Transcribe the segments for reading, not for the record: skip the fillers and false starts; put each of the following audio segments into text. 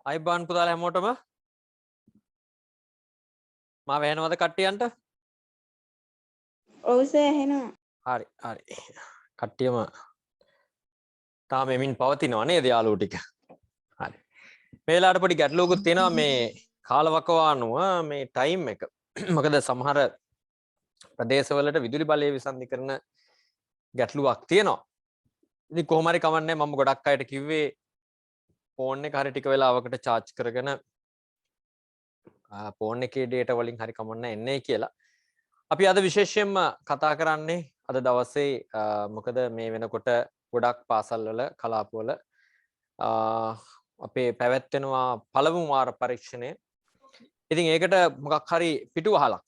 අයිබාන් පුතාලා හැමෝටම මාව ඇහෙනවද කට්ටියන්ට? ඔව් සර් ඇහෙනවා. හරි හරි. කට්ටියම තාම එමින් පවතිනවා නේද යාළුවෝ ටික? හරි. මේ වෙලාවට පොඩි ගැටලුවකුත් තියෙනවා මේ කාලවකවානුව මේ ටයිම් එක. මොකද සමහර ප්‍රදේශවලට විදුලි බලය විසන්ධි කරන ගැටලුවක් තියෙනවා. ඉතින් කොහොම හරි කමන්නේ මම ගොඩක් අයට කිව්වේ ෆෝන් එක හරි ටික වෙලාවකට charge කරගෙන ෆෝන් එකේ data වලින් හරි කමන්නේ එන්නේ කියලා. අපි අද විශේෂයෙන්ම කතා කරන්නේ අද දවසේ මොකද මේ වෙනකොට ගොඩක් පාසල් වල කලාප වල අපේ පැවැත්වෙනවා පළමු වාර පරීක්ෂණය. ඉතින් ඒකට මොකක් හරි පිටුවහලක්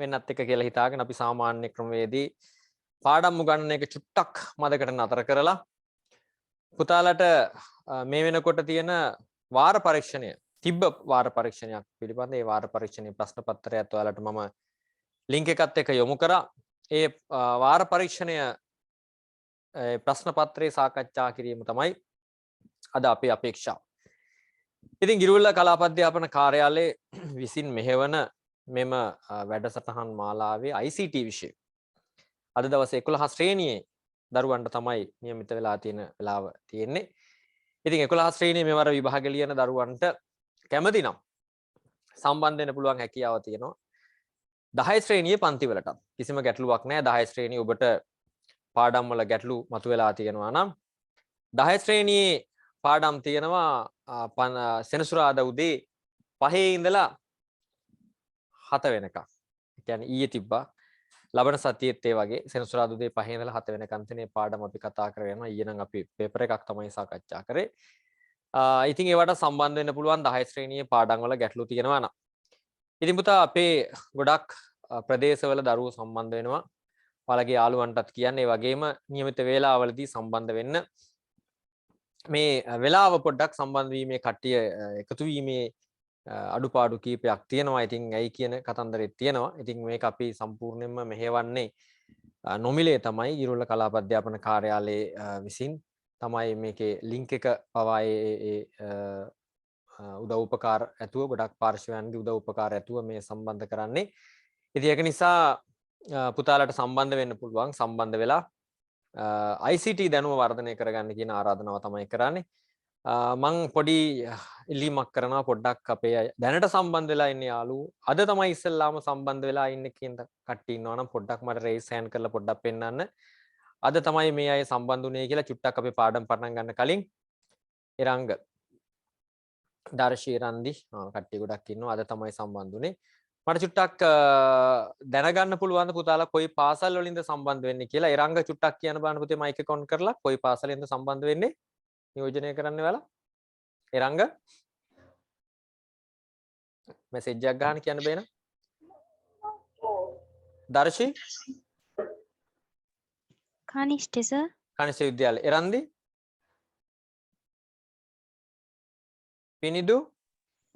වෙන්නත් එක කියලා හිතාගෙන අපි සාමාන්‍ය ක්‍රමවේදී පාඩම් උගන්වන එක චුට්ටක් මදකට නතර කරලා පුතාලට මේ වෙනකොට තියෙන වාර පරීක්ෂණය තිබ්බ වාර පරීක්ෂණයක් පිළිබඳ ඒ වාර පරීක්ෂණයේ ප්‍රශ්න පත්‍රයත් ඔයාලට මම ලින්ක් එකත් එක්ක යොමු කරා. ඒ වාර පරීක්ෂණය ප්‍රශ්න පත්‍රයේ සාකච්ඡා කිරීම තමයි අද අපේ අපේක්ෂාව. ඉතින් ගිරුල්ල කලාප අධ්‍යාපන කාර්යාලයේ විසින් මෙහෙවන මෙම වැඩසටහන් මාලාවේ ICT විෂය අද දවසේ 11 ශ්‍රේණියේ දරුවන්ට තමයි නියමිත වෙලා තියෙන වෙලාව තියෙන්නේ. ඉතින් 11 ශ්‍රේණියේ මෙවර විභාග ලියන දරුවන්ට කැමති නම් සම්බන්ධ වෙන්න පුළුවන් හැකියාව තියෙනවා. 10 ශ්‍රේණියේ පන්තිවලට කිසිම ගැටලුවක් නැහැ. 10 ශ්‍රේණිය ඔබට පාඩම් වල ගැටලු මතුවලා තියෙනවා නම් 10 ශ්‍රේණියේ පාඩම් තියෙනවා සෙනසුරාදා උදේ 5 ඉඳලා 7 වෙනකම්. ඒ කියන්නේ ඊයේ තිබ්බා. ලබන සතියේත් ඒ වගේ සෙනසුරාදා උදේ 5 ඉඳලා 7 වෙනකම් තියෙන පාඩම් අපි කතා කරගෙන යනවා. ඊයේ නම් අපි පේපර් එකක් තමයි සාකච්ඡා කරේ. ඉතින් ඒවට සම්බන්ධ වෙන්න පුළුවන් 10 ශ්‍රේණියේ පාඩම් වල ගැටලු තියෙනවා නම්. ඉතින් පුතා අපේ ගොඩක් ප්‍රදේශවල දරුවෝ සම්බන්ධ වෙනවා. ඔයාලගේ යාළුවන්ටත් කියන්නේ වගේම නියමිත වේලාවලදී සම්බන්ධ වෙන්න. මේ වෙලාව පොඩ්ඩක් සම්බන්ධ වීමේ කට්ටිය එකතු වීමේ අඩුපාඩු කීපයක් තියෙනවා. ඉතින් ඇයි කියන කතන්දරෙත් තියෙනවා. ඉතින් මේක අපි සම්පූර්ණයෙන්ම මෙහෙවන්නේ නොමිලේ තමයි ගිරුල්ල කලාප අධ්‍යාපන කාර්යාලයේ විසින් තමයි මේකේ ලින්ක් එක පවා උදව් උපකාර ඇතුව ගොඩක් පාර්ශවයන්ගේ උදව් උපකාර ඇතුව මේ සම්බන්ධ කරන්නේ. ඉතින් ඒක නිසා පුතාලට සම්බන්ධ වෙන්න පුළුවන්. සම්බන්ධ වෙලා ICT දැනුම වර්ධනය කරගන්න කියන ආරාධනාව තමයි කරන්නේ. මං පොඩි ඉල්ලීමක් කරනවා පොඩ්ඩක් අපේ දැනට සම්බන්ධ වෙලා ඉන්න යාළුවෝ අද තමයි ඉස්සෙල්ලාම සම්බන්ධ වෙලා ඉන්න කියන කට්ටිය ඉන්නවා නම් පොඩ්ඩක් මට රේස් හෑන්ඩ් කරලා පොඩ්ඩක් පෙන්නන්න. අද තමයි මේ අය සම්බන්ධ වුණේ කියලා චුට්ටක් අපේ පාඩම් පටන් ගන්න කලින් එරංග දර්ශී රන්දි කට්ටිය ගොඩක් ඉන්නවා. අද තමයි සම්බන්ධ වුණේ. මට චුට්ටක් දැනගන්න පුළුවන් පුතාලා කොයි පාසල් වලින්ද සම්බන්ධ වෙන්නේ කියලා. එරංග චුට්ටක් කියන්න බලන්න පුතේ මයික් එක ඔන් කරලා කොයි පාසලෙන්ද සම්බන්ධ වෙන්නේ නියෝජනය කරන්න වෙලා. එරංග මෙසේජ් එකක් ගන්න කියන්න බේන. දර්ශී කනිෂ්ඨ සර්. කනිෂ්ඨ විද්‍යාලය. Erandi Pinidu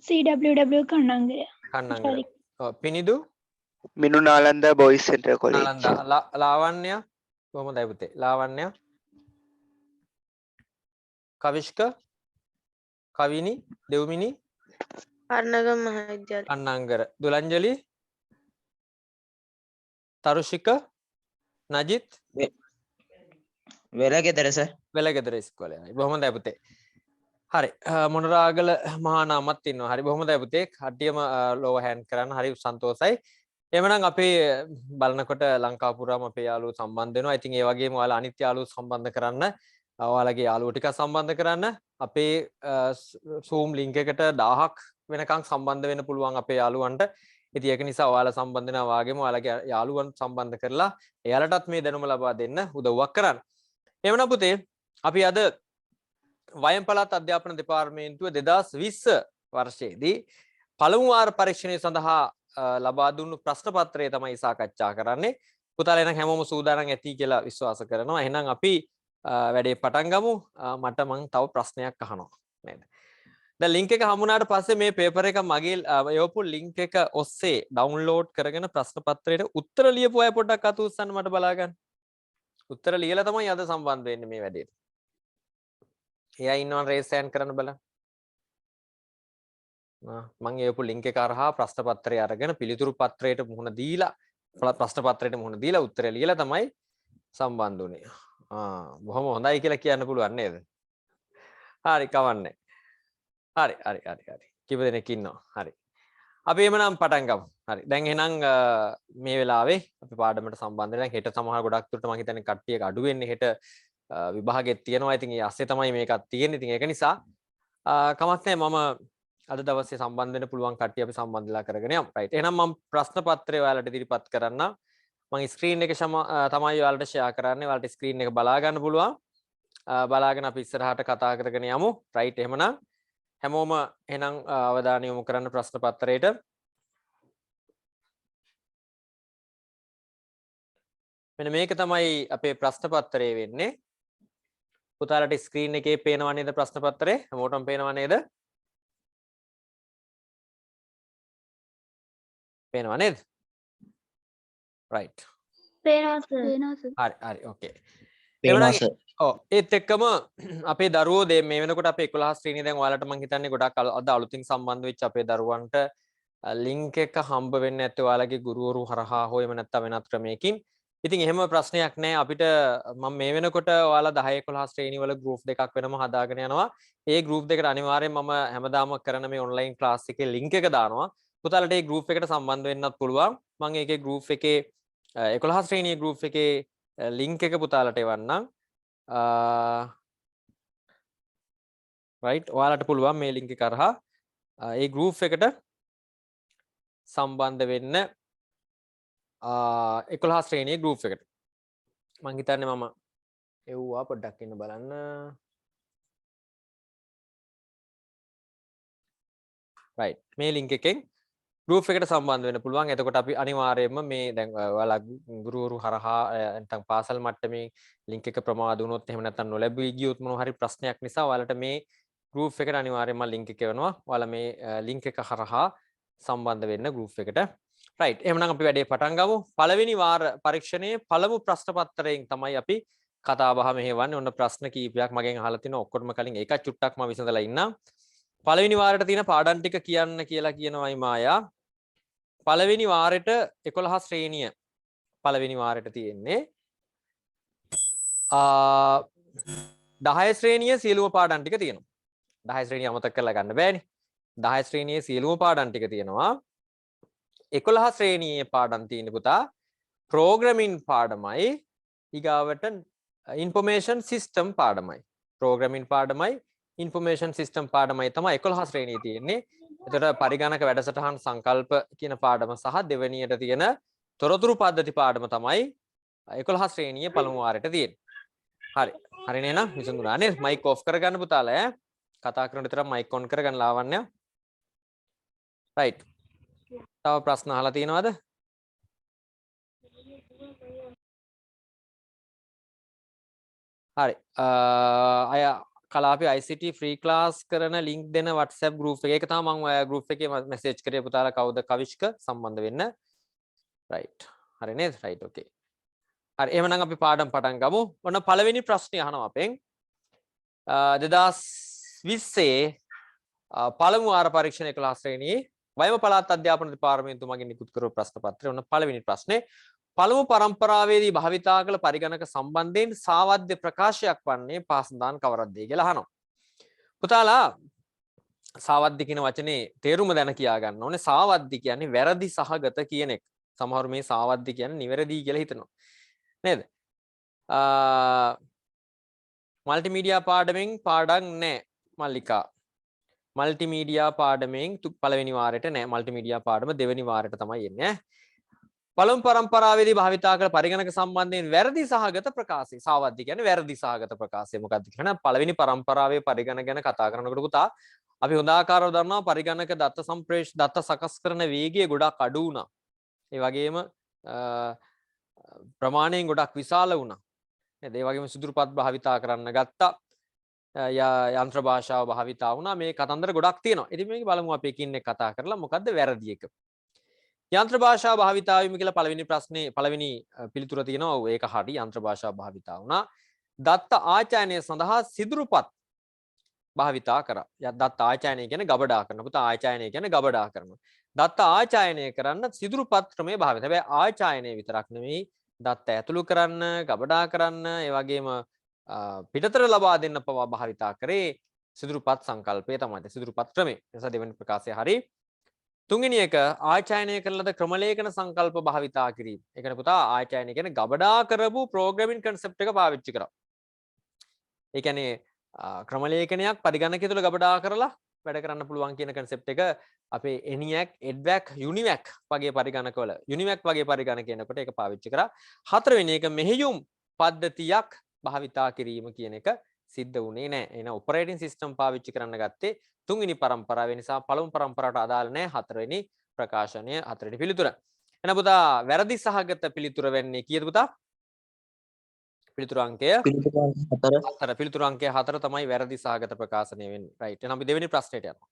CWW Kannangara. Kannangara. Pinidu Minu Nalanda boys center college. Nalanda. Lavanya කොහොමදයි පුතේ? ලාවන්‍ය කවිෂ්ක කවිනි දෙව්මිනි අර්ණගම මහාවිද්‍යාලය. අන්නංගර දුලංජලි තරුෂික නජිත් වෙලගෙදර සර්. වෙලගෙදර ඉස්කෝලේ. බොහොමදයි පුතේ. හරි මොනරාගල මහා නාමත් ඉන්නවා. හරි බොහොමදයි පුතේ. කට්ටියම ලෝව හෑන්ඩ් කරන්න හරි සන්තෝසයි. එhmenan අපේ බලනකොට ලංකාව පුරාම අපේ යාළුවෝ සම්බන්ධ වෙනවා. ඉතින් ඒ වගේම ඔයාලා අනිත් යාළුවෝ සම්බන්ධ කරන්න ඔයාලගේ යාළුවෝ ටික සම්බන්ධ කරන්න. අපේ Zoom link එකට 1000ක් වෙනකන් සම්බන්ධ වෙන්න පුළුවන් අපේ යාළුවන්ට. ඉතින් ඒක නිසා ඔයාලා සම්බන්ධ වෙනා වගේම ඔයාලගේ යාළුවන් සම්බන්ධ කරලා එයාලටත් මේ දැනුම ලබා දෙන්න උදව්වක් කරන්න. එhmenan පුතේ අපි අද වයම් පළාත් අධ්‍යාපන දෙපාර්තමේන්තුව 2020 වර්ෂයේදී පළමු වාර පරීක්ෂණය සඳහා ලබා දුන්නු ප්‍රශ්න පත්‍රය තමයි සාකච්ඡා කරන්නේ. පුතාලා එනම් හැමෝම සූදානම් ඇති කියලා විශ්වාස කරනවා. එහෙනම් අපි වැඩේ පටන් ගමු. මට මං තව ප්‍රශ්නයක් අහනවා නේද? දැන් ලින්ක් එක හමුනාට පස්සේ මේ පේපර් එක මගේ යවපු ලින්ක් එක ඔස්සේ ඩවුන්ලෝඩ් කරගෙන ප්‍රශ්න පත්‍රයට උත්තර ලියපු අය පොඩ්ඩක් අත උස්සන්න මට බලා ගන්න. උත්තර ලියලා තමයි අද සම්බන්ධ වෙන්නේ මේ වැඩේට. එයා ඉන්නවන් රේස් හෑන්ඩ් කරන්න බලන්න. මම ඒපු ලින්ක් එක කරහා ප්‍රශ්න පත්‍රය අරගෙන පිළිතුරු පත්‍රයට මුහුණ දීලා ප්‍රශ්න පත්‍රයට මුහුණ දීලා උත්තරය ලියලා තමයි සම්බන්ධ වුනේ. බොහොම හොඳයි කියලා කියන්න පුළුවන් නේද? හරි කවන්නේ. හරි. කිප දෙනෙක් ඉන්නවා. හරි. අපි එමනම් පටන් ගමු. හරි. දැන් එහෙනම් මේ වෙලාවේ අපි පාඩමට සම්බන්ධ වෙලා හෙට සමහර ගොඩක් දුරට මම හිතන්නේ කට්ටියක අඩු වෙන්නේ හෙට විභාගෙත් තියෙනවා. ඉතින් ඒ ASCII තමයි මේකත් තියෙන්නේ. ඉතින් ඒක නිසා කමක් නැහැ මම අද දවසේ සම්බන්ධ වෙන්න පුළුවන් කට්ටිය අපි සම්බන්ධ වෙලා කරගෙන යමු. රයිට්. එහෙනම් මම ප්‍රශ්න පත්‍රය ඔයාලට ඉදිරිපත් කරන්න. මම ස්ක්‍රීන් එක තමයි ඔයාලට ෂෙයා කරන්නේ. ඔයාලට ස්ක්‍රීන් එක බලා ගන්න පුළුවන්. බලාගෙන අපි ඉස්සරහට කතා කරගෙන යමු. රයිට්. එහෙමනම් හැමෝම එහෙනම් අවධානය යොමු කරන්න ප්‍රශ්න පත්‍රයට. මෙන්න මේක තමයි අපේ ප්‍රශ්න පත්‍රය වෙන්නේ. පුතාලට ස්ක්‍රීන් එකේ පේනව නේද ප්‍රශ්න පත්‍රය? හැමෝටම පේනව නේද? පේනව නේද? රයිට්. පේනවා සර්. හරි ඕකේ. පේනවා සර්. ඔව් ඒත් එක්කම අපේ දරුවෝ මේ වෙනකොට අපේ 11 ශ්‍රේණිය දැන් ඔයාලට මම හිතන්නේ ගොඩක් අද අලුතින් සම්බන්ධ වෙච්ච අපේ දරුවන්ට ලින්ක් එක හම්බ වෙන්නේ නැත්te ඔයාලගේ ගුරුවරු හරහා හෝ එහෙම නැත්නම් වෙනත් ක්‍රමයකින්. ඉතින් එහෙම ප්‍රශ්නයක් නැහැ. අපිට මම මේ වෙනකොට ඔයාලා 10 11 ශ්‍රේණි වල ගෲප් දෙකක් වෙනම හදාගෙන යනවා. ඒ ගෲප් දෙකට අනිවාර්යෙන් මම හැමදාම කරන මේ ඔන්ලයින් ක්ලාස් එකේ ලින්ක් එක දානවා. පුතාලට ඒ ගෲප් එකට සම්බන්ධ වෙන්නත් පුළුවන්. මම ඒකේ ගෲප් එකේ 11 ශ්‍රේණියේ ගෲප් එකේ ලින්ක් එක පුතාලට එවන්නම්. රයිට් ඔයාලට පුළුවන් මේ ලින්ක් එක කරහා ඒ ගෲප් එකට සම්බන්ධ වෙන්න 11 ශ්‍රේණියේ ගෲප් එකට. මම හිතන්නේ මම එව්වා පොඩ්ඩක් ඉන්න බලන්න. රයිට් මේ ලින්ක් එකෙන් ගෲප් එකට සම්බන්ධ වෙන්න පුළුවන්. එතකොට අපි අනිවාර්යයෙන්ම මේ දැන් ඔයාලා ගුරුවරු හරහා නැත්නම් පාසල් මට්ටමේ ලින්ක් එක ප්‍රමාද වුණොත් එහෙම නැත්නම් නොලැබී ගියොත් මොනවා හරි ප්‍රශ්නයක් නිසා ඔයාලට මේ ගෲප් එකට අනිවාර්යයෙන්ම ලින්ක් එක එවනවා. ඔයාලා මේ ලින්ක් එක හරහා සම්බන්ධ වෙන්න ගෲප් එකට. රයිට්. එහෙනම් අපි වැඩේ පටන් ගමු. පළවෙනි වාර පරීක්ෂණයේ පළමු ප්‍රශ්න පත්‍රයෙන් තමයි අපි කතා බහ මෙහෙවන්නේ. ඔන්න ප්‍රශ්න කීපයක් මගෙන් අහලා තිනවා. ඔක්කොම කලින් එකක් චුට්ටක් මම විසඳලා ඉන්නම්. පළවෙනි වාරයට තියෙන පාඩම් ටික කියන්න කියලා කියනවායි මායා. පළවෙනි වාරෙට 11 ශ්‍රේණිය පළවෙනි වාරෙට තියෙන්නේ 10 ශ්‍රේණිය සියලුම පාඩම් ටික තියෙනවා. 10 ශ්‍රේණිය අමතක කරලා ගන්න බෑනේ. 10 ශ්‍රේණියේ සියලුම පාඩම් ටික තියෙනවා. 11 ශ්‍රේණියේ පාඩම් තියෙන පුතා ප්‍රෝග්‍රෑමින් පාඩමයි ඊගාවට ඉන්ෆර්මේෂන් සිස්ටම් පාඩමයි. ප්‍රෝග්‍රෑමින් පාඩමයි ඉන්ෆර්මේෂන් සිස්ටම් පාඩමයි තමයි 11 ශ්‍රේණියේ තියෙන්නේ. එතකොට පරිගණක වැඩසටහන් සංකල්ප කියන පාඩම සහ දෙවෙනියට තියෙන තොරතුරු පද්ධති පාඩම තමයි 11 ශ්‍රේණියේ පළමු වාරයට තියෙන්නේ. හරි. හරි නේනම් විසඳුණා නේද? මයික් ඔෆ් කරගන්න පුතාලා ඈ. කතා කරන විතර මයික් ඔන් කරගන්න ලාවන්‍ය. රයිට්. තව ප්‍රශ්න අහලා තියෙනවද? හරි. අය කලාපි ICT ෆ්‍රී ක්ලාස් කරන ලින්ක් දෙන WhatsApp group එක. ඒක තමයි මම group එකේ මැසේජ් කරේ පුතාලා කවුද කවිෂ්ක සම්බන්ධ වෙන්න. රයිට්. හරි නේද? රයිට් ඕකේ. හරි එහෙනම් අපි පාඩම් පටන් ගමු. ඔන්න පළවෙනි ප්‍රශ්නේ අහනවා අපෙන්. 2020 පළමු වාර පරීක්ෂණ 11 ශ්‍රේණියේ වයම පළාත් අධ්‍යාපන දෙපාර්තමේන්තුව මගින් නිකුත් කරපු ප්‍රශ්න පත්‍රය. ඔන්න පළවෙනි ප්‍රශ්නේ. පළමු පරම්පරාවේදී භාවිතා කළ පරිගණක සම්බන්ධයෙන් සාවද්‍ය ප්‍රකාශයක් වන්නේ පාසඳාන් කවරක්දේ කියලා අහනවා. පුතාලා සාවද්‍ය කියන වචනේ තේරුම දැන කියා ගන්න ඕනේ. සාවද්‍ය කියන්නේ වැරදි සහගත කියන එක. සමහරු මේ සාවද්‍ය කියන්නේ නිවැරදි කියලා හිතනවා. නේද? මල්ටිමීඩියා පාඩමෙන් පාඩම් නැහැ මල්ලිකා. මල්ටිමීඩියා පාඩමෙන් පළවෙනි වාරයට නැහැ. මල්ටිමීඩියා පාඩම දෙවෙනි වාරයට තමයි එන්නේ. පළමු පරම්පරාවේදී භාවිතා කළ පරිගණක සම්බන්ධයෙන් වැරදි සහගත ප්‍රකාශය. සාවද්‍ය කියන්නේ වැරදි සහගත ප්‍රකාශය. මොකක්ද කියන්නේ? පළවෙනි පරම්පරාවේ පරිගණක ගැන කතා කරනකොට පුතා අපි හොඳ ආකාරව දන්නවා පරිගණක දත්ත සකස් කරන වේගය ගොඩක් අඩු වුණා. ඒ වගේම ප්‍රමාණයෙන් ගොඩක් විශාල වුණා. නේද? ඒ වගේම සුදුරුපත් භාවිතා කරන්න ගත්තා. යන්ත්‍ර භාෂාව භාවිතා වුණා. මේ කතන්දර ගොඩක් තියෙනවා. ඉතින් මේක බලමු අපි එකින් එක කතා කරලා මොකද්ද වැරදි එක. යන්ත්‍ර භාෂාව භාවිතා වීම කියලා පළවෙනි ප්‍රශ්නේ පළවෙනි පිළිතුර තියෙනවා. ඔව් ඒක හරි. යන්ත්‍ර භාෂාව භාවිතා වුණා. දත්ත ආචාර්ය සඳහා සිදුරුපත් භාවිතා කරා. දත්ත ආචායනය කියන්නේ ගබඩා කරන. පුතා ආචායනය කියන්නේ ගබඩා කරනවා. දත්ත ආචායනය කරන්න සිදුරු පත්‍රමේ භාවිත. හැබැයි ආචායනය විතරක් නෙමෙයි දත්ත ඇතුළු කරන්න, ගබඩා කරන්න, ඒ වගේම පිටතට ලබා දෙන්න පවා භාවිතා කරේ සිදුරුපත් සංකල්පය තමයි. සිදුරුපත් ක්‍රමය. නිසා දෙවෙනි ප්‍රකාශය හරි. තුන්වෙනි එක ආචායනය කරන ලද ක්‍රමලේඛන සංකල්ප භාවිතා කිරීම. ඒ කියන්නේ පුතා ආචායනය කියන්නේ ගබඩා කරපු ප්‍රෝග්‍රෑමින් කන්සෙප්ට් එක පාවිච්චි කරා. ඒ කියන්නේ ක්‍රමලේඛනයක් පරිගණකය තුළ ගබඩා කරලා වැඩ කරන්න පුළුවන් කියන කන්සෙප්ට් එක අපේ ENIAC, EDVAC, UNIVAC වගේ පරිගණකවල UNIVAC වගේ පරිගණක එනකොට ඒක පාවිච්චි කරා. හතරවෙනි එක මෙහෙයුම් පද්ධතියක් භාවිතා කිරීම කියන එක සිද්ධ වුණේ නැහැ. එහෙනම් ඔපරේටින් සිස්ටම් පාවිච්චි කරන්න ගත්තේ තුන්වෙනි පරම්පරාව නිසා පළමු පරම්පරාවට අදාළ නැහැ හතරවෙනි ප්‍රකාශනය හතරවෙනි පිළිතුර. එහෙනම් පුතා වැරදි සහගත පිළිතුර වෙන්නේ කීයද පුතා? පිළිතුරු අංකය 4. පිළිතුරු අංකය 4 තමයි වැරදි සහගත ප්‍රකාශනය වෙන්නේ. රයිට්. එහෙනම් අපි දෙවෙනි ප්‍රශ්නෙට යනවා.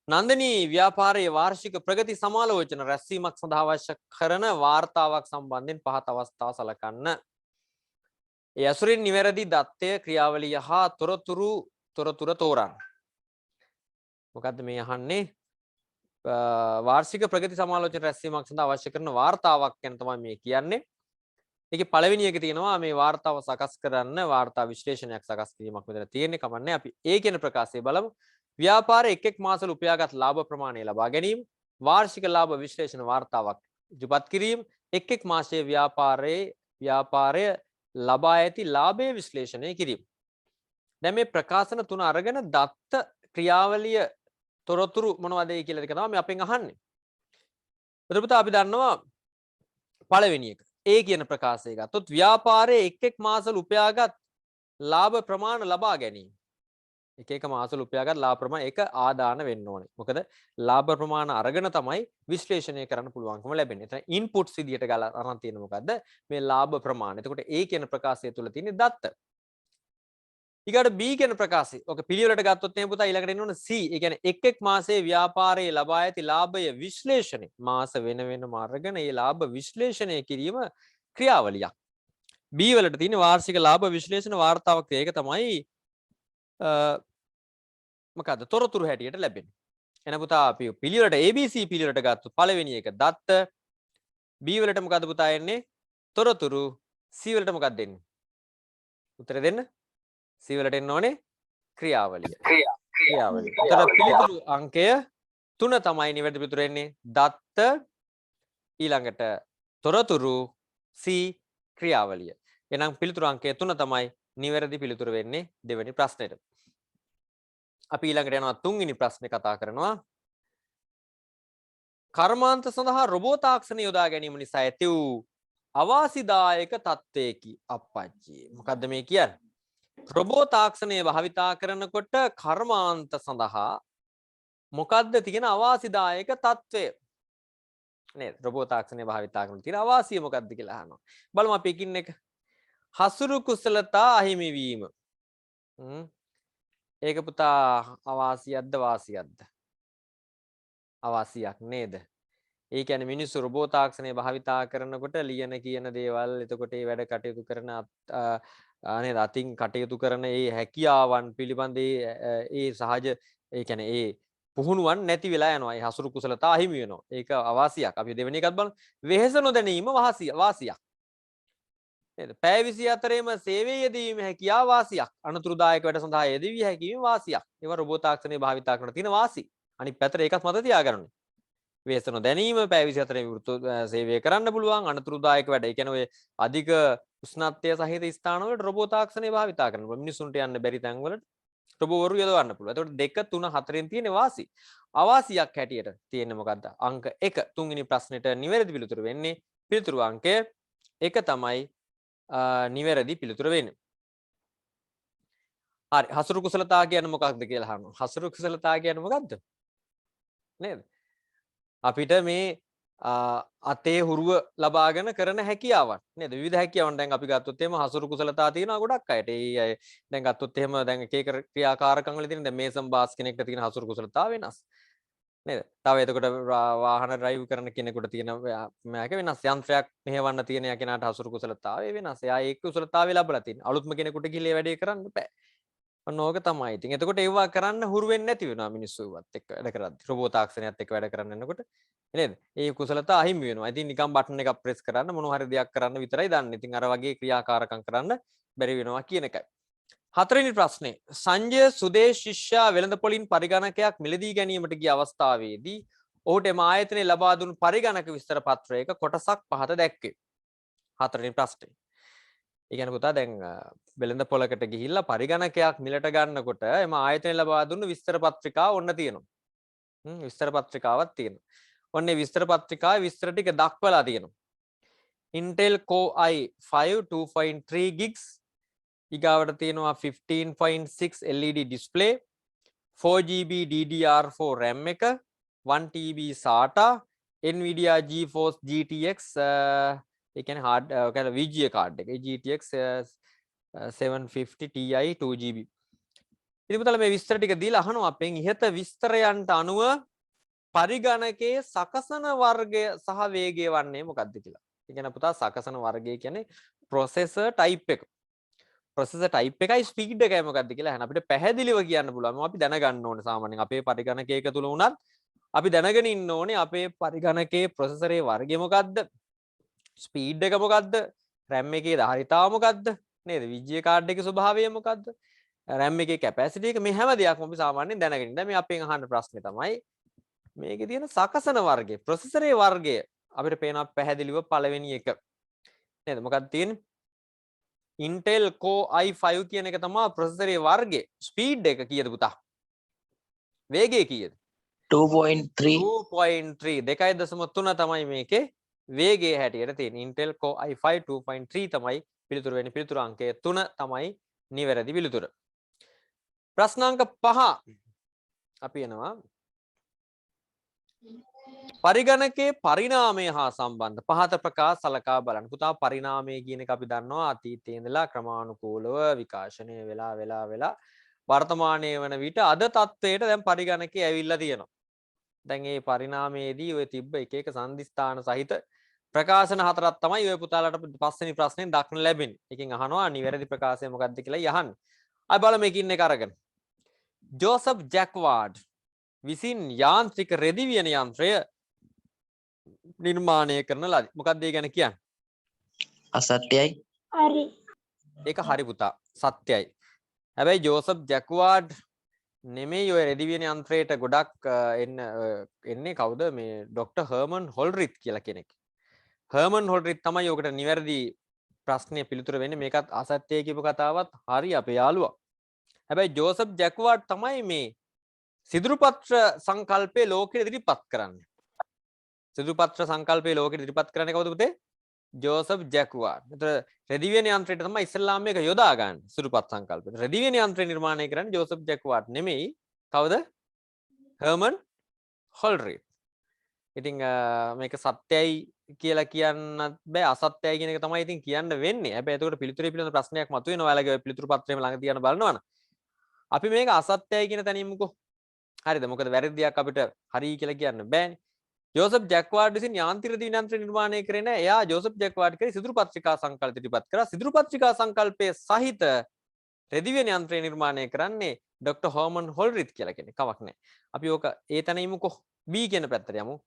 නන්දනී ව්‍යාපාරයේ වාර්ෂික ප්‍රගති සමාලෝචන රැස්වීමක් සඳහා අවශ්‍ය කරන වාර්තාවක් සම්බන්ධයෙන් පහත අවස්ථා සලකන්න. ඒ අසුරින් නිවැරදි දත්තය ක්‍රියාවලිය හා තොරතුර තෝරන්න. මොකද්ද මේ අහන්නේ? වාර්ෂික ප්‍රගති සමාලෝචන රැස්වීමක් සඳහා අවශ්‍ය කරන වාර්තාවක් ගැන තමයි මේ කියන්නේ. ඒකේ පළවෙනි එක තියෙනවා මේ වාර්තාව සකස් කරන්න වාර්තා විශ්ලේෂණයක් සකස් කිරීමක් මෙතන තියෙන්නේ. කමන්නේ අපි ඒ කියන ප්‍රකාශය බලමු. ව්‍යාපාරයේ එක් මාසවල උපයාගත් ලාභ ප්‍රමාණය ලබා ගැනීම, වාර්ෂික ලාභ විශ්ලේෂණ වාර්තාවක් ඉදිරිපත් කිරීම, එක් මාසයේ ව්‍යාපාරය ලබා ඇති ලාභයේ විශ්ලේෂණය කිරීම. දැන් මේ ප්‍රකාශන තුන අරගෙන දත්ත ක්‍රියාවලිය තොරතුරු මොනවද කියලා ටික තමයි අපෙන් අහන්නේ. එතකොට අපි දන්නවා පළවෙනි එක. ඒ කියන ප්‍රකාශය ගත්තොත් ව්‍යාපාරයේ එක් මාසවල උපයාගත් ලාභ ප්‍රමාණ ලබා ගැනීම. එක මාසවල උපයාගත් ලාභ ප්‍රමාණ ඒක ආදාන වෙන්න ඕනේ. මොකද ලාභ ප්‍රමාණ අරගෙන තමයි විශ්ලේෂණය කරන්න පුළුවන්කම ලැබෙන්නේ. එතන ඉන්පුට්ස් විදියට ගාලා අරන් තියෙන මොකද්ද? මේ ලාභ ප්‍රමාණ. එතකොට ඒ කියන ප්‍රකාශය තුල තියෙන දත්ත. ඊගොඩ B කියන ප්‍රකාශය. ඔක පිළිවෙලට ගත්තොත් එහෙනම් පුතා ඊළඟට එන්න ඕන C. ඒ කියන්නේ එක් මාසයේ ව්‍යාපාරයේ ලබා ඇති ලාභය විශ්ලේෂණය. මාස වෙන වෙනම අරගෙන ඒ ලාභ විශ්ලේෂණය කිරීම ක්‍රියාවලියක්. B වලට තියෙන වාර්ෂික ලාභ විශ්ලේෂණ වාර්තාවක්. ඒක තමයි මොකද්ද? තොරතුරු හැටියට ලැබෙන්නේ. එහෙනම් පුතා අපි පිළිවෙලට ABC පිළිවෙලට ගත්තොත් පළවෙනි එක දත්ත. B වලට මොකද්ද පුතා එන්නේ? තොරතුරු. C වලට මොකක්ද දෙන්නේ? උත්තර දෙන්න. C වලට එන්න ඕනේ ක්‍රියාවලිය. ක්‍රියාවලිය. උත්තර පිළිතුරු අංකය 3 තමයි නිවැරදි පිළිතුර එන්නේ. දත්ත ඊළඟට තොරතුරු C ක්‍රියාවලිය. එහෙනම් පිළිතුරු අංකය 3 තමයි නිවැරදි පිළිතුර වෙන්නේ දෙවෙනි ප්‍රශ්නෙට. අපි ඊළඟට යනවා තුන්වෙනි ප්‍රශ්නේ කතා කරනවා. කර්මාන්ත සඳහා රොබෝ තාක්ෂණ යොදා ගැනීම නිසා ඇති වූ අවාසිදායක තත්ත්වයකි අප්පච්චි. මොකද්ද මේ කියන්නේ? රොබෝ තාක්ෂණය භාවිතා කරනකොට කර්මාන්ත සඳහා මොකද්ද තියෙන අවාසිදායක තත්ත්වය? නේද? රොබෝ තාක්ෂණය භාවිතා කරන තියෙන අවාසිය මොකද්ද කියලා අහනවා. බලමු අපි එකින් එක. හසුරු කුසලතා අහිමි වීම. ඒක පුතා අවාසියක්ද වාසියක්ද? අවාසියක් නේද? ඒ කියන්නේ මිනිස්සු රොබෝ තාක්ෂණය භාවිතා කරනකොට ලියන කියන දේවල් එතකොට ඒ වැඩ කටයුතු කරන නේද අතින් කටයුතු කරන ඒ හැකියාවන් පිළිබඳ ඒ සහජ ඒ කියන්නේ ඒ පුහුණුවන් නැති වෙලා යනවා. ඒ හසුරු කුසලතා අහිමි වෙනවා. ඒක අවාසියක්. අපි දෙවෙනි එකත් බලමු. වෙහෙස නොදැනීම වාසියක්. නේද? පැය 24ෙම සේවයේ යෙදීම හැකියාව වාසියක්. අනුතුරුදායක වැඩ සඳහා යෙදවිය හැකීම වාසියක්. ඒවා රොබෝ තාක්ෂණය භාවිතා කරන තියෙන වාසි. අනිත් පැත්තට ඒකත් මත තියාගන්න. වෙහෙස නොදැනීම පැය 24ෙම වෘත්ත සේවය කරන්න පුළුවන්. අනුතුරුදායක වැඩ. ඒ කියන්නේ ඔය අධික උෂ්ණත්වය සහිත ස්ථානවලට රොබෝ තාක්ෂණය භාවිතා කරන්න පුළුවන්. මිනිසුන්ට යන්න බැරි තැන්වලට රොබෝවරු යොදවන්න පුළුවන්. එතකොට 2 3 4න් තියෙන වාසි. අවාසියක් හැටියට තියෙන්නේ මොකද්ද? අංක 1 තුන්වෙනි ප්‍රශ්නෙට නිවැරදි පිළිතුර වෙන්නේ පිළිතුරු අංකය 1 තමයි නිවැරදි පිළිතුර වෙන්නේ. හරි. හසුරු කුසලතා කියන්නේ මොකක්ද කියලා අහනවා. හසුරු කුසලතා කියන්නේ මොකද්ද? නේද? අපිට මේ අතේ හුරුව ලබාගෙන කරන හැකියාවන් නේද? විවිධ හැකියාවන් දැන් අපි ගත්තොත් එහෙම හසුරු කුසලතා තියෙනවා ගොඩක් අයට. ඒ අය දැන් ගත්තොත් එහෙම දැන් එක එක ක්‍රියාකාරකම් වල තියෙන දැන් මේසම් බාස් කෙනෙක්ට තියෙන හසුරු කුසලතා වෙනස්. නේද? තව එතකොට වාහන ඩ්‍රයිව් කරන කෙනෙකුට තියෙන මේක වෙනස්. යන්ත්‍රයක් මෙහෙවන්න තියෙන කෙනාට හසුරු කුසලතාවය වෙනස්. එයා ඒ කුසලතාවය ලැබලා තියෙනවා. අලුත්ම කෙනෙකුට ගිහලා වැඩේ කරන්න බෑ. ඔන්න ඕක තමයි. ඉතින් එතකොට ඒවා කරන්න හුරු වෙන්නේ නැති වෙනවා මිනිස්සු ඒවත් එක්ක වැඩ කරද්දි. රොබෝ තාක්ෂණයත් එක්ක වැඩ කරන්න යනකොට නේද? ඒ කුසලතා අහිමි වෙනවා. ඉතින් නිකන් බටන් එකක් ප්‍රෙස් කරන්න මොන හරි දෙයක් කරන්න විතරයි දන්නේ. ඉතින් අර වගේ ක්‍රියාකාරකම් කරන්න බැරි වෙනවා කියන එකයි. හතරවෙනි ප්‍රශ්නේ. සංජය සුදේශ් ශිෂ්‍යා වෙළඳපොළින් පරිගණකයක් මිලදී ගැනීමට ගිය අවස්ථාවේදී ඔහුට එම ආයතනයේ ලබා දුන් පරිගණක විස්තර පත්‍රයක කොටසක් පහත දැක්වේ. හතරවෙනි ප්‍රශ්නේ. ඒ කියන්නේ පුතා දැන් වෙළඳපොළකට ගිහිල්ලා පරිගණකයක් මිලට ගන්නකොට එම ආයතනයේ ලබා දුන්න විස්තර පත්‍රිකාව ඔන්න තියෙනවා. විස්තර පත්‍රිකාවක් තියෙනවා. ඔන්නේ විස්තර පත්‍රිකාවේ විස්තර ටික දක්වලා තියෙනවා. Intel Core i5 2.3 gigs ඊගාවට තියෙනවා 15.6 LED display 4GB DDR4 RAM එක 1TB SATA Nvidia GeForce GTX ඒ කියන්නේ hard kind VGA card එක GTX 750 Ti 2GB ඉතින් පුතාලා මේ විස්තර ටික දීලා අහනවා අපෙන් ඉහත විස්තරයන්ට අනුව පරිගණකයේ සකසන වර්ගය සහ වේගය වන්නේ මොකක්ද කියලා. ඒ කියන්නේ පුතා සකසන වර්ගය කියන්නේ processor type එක. processor type එකයි speed එකයි මොකක්ද කියලා අහන අපිට පැහැදිලිව කියන්න පුළුවන්. අපි දැනගන්න ඕනේ සාමාන්‍යයෙන් අපේ පරිගණකයක තුල උනත් අපි දැනගෙන ඉන්න ඕනේ අපේ පරිගණකයේ processorයේ වර්ගය මොකක්ද? speed එක මොකක්ද? RAM එකේ ධාරිතාව මොකක්ද? නේද? VGA card එකේ ස්වභාවය මොකක්ද? RAM එකේ capacity එක මේ හැම දෙයක්ම අපි සාමාන්‍යයෙන් දැනගෙන ඉන්න. මේ අපෙන් අහන ප්‍රශ්නේ තමයි මේකේ තියෙන සකසන වර්ගය processorයේ වර්ගය අපිට පේනවා පැහැදිලිව පළවෙනි එක නේද මොකක්ද තියෙන්නේ Intel Core i5 කියන එක තමයි processorයේ වර්ගය speed එක කීයද පුතා වේගය කීයද 2.3 2.3 තමයි මේකේ වේගය හැටියට තියෙන්නේ Intel Core i5 2.3 තමයි පිළිතුරු වෙන්නේ පිළිතුරු අංකය 3 තමයි නිවැරදි පිළිතුර ප්‍රශ්නාංක 5 අපි එනවා පරිගණකයේ පරිණාමය හා සම්බන්ධ පහත ප්‍රකාශ සලකා බලන්න. පුතා පරිණාමය කියන එක අපි දන්නවා අතීතයේ ඉඳලා ක්‍රමානුකූලව විකාශනය වෙලා වර්තමානයේ වන විට අද තත්ත්වයට දැන් පරිගණකයේ ඇවිල්ලා තියෙනවා. දැන් මේ පරිණාමයේදී ඔය තිබ්බ එක එක සංදිස්ථාන සහිත ප්‍රකාශන හතරක් තමයි ඔය පුතාලට පස්වෙනි ප්‍රශ්නෙන් දක්න ලැබෙන්නේ. එකකින් අහනවා නිවැරදි ප්‍රකාශය මොකක්ද කියලා අහන්නේ. අය බලමු මේකින් එක අරගෙන. ජෝසප් ජැක්වාඩ් විසින් යාන්ත්‍රික රෙදිවියන යන්ත්‍රය නිර්මාණය කරන ලදී. මොකක්ද ඒ ගැන කියන්නේ? අසත්‍යයි. හරි. ඒක හරි පුතා. සත්‍යයි. හැබැයි ජෝසප් ජැක්වාඩ් නෙමෙයි ඔය රෙදිවියන යන්ත්‍රයට ගොඩක් එන්නේ කවුද මේ ડોક્ટર හර්මන් හොල්රිත් කියලා කෙනෙක්. හර්මන් හොල්රිත් තමයි ඔකට නිවැරදි ප්‍රශ්නේ පිළිතුර වෙන්නේ. මේකත් අසත්‍යයි කියපු කතාවත් හරි අපේ යාළුවා. හැබැයි ජෝසප් ජැක්වාඩ් තමයි මේ සිදුරුපත්‍ර සංකල්පයේ ලෝකෙට ඉදිරිපත් කරන්නේ. සිදුරුපත්‍ර සංකල්පයේ ලෝකෙට ඉදිරිපත් කරන්නේ කවුද පුතේ? ජෝසප් ජැක්වාඩ්. ඒතර රෙදිවියන යන්ත්‍රයට තමයි ඉස්ලාම් මේක යොදා ගන්න. සිදුරුපත් සංකල්පෙට. රෙදිවියන යන්ත්‍රය නිර්මාණය කරන්නේ ජෝසප් ජැක්වාඩ් නෙමෙයි. කවුද? හර්මන් හොල්රිත්. ඉතින් මේක සත්‍යයි කියලා කියන්නත් බෑ අසත්‍යයි කියන එක තමයි ඉතින් කියන්න වෙන්නේ. හැබැයි එතකොට පිළිතුරේ පිළිබඳ ප්‍රශ්නයක් මතුවෙනවා. ඔයාලගේ පිළිතුරු පත්‍රයේම ළඟ තියන බලනවනේ. අපි මේක අසත්‍යයි කියන තැනින්මුකෝ. හරිද? මොකද වැරදි දෙයක් අපිට හරි කියලා කියන්න බෑනේ. ජෝසප් ජැක්වාඩ් විසින් යාන්ත්‍රික රෙදිවියන යන්ත්‍රය නිර්මාණය කරේ නෑ. එයා ජෝසප් ජැක්වාඩ් කරේ සිදුරු පත්‍රිකා සංකල්ප ඉදිරිපත් කරා. සිදුරු පත්‍රිකා සංකල්පයේ සහිත රෙදිවියන යන්ත්‍රය නිර්මාණය කරන්නේ ડોક્ટર හර්මන් හොල්රිත් කියලා කෙනෙක්. කවක් නෑ. අපි ඕක ඒ තැන ඉමුකෝ. B කියන පැත්තට යමු.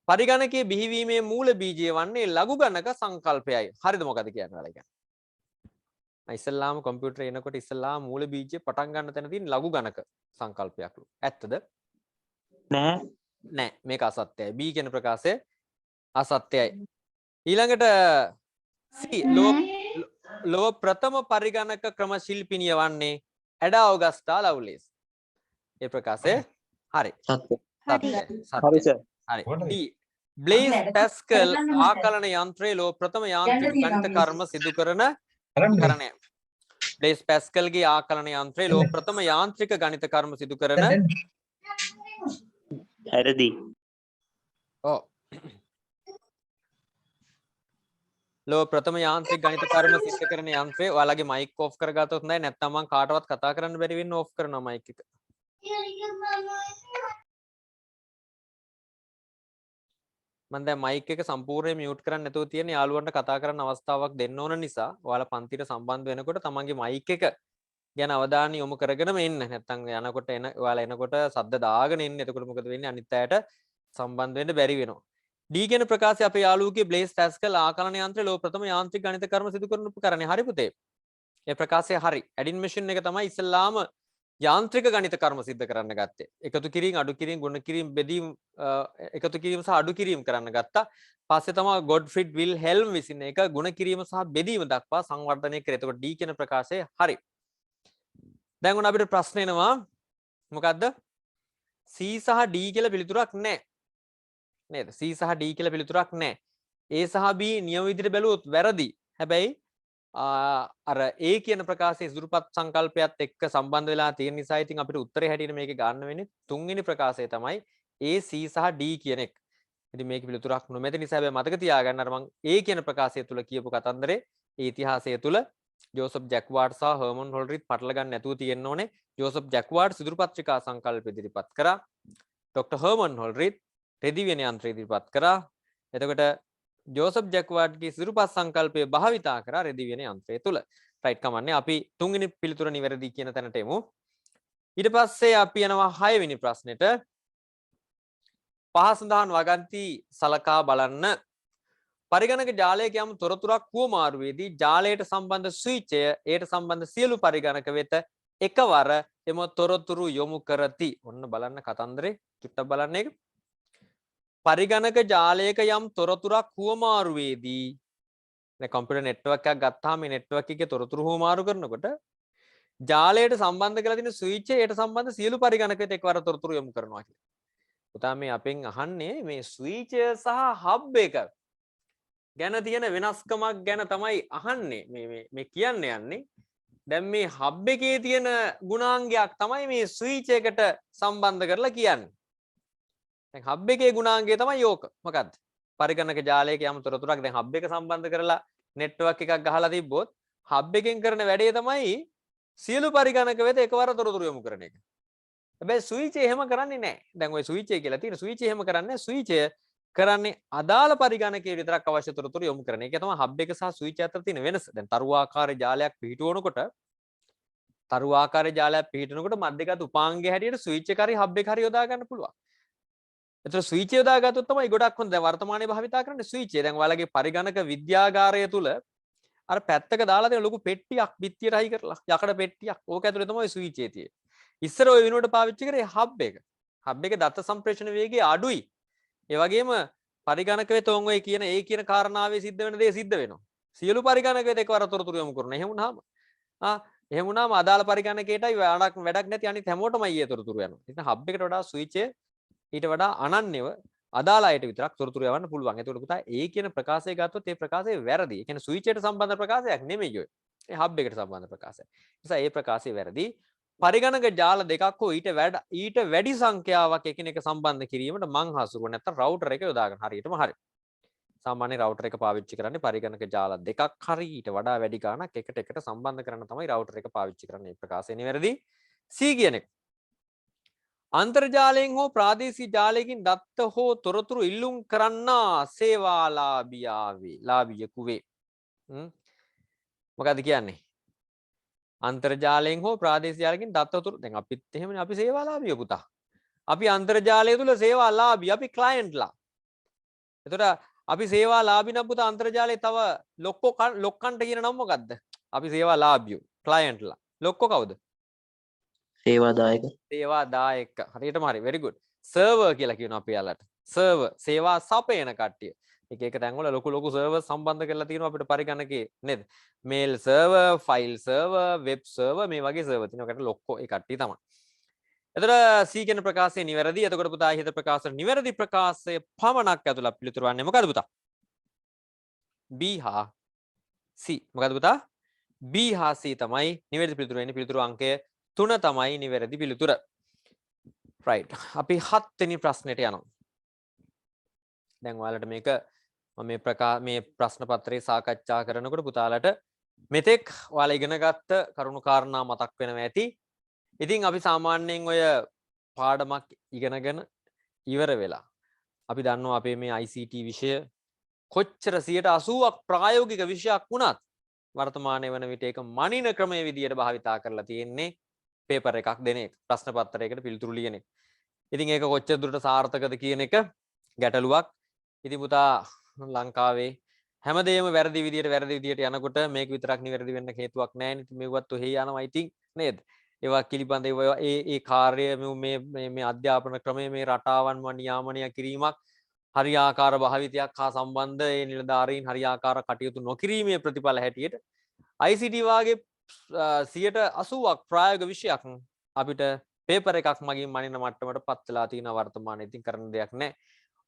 පරිගණකයේ බිහිවීමේ මූල බීජය වන්නේ ලඝු ගණක සංකල්පයයි. හරිද මොකද කියන්නේ ඔයාලා කියන්නේ? ඉස්සල්ලාම කම්පියුටරේ එනකොට ඉස්සල්ලාම මූල බීජය පටන් ගන්න තැන තියෙන ලඝු ගණක සංකල්පයක්ලු. ඇත්තද? නෑ. නෑ මේක අසත්‍යයි. B කියන ප්‍රකාශය අසත්‍යයි. ඊළඟට C ලෝ ප්‍රථම පරිගණක ක්‍රම ශිල්පිනිය වන්නේ ඇඩා ඔගස්ටා ලව්ලේස්. ඒ ප්‍රකාශය හරි. සත්‍ය. හරි සර්. හරි. D බ්ලේස් පැස්කල් ආකලන යන්ත්‍රයේ ලෝ ප්‍රථම යාන්ත්‍රික ගණිත කර්ම සිදු කරන කරණය. බ්ලේස් පැස්කල්ගේ ආකලන යන්ත්‍රයේ ලෝ ප්‍රථම යාන්ත්‍රික ගණිත කර්ම සිදු කරන හැරදි. ඔව්. ලෝ ප්‍රථම යාන්ත්‍රික ගණිත කර්ම සිද්ධ කරන යන්ත්‍රය ඔයාලගේ මයික් ඔෆ් කරගත්තොත් හොඳයි නැත්නම් මම කාටවත් කතා කරන්න බැරි වෙන්න ඔෆ් කරනවා මයික් එක. මම දැන් මයික් එක සම්පූර්ණයෙන් මියුට් කරන්න නැතුව තියෙන යාළුවන්ට කතා කරන්න අවස්ථාවක් දෙන්න ඕන නිසා ඔයාලා පන්තියට සම්බන්ධ වෙනකොට තමන්ගේ මයික් එක ගැන අවධානය යොමු කරගෙනම එන්න. නැත්තම් යනකොට ඔයාලා එනකොට සද්ද දාගෙන එන්න. එතකොට මොකද වෙන්නේ? අනිත් අයට සම්බන්ධ වෙන්න බැරි වෙනවා. D කියන ප්‍රකාශය අපේ යාළුවගේ බ්ලේස් ටැස්කල් ආකලන යන්ත්‍රයේ ලෝ ප්‍රථම යාන්ත්‍රික ගණිත කර්ම සිදු කරන උපකරණය. හරි පුතේ. ඒ ප්‍රකාශය හරි. ඇඩින් මැෂින් එක තමයි ඉස්සෙල්ලාම යාන්ත්‍රික ගණිත කර්ම සිද්ධ කරන්න ගත්තේ. එකතු කිරීම, අඩු කිරීම, ගුණ කිරීම, බෙදීම, එකතු කිරීම සහ අඩු කිරීම කරන්න ගත්තා. පස්සේ තමයි ගොඩ්ෆ්‍රිඩ් විල්හෙල්ම් විසින් ඒක ගුණ කිරීම සහ බෙදීම දක්වා සංවර්ධනය කරේ. එතකොට D කියන ප්‍රකාශය හරි. දැන් උන අපිට ප්‍රශ්න එනවා මොකද්ද? C සහ D කියලා පිළිතුරක් නැහැ. නේද? C සහ D කියලා පිළිතුරක් නැහැ. A සහ B නියම විදිහට බැලුවොත් වැරදි. හැබැයි අර A කියන ප්‍රකාශයේ ඉදිරිපත් සංකල්පයත් එක්ක සම්බන්ධ වෙලා තියෙන නිසා ඉතින් අපිට උත්තරේ හැටියට මේක ගන්න වෙන්නේ තුන්වෙනි ප්‍රකාශය තමයි A C සහ D කියන එක. ඉතින් මේක පිළිතුරක් නොමැති නිසා හැබැයි මතක තියාගන්න අර මම A කියන ප්‍රකාශය තුල කියපු කතන්දරේ ඒ ඉතිහාසය තුල ජෝසප් ජැක්වාඩ් සහ හර්මන් හොල්රිත් පටල ගන්න නැතුව තියෙන්න ඕනේ. ජෝසප් ජැක්වාඩ් සිදුරු පත්‍රිකා සංකල්ප ඉදිරිපත් කරා. ඩොක්ටර් හර්මන් හොල්රිත් රෙදිවියන යන්ත්‍රය ඉදිරිපත් කරා. එතකොට ජෝසප් ජැක්වාඩ්ගේ සිදුරුපත් සංකල්පය භාවිතා කරා රෙදිවියන යන්ත්‍රය තුල. රයිට් කමන්නේ අපි තුන්වෙනි පිළිතුර නිවැරදි කියන තැනට එමු. ඊට පස්සේ අපි යනවා 6 වෙනි ප්‍රශ්නෙට. පහ සඳහන් වගන්ති සලකා බලන්න. පරිගණක ජාලයක යම් තොරතුරක් හුවමාරුවේදී ජාලයට සම්බන්ධ ස්විචය ඒට සම්බන්ධ සියලු පරිගණක වෙත එකවර එම තොරතුරු යොමු කරති. ඔන්න බලන්න කතන්දරේ චුට්ටක් බලන්න ඒක. පරිගණක ජාලයක යම් තොරතුරක් හුවමාරුවේදී දැන් කම්පියුටර් නෙට්වර්ක් එකක් ගත්තාම මේ නෙට්වර්ක් එකේ තොරතුරු හුවමාරු කරනකොට ජාලයට සම්බන්ධ කරලා තියෙන ස්විච් එකට සම්බන්ධ සියලු පරිගණක වෙත එකවර තොරතුරු යොමු කරනවා කියලා. පුතා මේ අපෙන් අහන්නේ මේ ස්විච් සහ හබ් එක ගැන තියෙන වෙනස්කමක් ගැන තමයි අහන්නේ. මේ කියන්න යන්නේ. දැන් මේ හබ් එකේ තියෙන ගුණාංගයක් තමයි මේ ස්විච් එකට සම්බන්ධ කරලා කියන්නේ. දැන් හබ් එකේ ගුණාංගය තමයි යෝක. මොකද්ද? පරිගණක ජාලයක යම් තොරතුරක් දැන් හබ් එක සම්බන්ධ කරලා නෙට්වර්ක් එකක් ගහලා තිබ්බොත් හබ් එකෙන් කරන වැඩේ තමයි සියලු පරිගණක වෙත එකවර තොරතුරු යොමු කරන එක. හැබැයි ස්විච් එහෙම කරන්නේ නැහැ. දැන් ওই ස්විච් එක කියලා තියෙන ස්විච් එහෙම කරන්නේ ස්විච් කරන්නේ අදාළ පරිගණකයේ විතරක් අවශ්‍ය තොරතුරු යොමු කරන එක. ඒක තමයි හබ් එක සහ ස්විච් අතර තියෙන වෙනස. දැන් තරුවාකාරී ජාලයක් පිහිටවනකොට මැදගත් උපාංගය හැටියට ස්විච් එක හරි හබ් එක හරි යොදා ගන්න පුළුවන්. එතකොට ස්විච් එක යොදාගත්තොත් තමයි ගොඩක් හොඳ. දැන් වර්තමානයේ භාවිතා කරන්නේ ස්විච් එක. දැන් ඔයාලගේ පරිගණක විද්‍යාගාරය තුල අර පැත්තක දාලා තියෙන ලොකු පෙට්ටියක් පිටියට හයි කරලා යකඩ පෙට්ටියක්. ඕක ඇතුලේ තමයි ස්විච් එක තියෙන්නේ. ඉස්සර ඔය වෙනුවට පාවිච්චි කරේ හබ් එක. හබ් එකේ දත්ත සම්ප්‍රේෂණ වේගය අඩුයි. ඒ වගේම පරිගණක වෙත ඔය කියන කාරණාවේ සිද්ධ වෙන දේ සිද්ධ වෙනවා. සියලු පරිගණක වෙත එකවර තොරතුරු යොමු කරනවා. එහෙම වුණාම අදාළ පරිගණකයටයි වැඩක් නැති අනිත් හැමෝටමයි ඊයේ තොරතුරු යනවා. ඉතින් හබ් එකට වඩා ස්විච් එක ඊට වඩා අනන්‍යව අදාළ අයට විතරක් තොරතුරු යවන්න පුළුවන්. ඒකට පුතා ඒ කියන ප්‍රකාශය ගත්තොත් ඒ ප්‍රකාශය වැරදි. ඒ කියන්නේ ස්විච් එකට සම්බන්ධ ප්‍රකාශයක් නෙමෙයි ඔය. ඒ හබ් එකට සම්බන්ධ ප්‍රකාශයක්. ඒ නිසා ඒ ප්‍රකාශය වැරදි. පරිගණක ජාල දෙකක් හෝ ඊට වැඩි සංඛ්‍යාවක් එකිනෙක සම්බන්ධ කිරීමට මං හසුරුව නැත්නම් රවුටර් එක යොදා ගන්න. හරියටම හරි. සාමාන්‍ය රවුටර් එක පාවිච්චි කරන්නේ පරිගණක ජාල දෙකක් හරි ඊට වඩා වැඩි ගාණක් එකට සම්බන්ධ කරන්න තමයි රවුටර් එක පාවිච්චි කරන්නේ. මේ ප්‍රකාශය නිවැරදි. C කියන එක. අන්තර්ජාලයෙන් හෝ ප්‍රාදේශීය ජාලයකින් දත්ත හෝ තොරතුරු ඉල්ලුම් කරන්නා සේවාලාභියෙකු වේ. මොකද්ද කියන්නේ? අන්තර්ජාලයෙන් හෝ ප්‍රාදේශීය ජාලයකින් දත්ත තොරතුරු දැන් අපිත් එහෙමනේ අපි සේවාලාභිය පුතා. අපි අන්තර්ජාලය තුල සේවාලාභී අපි ක්ලයන්ට්ලා. එතකොට අපි සේවාලාභී නම් පුතා අන්තර්ජාලයේ තව ලොක්කන්ට කියන නම මොකද්ද? අපි සේවාලාභියෝ ක්ලයන්ට්ලා. ලොක්කෝ කවුද? සේවාදායක. සේවාදායක. හරියටම හරි. very good. සර්වර් කියලා කියනවා අපි යාලට. සර්වර් සේවා සපයන කට්ටිය. එක තැන්වල ලොකු සර්වර් සම්බන්ධ කරලා තියෙනවා අපිට පරිගණකේ නේද? Mail server, file server, web server මේ වගේ සර්වර් තියෙනවා. ඒකට ලොක්කෝ ඒ කට්ටිය තමයි. එතකොට C කියන ප්‍රකාශය නිවැරදි. එතකොට පුතා ඉහත ප්‍රකාශන නිවැරදි ප්‍රකාශය පමණක් ඇතුළත් පිළිතුරු වන්නේ මොකද පුතා? B හා C. මොකද පුතා? B හා C තමයි නිවැරදි පිළිතුරු වෙන්නේ. පිළිතුරු අංකය 3 තමයි නිවැරදි පිළිතුර. right. අපි 7 වෙනි ප්‍රශ්නෙට යනවා. දැන් ඔයාලට මේක මම මේ ප්‍රශ්න පත්‍රයේ සාකච්ඡා කරනකොට පුතාලට මෙතෙක් ඔයාලා ඉගෙන ගත්ත කරුණු කාරණා මතක් වෙනවා ඇති. ඉතින් අපි සාමාන්‍යයෙන් ඔය පාඩමක් ඉගෙනගෙන ඉවර වෙලා අපි දන්නවා අපේ මේ ICT විෂය කොච්චර 80%ක් ප්‍රායෝගික විෂයක් වුණත් වර්තමානයේ වන විට ඒක මනින ක්‍රමයේ විදියට භාවිතා කරලා තියෙන්නේ පේපර් එකක් දෙන එක ප්‍රශ්න පත්‍රයකට පිළිතුරු ලියන එක. ඉතින් ඒක කොච්චර දුරට සාර්ථකද කියන එක ගැටලුවක්. ඉතින් පුතා ලංකාවේ හැමදේම වැරදි විදියට යනකොට මේක විතරක් නිවැරදි වෙන්න හේතුවක් නැහැ නේ. ඉතින් මේවත් ඔහේ යනවා ඉතින් නේද? ඒවා පිළිබඳ ඒ කාර්ය මේ අධ්‍යාපන ක්‍රමයේ මේ රටාවන් නියාමනය කිරීමක් හරියාකාර භාවිතයක් හා සම්බන්ධ ඒ නිලධාරීන් හරියාකාර කටයුතු නොකිරීමේ ප්‍රතිඵල හැටියට ICT වාගේ 80%ක් ප්‍රායෝගික විෂයක් අපිට පේපර් එකක් මගින් මනින මට්ටමට පත් වෙලා තියෙන වර්තමානයේ ඉතින් කරන්න දෙයක් නැහැ.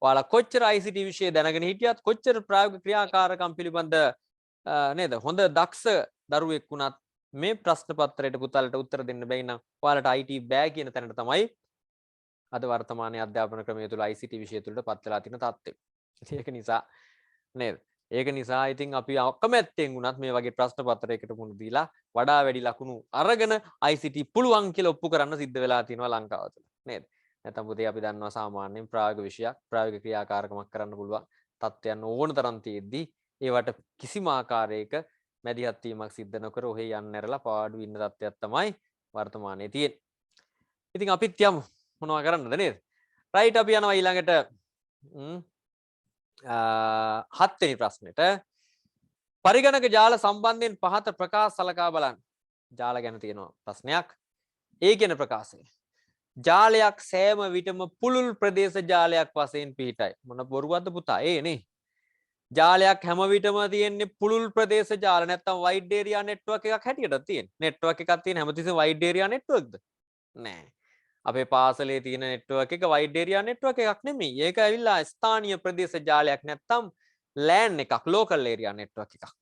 ඔයාලා කොච්චර ICT විෂය දැනගෙන හිටියත් කොච්චර ප්‍රායෝගික ක්‍රියාකාරකම් පිළිබඳ නේද හොඳ දක්ෂ දරුවෙක් වුණත් මේ ප්‍රශ්න පත්‍රයට පුතාලට උත්තර දෙන්න බැයි නම් ඔයාලට IT බෑ කියන තැනට තමයි අද වර්තමානයේ අධ්‍යාපන ක්‍රමය තුළ ICT විෂය තුළට පත් වෙලා තියෙන තත්ත්වය. ඒක නිසා නේද? ඒක නිසා ඉතින් අපි අකමැත්තෙන් වුණත් මේ වගේ ප්‍රශ්න පත්‍රයකට මුහුණ දීලා වඩා වැඩි ලකුණු අරගෙන ICT පුළුවන් කියලා ඔප්පු කරන්න සිද්ධ වෙලා තියෙනවා ලංකාව තුළ. නේද? නැත්නම් පුතේ අපි දන්නවා සාමාන්‍යයෙන් ප්‍රායෝගික විෂයක් ප්‍රායෝගික ක්‍රියාකාරකමක් කරන්න පුළුවන් තත්ත්වයන් ඕන තරම් තියෙද්දි ඒවට කිසිම ආකාරයක මැදිහත් වීමක් සිද්ධ නොකර ඔහේ යන්න ඇරලා පාඩු ඉන්න තත්ත්වයක් තමයි වර්තමානයේ තියෙන්නේ. ඉතින් අපිත් යමු මොනවා කරන්නද නේද? රයිට් අපි යනවා ඊළඟට 7 වෙනි ප්‍රශ්නෙට. පරිගණක ජාල සම්බන්ධයෙන් පහත ප්‍රකාශ සලකා බලන්න. ජාල ගැන තියෙනවා ප්‍රශ්නයක්. ඒ කියන ප්‍රකාශය. ජාලයක් සෑම විටම පුළුල් ප්‍රදේශ ජාලයක් වශයෙන් පිහිටයි. මොන බොරුවක්ද පුතා? නේ. ජාලයක් හැම විටම තියෙන්නේ පුළුල් ප්‍රදේශ ජාල නැත්තම් වයිඩ් ඒරියා නෙට්වර්ක් එකක් හැටියට තියෙන්නේ. නෙට්වර්ක් එකක් තියෙන හැමතිස්සෙම වයිඩ් ඒරියා නෙට්වර්ක්ද? නෑ. අපේ පාසලේ තියෙන නෙට්වර්ක් එක වයිඩ් ඒරියා නෙට්වර්ක් එකක් නෙමෙයි. ඒක ඇවිල්ලා ස්ථානීය ප්‍රදේශ ජාලයක් නැත්තම් ලෑන් එකක්, ලෝකල් ඒරියා නෙට්වර්ක් එකක්.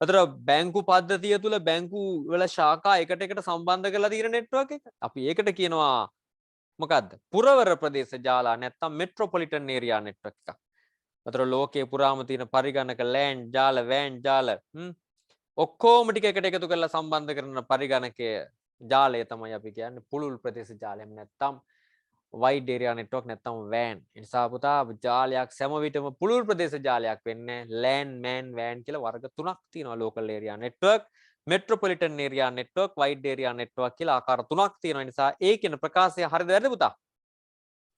අතර බැංකු පද්ධතිය තුල බැංකු වල ශාඛා එකට එකට සම්බන්ධ කරලා තියෙන නෙට්වර්ක් එක. අපි ඒකට කියනවා මොකද්ද? පුරවර ප්‍රදේශ ජාලා නැත්තම් මෙට්‍රොපොලිටන් ඒරියා නෙට්වර්ක් එකක්. අතර ලෝකයේ පුරාම තියෙන පරිගණක ලෑන් ජාල, වෑන් ජාල ඔක්කොම ටික එකට එකතු කරලා සම්බන්ධ කරන පරිගණකයේ ජාලය තමයි අපි කියන්නේ පුළුල් ප්‍රදේශ ජාලයක් නැත්තම් වයිඩ් ඒරියා නෙට්වර්ක් නැත්තම් වෑන්. ඒ නිසා පුතා ජාලයක් සෑම විටම පුළුල් ප්‍රදේශ ජාලයක් වෙන්නේ ලෑන්, මෑන්, වෑන් කියලා වර්ග තුනක් තියෙනවා. Local area network, metropolitan area network, wide area network කියලා ආකාර තුනක් තියෙනවා. ඒ නිසා ඒ කියන ප්‍රකාශය හරිද වැරදිද පුතා?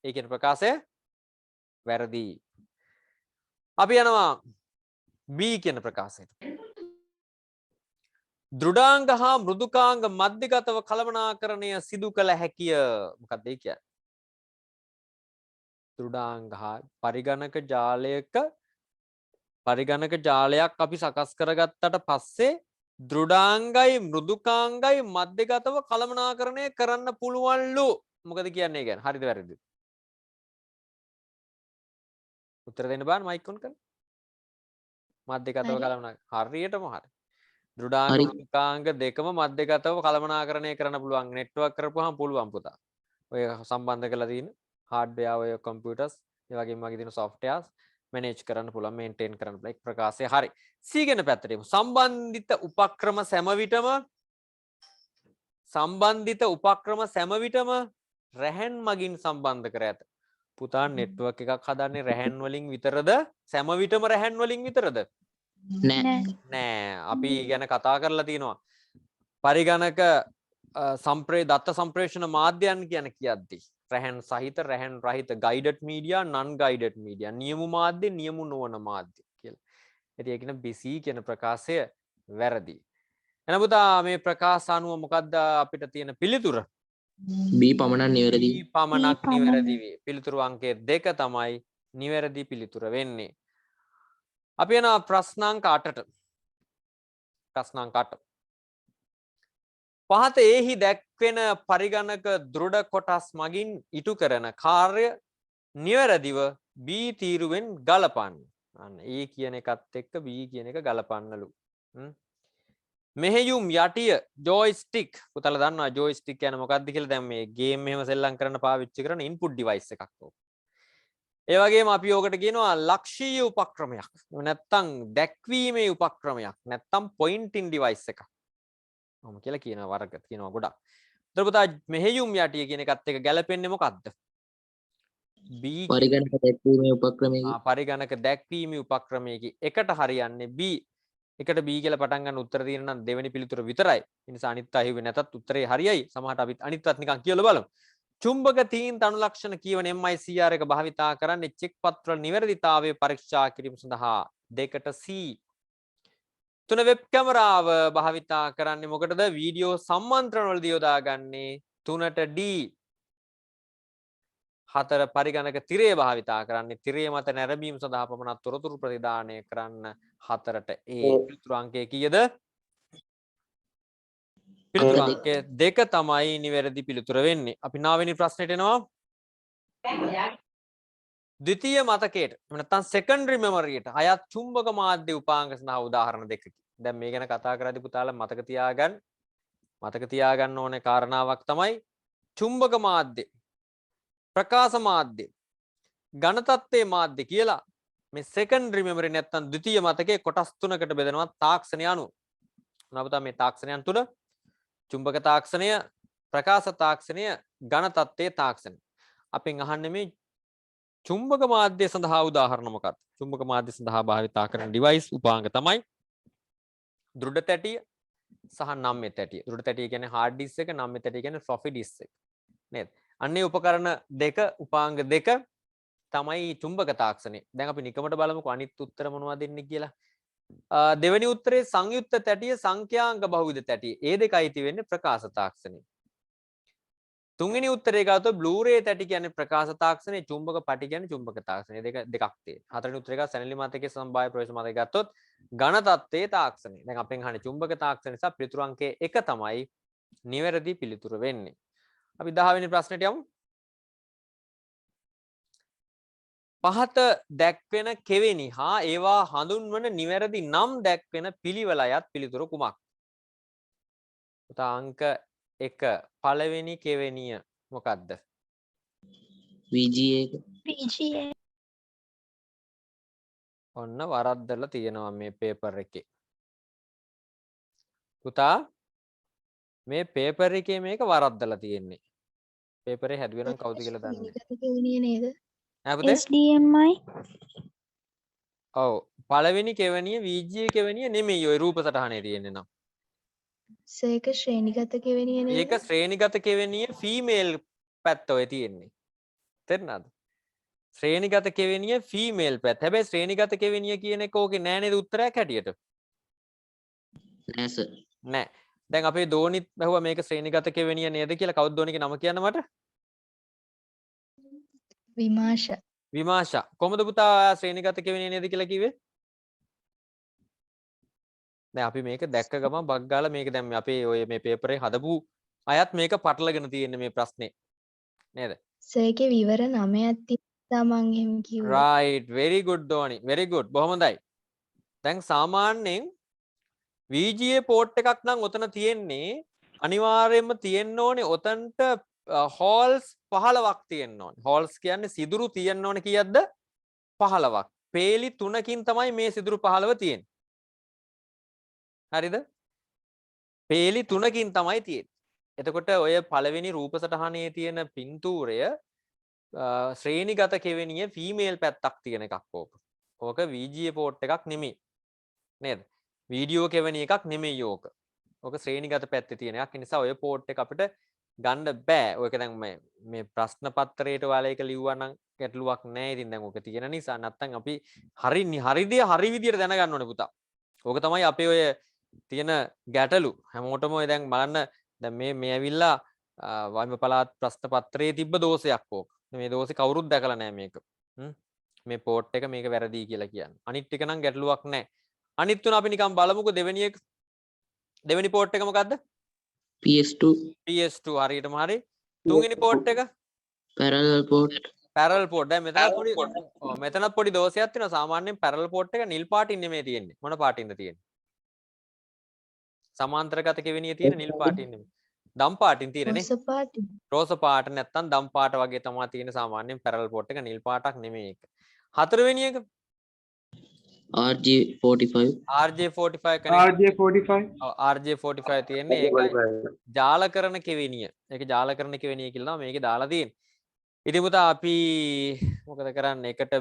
ඒ කියන ප්‍රකාශය වැරදි. අපි යනවා B කියන ප්‍රකාශයට. දෘඩාංග හා මෘදුකාංග මධ්‍යගතව කළමනාකරණය සිදු කළ හැකිය. මොකක්ද ඒ කියන්නේ? දෘඩාංග හා පරිගණක ජාලයක් අපි සකස් කරගත්තට පස්සේ දෘඩාංගයි මෘදුකාංගයි මධ්‍යගතව කළමනාකරණය කරන්න පුළුවන්ලු. මොකද කියන්නේ ඒ කියන්නේ? හරිද වැරදිද? උත්තර දෙන්න බෑ මයික් ඔන් කරලා. මධ්‍යගතව කළමනාකරණය හරියටම හරි. දෘඩාංග මෘදුකාංග දෙකම මධ්‍යගතව කළමනාකරණය කරන්න පුළුවන්. නෙට්වර්ක් කරපුවාම පුළුවන් පුතා. ඔය සම්බන්ධ කරලා තියෙන හાર્ඩ්වෙයාර් ඔය කම්පියුටර්ස් ඒ වගේම වගේ තියෙන සොෆ්ට්වෙයාර්ස් මැනේජ් කරන්න පුළුවන්, මේන්ටේන් කරන්න පුළුවන්. එක් ප්‍රකාශය හරි. C කියන පැත්තට එමු. සම්බන්ධිත උපක්‍රම සෑම විටම රැහැන් මගින් සම්බන්ධ කර ඇත. පුතා නෙට්වර්ක් එකක් හදන්නේ රැහැන් වලින් විතරද? සෑම විටම රැහැන් වලින් විතරද? නෑ. අපි ගැන කතා කරලා තියෙනවා. පරිගණක දත්ත සම්ප්‍රේෂණ මාධ්‍යයන් කියන කියද්දි රැහැන් සහිත, රැහැන් රහිත, ගයිඩඩ් මීඩියා, නන් ගයිඩඩ් මීඩියා, නියමු මාධ්‍ය, නියමු නොවන මාධ්‍ය කියලා. ඉතින් ඒ කියන BC කියන ප්‍රකාශය වැරදි. එහෙනම් පුතා මේ ප්‍රකාශ අනුව මොකද්ද අපිට තියෙන පිළිතුර? B පමණක් නිවැරදි. B පමණක් නිවැරදි වේ. පිළිතුරු අංකය 2 තමයි නිවැරදි පිළිතුර වෙන්නේ. අපි යනවා ප්‍රශ්නාංක 8ට. ප්‍රශ්නාංක 8. පහත එහි දැක්වෙන පරිගණක දෘඩ කොටස් මගින් ඉටු කරන කාර්ය නිවැරදිව B තීරුවෙන් ගලපන්න. අන්න A කියන එකත් එක්ක B කියන එක ගලපන්නලු. මෙහෙයුම් යටිය ජොයිස්ටික්. පුතාලා දන්නවා ජොයිස්ටික් කියන්නේ මොකක්ද කියලා? දැන් මේ ගේම් එහෙම සෙල්ලම් කරන්න පාවිච්චි කරන ඉන්පුට් ඩිවයිස් එකක් ඕක. ඒ වගේම අපි ඕකට කියනවා ලක්ෂීය උපක්‍රමයක්. නැත්තම් දැක්වීමේ උපක්‍රමයක්. නැත්තම් පොයින්ටින් ඩිවයිස් එකක්. ඔහොම කියලා කියන වර්ග තියෙනවා ගොඩක්. ඒතර පුතා මෙහෙයුම් යටිය කියන එකත් එක ගැලපෙන්නේ මොකද්ද? B පරිගණක දැක්වීමේ උපක්‍රමයේ පරිගණක දැක්වීමේ උපක්‍රමයේ එකට හරියන්නේ B. එකට B කියලා පටන් ගන්න උත්තර තියෙන නම් දෙවෙනි පිළිතුර විතරයි. ඒ නිසා අනිත් අය නැතත් උත්තරේ හරියයි. සමහරට අපි අනිත්වත් නිකන් කියලා බලමු. චුම්බක තීන් තනු ලක්ෂණ කියවන MICR එක භාවිතා කරන්නේ චෙක් පත්‍ර නිවැරදිතාවය පරීක්ෂා කිරීම සඳහා. 2ට C. 3 වෙබ් කැමරාව භාවිතා කරන්නේ මොකටද? වීඩියෝ සම්මන්ත්‍රණ වලදී යොදාගන්නේ. 3ට D. 4 පරිගණක තිරය භාවිතා කරන්නේ තිරය මත නැරඹීම සඳහා පමණක් තොරතුරු ප්‍රතිදානය කරන්න. 4ට A. පිළිතුරු අංකය කීයද? පිළිතුරු අංකය 2 තමයි නිවැරදි පිළිතුර වෙන්නේ. අපි 9 වෙනි ප්‍රශ්නෙට එනවා. ද්විතීය මතකයට එහෙම නැත්නම් සෙකන්ඩරි මෙමරියට අයත් චුම්බක මාධ්‍ය උපාංග සඳහා උදාහරණ දෙකකි. දැන් මේ ගැන කතා කරද්දී පුතාලා මතක තියාගන්න ඕනේ කාරණාවක් තමයි චුම්බක මාධ්‍ය, ප්‍රකාශ මාධ්‍ය, ඝන තත්ත්වයේ මාධ්‍ය කියලා මේ සෙකන්ඩරි මෙමරි නැත්නම් ද්විතීය මතකයේ කොටස් තුනකට බෙදනවා තාක්ෂණය අනුව. මොනවාද මේ තාක්ෂණයන් තුන? චුම්බක තාක්ෂණය, ප්‍රකාශ තාක්ෂණය, ඝන තත්ත්වයේ තාක්ෂණය. අපෙන් අහන්නේ මේ චුම්බක මාධ්‍ය සඳහා උදාහරණ මොකක්ද? චුම්බක මාධ්‍ය සඳහා භාවිතා කරන ඩිවයිස් උපාංග තමයි දෘඩ තැටිය සහ නම්‍ය තැටිය. දෘඩ තැටිය කියන්නේ hard disk එක, නම්‍ය තැටිය කියන්නේ floppy disk එක. නේද? අන්නේ උපකරණ දෙක උපාංග දෙක තමයි චුම්බක තාක්ෂණය. දැන් අපි නිකමට බලමුකෝ අනිත් උත්තර මොනවද දෙන්නේ කියලා. දෙවෙනි උත්තරේ සංයුක්ත තැටිය, සංඛ්‍යාංක බහුවිධ තැටිය. ඒ දෙකයි තියෙන්නේ ප්‍රකාශ තාක්ෂණය. තුන්වෙනි උත්තරේ ගත්තොත් බ්ලූරේ තැටි කියන්නේ ප්‍රකාශ තාක්ෂණය, චුම්බක පටි කියන්නේ චුම්බක තාක්ෂණය. දෙකක් තියෙනවා. හතරවෙනි උත්තරේ ගා සැනලි මතකයේ සම්භාව්‍ය ප්‍රවේශ මතකය ගත්තොත් ඝන තත්ත්වයේ තාක්ෂණය. දැන් අපෙන් අහන්නේ චුම්බක තාක්ෂණය නිසා පිළිතුරු අංකය 1 තමයි නිවැරදි පිළිතුර වෙන්නේ. අපි 10 වෙනි ප්‍රශ්නෙට යමු. පහත දැක්වෙන කෙවෙනි හා ඒවා හඳුන්වන නිවැරදි නම් දැක්වෙන පිළිවෙල අයත් පිළිතුර කුමක්? පුතා අංක 1 පළවෙනි කෙවෙනිය මොකක්ද? VGA එක. PGA. ඔන්න වරද්දලා තියෙනවා මේ පේපර් එකේ. පුතා මේ පේපර් එකේ මේක වරද්දලා තියෙන්නේ. පේපරේ හැදුවේ නම් කවුද කියලා දන්නේ නැහැ. ඈ පුතේ? SDMI. ඔව් පළවෙනි කෙවෙනිය VGA කෙවෙනිය නෙමෙයි ඔය රූප සටහනේ තියෙන්නේ නම්. සේක ශ්‍රේණිගත කෙවෙනිය නේද? ඒක ශ්‍රේණිගත කෙවෙනිය ෆීමේල් පැත්ත ඔය තියෙන්නේ. තේරුණාද? ශ්‍රේණිගත කෙවෙනිය ෆීමේල් පැත්ත. හැබැයි ශ්‍රේණිගත කෙවෙනිය කියන එක ඕකේ නෑ නේද උත්තරයක් හැටියට? නෑ සර්. නෑ. දැන් අපේ දෝනිත් බහුවා මේක ශ්‍රේණිගත කෙවෙනිය නේද කියලා. කවුද දෝනිගේ නම කියන්න මට? විමාශා. විමාෂා. කොහොමද පුතා ඔයා ශ්‍රේණිගත කෙවෙනිය නේද කියලා කිව්වේ? දැන් අපි මේක දැක්ක ගමන් බග් ගාලා මේක දැන් අපේ ඔය මේ පේපරේ හදපු අයත් මේක පටලගෙන තියෙන්නේ මේ ප්‍රශ්නේ. නේද? සේකේ විවර 9ක් තියෙනවා මං එහෙම කිව්වා. right very good දෝනි very good බොහොම හොඳයි. දැන් සාමාන්‍යයෙන් VGA පෝට් එකක් නම් ඔතන තියෙන්නේ අනිවාර්යයෙන්ම තියෙන්න ඕනේ ඔතනට හෝල්ස් 15ක් තියෙන්න ඕනේ. හෝල්ස් කියන්නේ සිදුරු තියෙන්න ඕනේ කීයක්ද? 15ක්. පේලි 3කින් තමයි මේ සිදුරු 15 තියෙන්නේ. හරිද? පේලි 3කින් තමයි තියෙන්නේ. එතකොට ඔය පළවෙනි රූප සටහනේ තියෙන පින්තූරය ශ්‍රේණිගත කෙවෙනිය ෆීමේල් පැත්තක් තියෙන එකක් ඕක. ඕක VGA පෝට් එකක් නෙමෙයි. නේද? වීඩියෝ කෙවෙනිය එකක් නෙමෙයි ඕක. ඕක ශ්‍රේණිගත පැත්තේ තියෙන එකක්. ඒ නිසා ඔය පෝට් එක අපිට ගන්න බෑ. ඔයක දැන් මේ ප්‍රශ්න පත්‍රයට ඔයාලා ඒක ලිව්වා නම් ගැටලුවක් නෑ. ඉතින් දැන් ඕක තියෙන නිසා නැත්තම් අපි හරි විදියට දැනගන්න ඕනේ පුතා. ඕක තමයි අපේ ඔය තියෙන ගැටලු. හැමෝටම ඔය දැන් බලන්න දැන් මේ ඇවිල්ලා වයිම පළාත් ප්‍රශ්න පත්‍රයේ තිබ්බ දෝෂයක් ඕක. මේ දෝෂේ කවුරුත් දැකලා නෑ මේක. මේ පෝට් එක මේක වැරදි කියලා කියන්නේ. අනිත් ටික නම් ගැටලුවක් නෑ. අනිත් තුන අපි නිකන් බලමුකෝ දෙවෙනි පෝට් එක මොකද්ද? PS2 හරියටම හරි. තුන්වෙනි පෝට් එක parallel port. පැරල් පෝට්. දැන් මෙතනත් පොඩි දෝෂයක් තියෙනවා. සාමාන්‍යයෙන් පැරල් පෝට් එක නිල් පාටින් නෙමෙයි තියෙන්නේ. මොන පාටින්ද තියෙන්නේ? සමාන්තරගත කෙවෙනිය තියෙන නිල් පාටින් නෙමෙයි. දම් පාටින් තියෙනනේ. රෝස පාට නැත්තම් දම් පාට වගේ තමයි තියෙන සාමාන්‍යයෙන් පැරල් පෝට් එක නිල් පාටක් නෙමෙයි ඒක. හතරවෙනි එක RJ45 තියෙන්නේ ඒක ජාලකරණ කෙවෙනිය. ඒක ජාලකරණ කෙවෙනිය කියලා මේකේ දාලා තියෙන්නේ. ඉතින් පුතා අපි මොකද කරන්නේ? එකට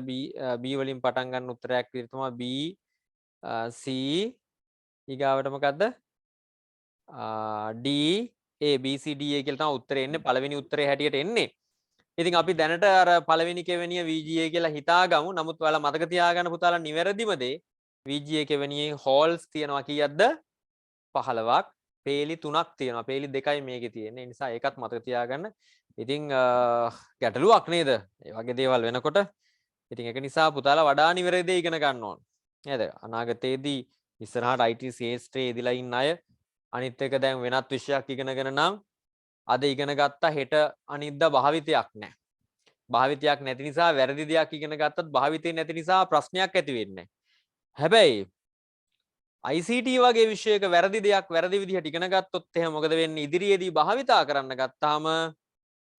B වලින් පටන් ගන්න උත්තරයක් විදිහට තමයි B C ඊගාවට මොකද්ද D A B C D A කියලා තමයි උත්තරේ එන්නේ පළවෙනි උත්තරේ හැටියට එන්නේ. ඉතින් අපි දැනට අර පළවෙනි කෙවෙනිය VGA කියලා හිතාගමු. නමුත් ඔයාලා මතක තියාගන්න පුතාලා නිවැරදිම දේ VGA කෙවෙනියේ හෝල්ස් තියෙනවා කීයක්ද 15ක්. පේලි 3ක් තියෙනවා. පේලි 2යි මේකේ තියෙන්නේ. ඒ නිසා ඒකත් මතක තියාගන්න. ඉතින් ගැටලුවක් නේද? මේ වගේ දේවල් වෙනකොට. ඉතින් ඒක නිසා පුතාලා වඩා නිවැරදි දේ ඉගෙන ගන්න ඕන. නේද? අනාගතයේදී ඉස්සරහට IT ශාස්ත්‍රයේ ඉදලා ඉන්න අය අනිත් එක දැන් වෙනත් විෂයක් ඉගෙනගෙන නම් අද ඉගෙන ගත්තා හෙට අනිද්දා භාවිතයක් නැහැ. භාවිතයක් නැති නිසා වැරදි දෙයක් ඉගෙන ගත්තත් භාවිතේ නැති නිසා ප්‍රශ්නයක් ඇති වෙන්නේ නැහැ. හැබැයි ICT වගේ විෂයක වැරදි දෙයක් වැරදි විදිහට ඉගෙන ගත්තොත් එහෙනම් මොකද වෙන්නේ? ඉදිරියේදී භාවිතා කරන්න ගත්තාම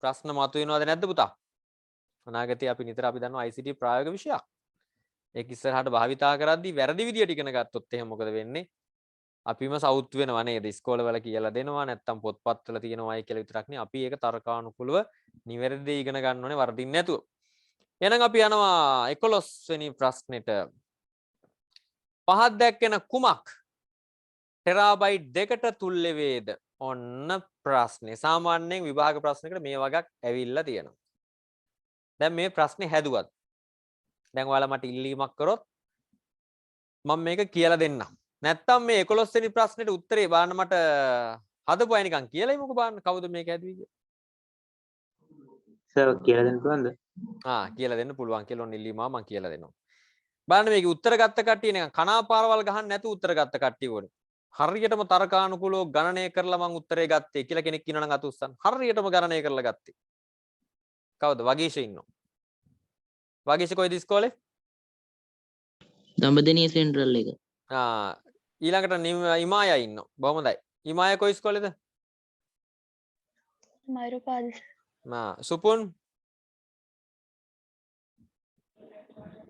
ප්‍රශ්න මතුවෙනවද නැද්ද පුතා? අනාගතයේ අපි නිතර අපි දන්නවා ICT ප්‍රායෝගික විෂයක්. ඒක ඉස්සරහට භාවිතා කරද්දී වැරදි විදිහට ඉගෙන ගත්තොත් එහෙනම් මොකද වෙන්නේ? අපිම සවුත් වෙනවා නේද? ඉස්කෝලවල කියලා දෙනවා නැත්තම් පොත්පත්වල තියෙනවායි කියලා විතරක් නේ. අපි ඒක තර්කානුකූලව නිවැරදි ඉගෙන ගන්න ඕනේ වර්ධින්න නැතුව. එහෙනම් අපි යනවා 11 වෙනි ප්‍රශ්නෙට. පහත් දැක්කෙන කුමක් ටෙරාබයිට් 2ට තුල්‍ය වේද? ඔන්න ප්‍රශ්නේ. සාමාන්‍යයෙන් විභාග ප්‍රශ්නයකට මේ වගේක් ඇවිල්ලා තියෙනවා. දැන් මේ ප්‍රශ්නේ හැදුවත් දැන් ඔයාලා මට ඉල්ලීමක් කරොත් මම මේක කියලා දෙන්නම්. නැත්තම් මේ 11 වෙනි ප්‍රශ්නෙට උත්තරේ බලන්න මට හදපු අය නිකන් කියලායි මොකෝ බලන්න කවුද මේක හැදුවේ කියලා. සර් කියලා දෙන්න පුළුවන්ද? කියලා දෙන්න පුළුවන් කියලා ඔන්න ඉල්ලීමව මම කියලා දෙනවා. බලන්න මේකේ උත්තර ගත්ත කට්ටිය නිකන් කනාපාරවල් ගහන්න නැතුව උත්තර ගත්ත කට්ටිය වුණේ. හරියටම තර්කානුකූලව ගණනය කරලා මම උත්තරේ ගත්තේ කියලා කෙනෙක් ඉන්නවනම් අත උස්සන්න. හරියටම ගණනය කරලා ගත්තේ. කවුද? වගීෂ ඉන්නවා. වගීෂ කොයිද ඉස්කෝලේ? දඹදෙණිය සෙන්ට්‍රල් එක. ඊළඟට ඉමායා ඉන්නවා. බොහොම හොඳයි. ඉමායා කොයි ඉස්කෝලේද? මයුරපාද සුපුන්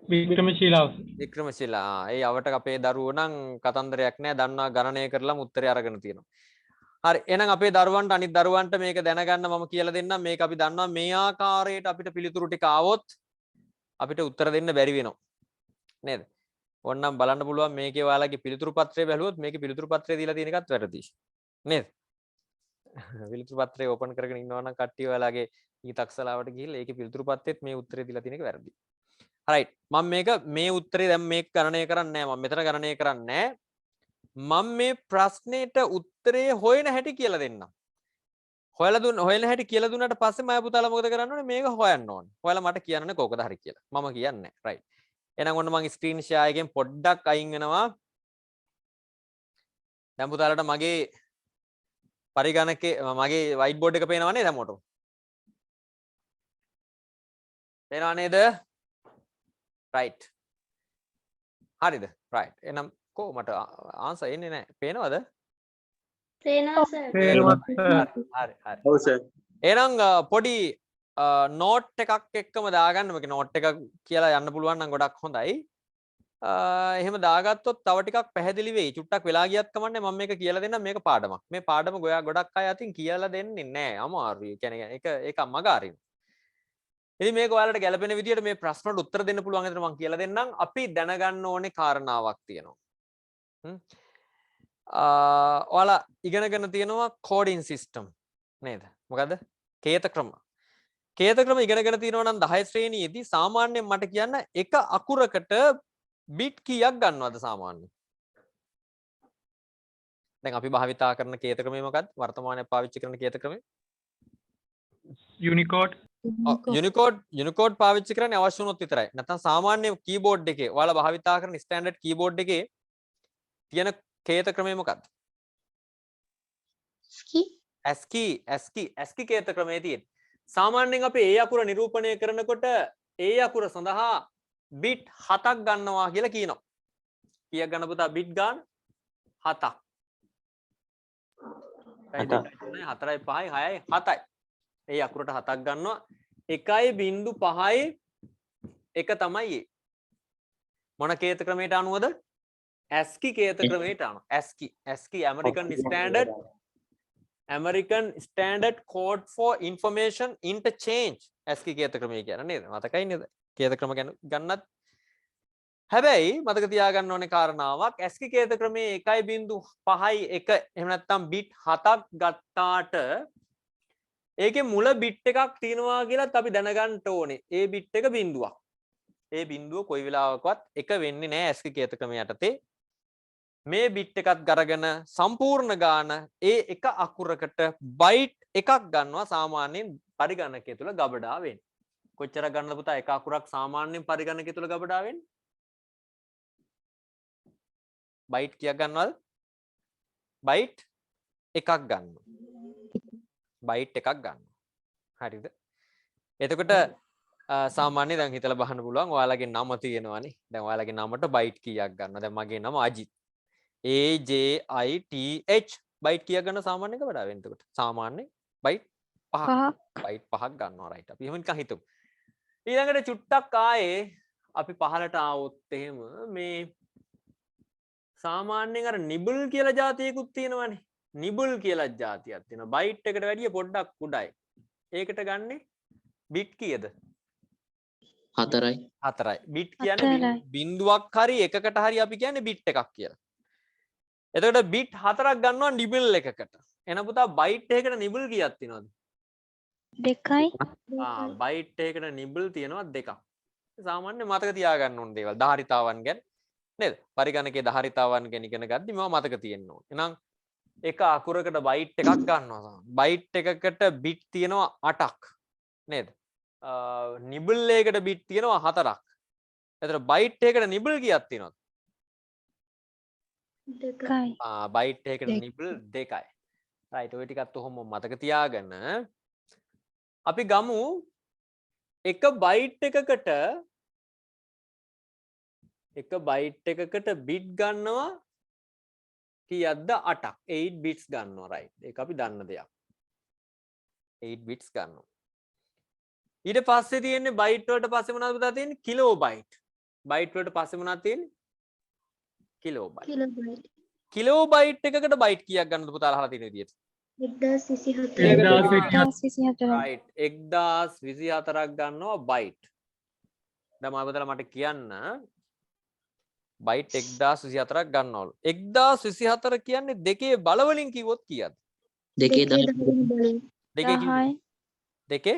වික්‍රමශීලා. ඒ අවට අපේ දරුවෝ නම් කතන්දරයක් නෑ. දන්නවා ගණනය කරලා උත්තරය අරගෙන තියෙනවා. හරි. එහෙනම් අපේ දරුවන්ට අනිත් දරුවන්ට මේක දැනගන්න මම කියලා දෙන්නම්. මේක අපි දන්නවා මේ ආකාරයට අපිට පිළිතුරු ටික ආවොත් අපිට උත්තර දෙන්න බැරි වෙනවා. නේද? ඕන්නම් බලන්න පුළුවන් මේකේ ඔයාලගේ පිළිතුරු පත්‍රය බැලුවොත් මේකේ පිළිතුරු පත්‍රය දීලා තියෙන එකත් වැරදි. නේද? පිළිතුරු පත්‍රය ඕපන් කරගෙන ඉන්නවා නම් කට්ටිය ඔයාලගේ ඊතක්සලාවට ගිහිල්ලා ඒකේ පිළිතුරු පත්‍රෙත් මේ උත්තරේ දීලා තියෙන එක වැරදි. right. මම මේ උත්තරේ දැන් මේක ගණනය කරන්නේ නැහැ. මම මෙතන ගණනය කරන්නේ නැහැ. මම මේ ප්‍රශ්නෙට උත්තරේ හොයන හැටි කියලා දෙන්නම්. හොයන හැටි කියලා දුන්නාට පස්සේ මම පුතාලා මොකද කරන්න ඕනේ? මේක හොයන්න ඕනේ. ඔයාලා මට කියන්නනේ කොකද හරි කියලා. මම කියන්නේ නැහැ. right. එහෙනම් ඔන්න මම ස්ක්‍රීන් ෂෙයා එකෙන් පොඩ්ඩක් අයින් වෙනවා. දැන් පුතාලට මගේ පරිගණකේ මගේ white board එක පේනව නේද හැමෝටම? පේනව නේද? right. හරිද? right. එහෙනම් කො මට ආන්සර් එන්නේ නැහැ. පේනවද? පේනවා සර්. හරි හරි. ඔව් සර්. එහෙනම් පොඩි නෝට් එකක් එක්කම දාගන්න. මේක නෝට් එකක් කියලා යන්න පුළුවන් නම් ගොඩක් හොඳයි. එහෙම දාගත්තොත් තව ටිකක් පැහැදිලි වෙයි. චුට්ටක් වෙලා ගියත් කමන්නේ මම මේක කියලා දෙන්නම්. මේක පාඩමක්. මේ පාඩම ගොඩක් අය අතින් කියලා දෙන්නේ නැහැ. අමාරුයි. කියන්නේ ඒක මග අරින්න. ඉතින් මේක ඔයාලට ගැලපෙන විදිහට මේ ප්‍රශ්නවලට උත්තර දෙන්න පුළුවන් විදිහට මම කියලා දෙන්නම්. අපි දැනගන්න ඕනේ කාරණාවක් තියෙනවා. ඔයාලා ඉගෙනගෙන තියෙනවා කෝඩින් සිස්ටම් නේද? මොකද්ද? කේත ක්‍රම. කේත ක්‍රම ඉගෙනගෙන තියෙනවා නම් 10 ශ්‍රේණියේදී සාමාන්‍යයෙන් මට කියන්න එක අකුරකට බිට් කීයක් ගන්නවද සාමාන්‍යයෙන්? දැන් අපි භාවිතා කරන කේත ක්‍රමය මොකක්ද? වර්තමානයේ පාවිච්චි කරන කේත ක්‍රමය? යුනිකෝඩ් පාවිච්චි කරන්නේ අවශ්‍ය වුණොත් විතරයි. නැත්නම් සාමාන්‍ය කීබෝඩ් එකේ ඔයාලා භාවිතා කරන ස්ටෑන්ඩඩ් කීබෝඩ් එකේ තියෙන කේත ක්‍රමය මොකක්ද? ASCII කේත ක්‍රමයේ තියෙන. සාමාන්‍යයෙන් අපි ඒ අකුර නිරූපණය කරනකොට ඒ අකුර සඳහා බිට් 7ක් ගන්නවා කියලා කියනවා. කීයක් ගන්න පුතා බිට් ගන්න? 7ක්. 4යි 5යි 6යි 7යි. ඒ අකුරට 7ක් ගන්නවා. 1.5යි එක තමයි ඒ. මොන කේත ක්‍රමයට අනුවද? ASCII කේත ක්‍රමයට අනුව. ASCII American Standard Code for Information Interchange ASCII කේත ක්‍රමය කියන්නේ නේද? මතකයි නේද? කේත ක්‍රම ගැන ගන්නත් හැබැයි මතක තියාගන්න ඕනේ කාරණාවක් ASCII කේත ක්‍රමයේ 1.5යි 1 එහෙම නැත්නම් බිට් 7ක් ගත්තාට ඒකේ මුල බිට් එකක් තියෙනවා කියලාත් අපි දැනගන්න ඕනේ. ඒ බිට් එක බිඳුවක්. ඒ බිඳුව කොයි වෙලාවකවත් එක වෙන්නේ නැහැ ASCII කේත ක්‍රමයේ යටතේ. මේ බිට් එකත් අරගෙන සම්පූර්ණ ගාන ඒ එක අකුරකට බයිට් එකක් ගන්නවා සාමාන්‍යයෙන් පරිගණකය තුල ගබඩා වෙන්නේ. කොච්චරක් ගන්නද පුතා එක අකුරක් සාමාන්‍යයෙන් පරිගණකය තුල ගබඩා වෙන්නේ? බයිට් කීයක් ගන්නවද? බයිට් එකක් ගන්නවා. බයිට් එකක් ගන්නවා. හරිද? එතකොට සාමාන්‍යයෙන් දැන් හිතලා බලන්න පුළුවන් ඔයාලගේ නම තියෙනවානේ. දැන් ඔයාලගේ නමට බයිට් කීයක් ගන්නවා? දැන් මගේ නම අජිත්. AJITH බයිට් කීයක් ගන්න සාමාන්‍යයෙන් ගබඩා වෙන්නේ එතකොට? සාමාන්‍යයෙන් බයිට් 5ක්. බයිට් 5ක් ගන්නවා රයිට්. අපි එහෙම නිකන් හිතමු. ඊළඟට චුට්ටක් ආයේ අපි පහලට ආවොත් එහෙම මේ සාමාන්‍යයෙන් අර නිබල් කියලා જાතියකුත් තියෙනවනේ. නිබල් කියලා જાතියක් තියෙනවා. බයිට් එකට වැඩිය පොඩ්ඩක් උඩයි. ඒකට ගන්නේ බිට් කීයද? 4යි. 4යි. බිට් කියන්නේ බිඳුවක් හරි එකකට හරි අපි කියන්නේ බිට් එකක් කියලා. එතකොට බිට් 4ක් ගන්නවා නිබල් එකකට. එහෙනම් පුතා බයිට් එකකට නිබල් කීයක් තියෙනවද? 2යි. බයිට් එකකට නිබල් තියෙනවා 2ක්. සාමාන්‍ය මතක තියාගන්න ඕන දේවල්. ධාරිතාවන් ගැන නේද? පරිගණකයේ ධාරිතාවන් ගැන ඉගෙන ගද්දි මේවා මතක තියෙන්න ඕන. එහෙනම් එක අකුරකට බයිට් එකක් ගන්නවා. බයිට් එකකට බිට් තියෙනවා 8ක් නේද? නිබල් එකකට බිට් තියෙනවා 4ක්. එතකොට බයිට් එකකට නිබල් කීයක් තියෙනවද? 2යි. බයිට් එකකට නිබල් 2යි. රයිට් ඔය ටිකත් ඔහොම මතක තියාගන්න. අපි ගමු එක බයිට් එකකට බිට් ගන්නවා කීයක්ද? 8ක්. 8 බිට්ස් ගන්නවා රයිට්. ඒක අපි දන්න දෙයක්. 8 බිට්ස් ගන්නවා. ඊට පස්සේ තියෙන්නේ බයිට් වලට පස්සේ මොනවද පුතා තියෙන්නේ? Kilo bite. බයිට් වලට පස්සේ මොනවද තියෙන්නේ? Kilo bite. කිලෝ බයිට් එකකට බයිට් කීයක් ගන්නද පුතාලා අහලා තියෙන විදියට? 1024. රයිට් 1024ක් ගන්නවා බයිට්. දැන් මම පුතාලා මට කියන්න බයිට් 1024ක් ගන්නවලු. 1024 කියන්නේ දෙකේ බල වලින් කිව්වොත් කීයද? දෙකේ 10. දෙකේ කිව්වොත් 10යි.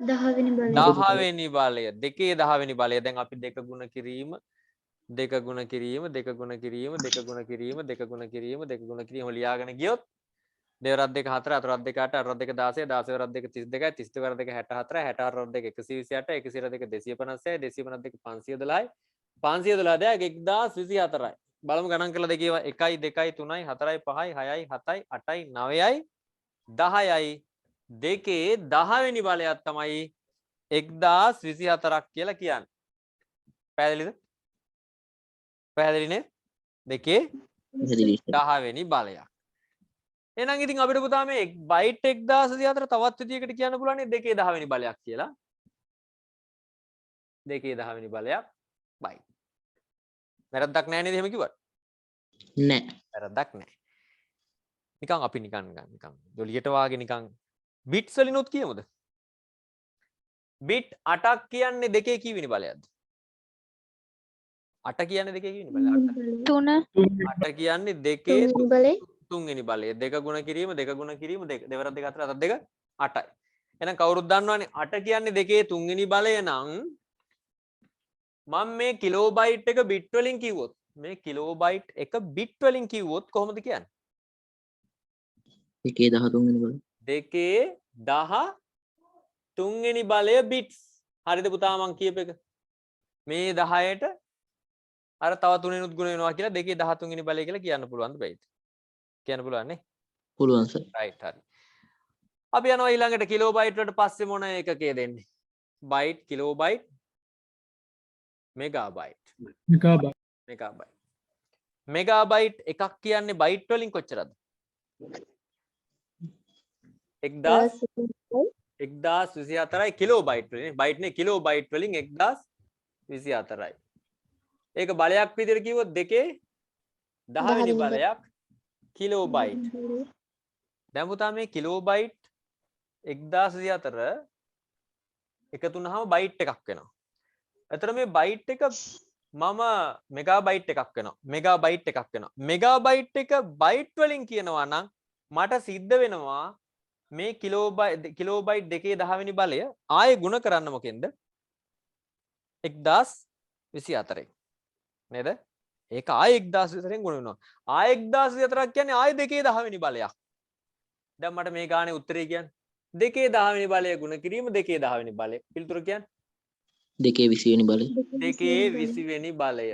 10 වෙනි බලය. 10 වෙනි බලය. දෙකේ 10 වෙනි බලය. දැන් අපි දෙක ගුණ කිරීම ලියාගෙන ගියොත් දෙවරක් දෙක 4 හතරක් දෙක 8 අටක් දෙක 16 16 වරක් දෙක 32යි 32 වරක් දෙක 64 64 වරක් දෙක 128 128 දෙක 256යි 256 දෙක 512යි 512 දෙක 1024යි. බලමු ගණන් කරලා දෙකේ 1යි 2යි 3යි 4යි 5යි 6යි 7යි 8යි 9යි 10යි දෙකේ 10 වෙනි බලයක් තමයි 1024ක් කියලා කියන්නේ. පැහැදිලිද? පැහැදිලි නේද? දෙකේ 10 වෙනි බලයක්. එහෙනම් ඉතින් අපිට පුතා මේ බයිට් 1024 තවත් විදියකට කියන්න පුළුවන් නේ දෙකේ 10 වෙනි බලයක් කියලා. දෙකේ 10 වෙනි බලයක් බයිට්. වැරද්දක් නැහැ නේද එහෙම කිව්වට? නෑ. වැරද්දක් නැහැ. නිකන් අපි නිකන් ජොලියට වාගේ නිකන් බිට්ස් වලිනුත් කියමුද? බිට් 8ක් කියන්නේ දෙකේ කීවෙනි බලයක්ද? 8 කියන්නේ දෙකේ කීවෙනි බලය? 8 කියන්නේ දෙකේ තුන්වෙනි බලය. දෙක ගුණ කිරීම දෙවරක් දෙක 4 අතත් දෙක 8යි. එහෙනම් කවුරුත් දන්නවනේ 8 කියන්නේ දෙකේ තුන්වෙනි බලය නම් මම මේ කිලෝබයිට් එක බිට් වලින් කිව්වොත් මේ කිලෝබයිට් එක බිට් වලින් කිව්වොත් කොහොමද කියන්නේ? දෙකේ 13 වෙනි බලය. දෙකේ 13 වෙනි බලය බිට්ස්. හරිද පුතා මං කියප එක? මේ 10ට අර තව 3 උත් ගුණ වෙනවා කියලා දෙකේ 13 වෙනි බලය කියලා කියන්න පුළුවන්ද බැයිද? කියන්න පුළුවන් නේ? පුළුවන් සර්. රයිට් හරි. අපි යනවා ඊළඟට කිලෝබයිට් වලට පස්සේ මොන එකකේ දෙන්නේ? Bite, kilobyte, megabyte. මෙගාබයිට් එකක් කියන්නේ බයිට් වලින් කොච්චරද? 1024යි කිලෝබයිට් වලින්. බයිට්නේ කිලෝබයිට් වලින් 1024යි. ඒක බලයක් විදිහට කිව්වොත් දෙකේ 10 වෙනි බලයක් කිලෝබයිට්. දැන් පුතා මේ කිලෝබයිට් 1024 එකතු වුනහම බයිට් එකක් වෙනවා. එතකොට මේ බයිට් එක මම මෙගාබයිට් එකක් වෙනවා. මෙගාබයිට් එකක් වෙනවා. මෙගාබයිට් එක බයිට් වලින් කියනවා නම් මට සිද්ධ වෙනවා මේ කිලෝබයිට් 2.10 වෙනි බලය ආයෙ ගුණ කරන්න මොකෙන්ද? 1024 නේද? ඒක ආයෙ 1024 ගුණ වෙනවා. ආයෙ 1024ක් කියන්නේ ආයෙ 2.10 වෙනි බලයක්. දැන් මට මේ ගානේ උත්තරේ කියන්නේ 2.10 වෙනි බලය ගුණ කිරීම 2.10 වෙනි බලය. පිළිතුර කියන්නේ 220 වෙනි බලය. 2.20 වෙනි බලය.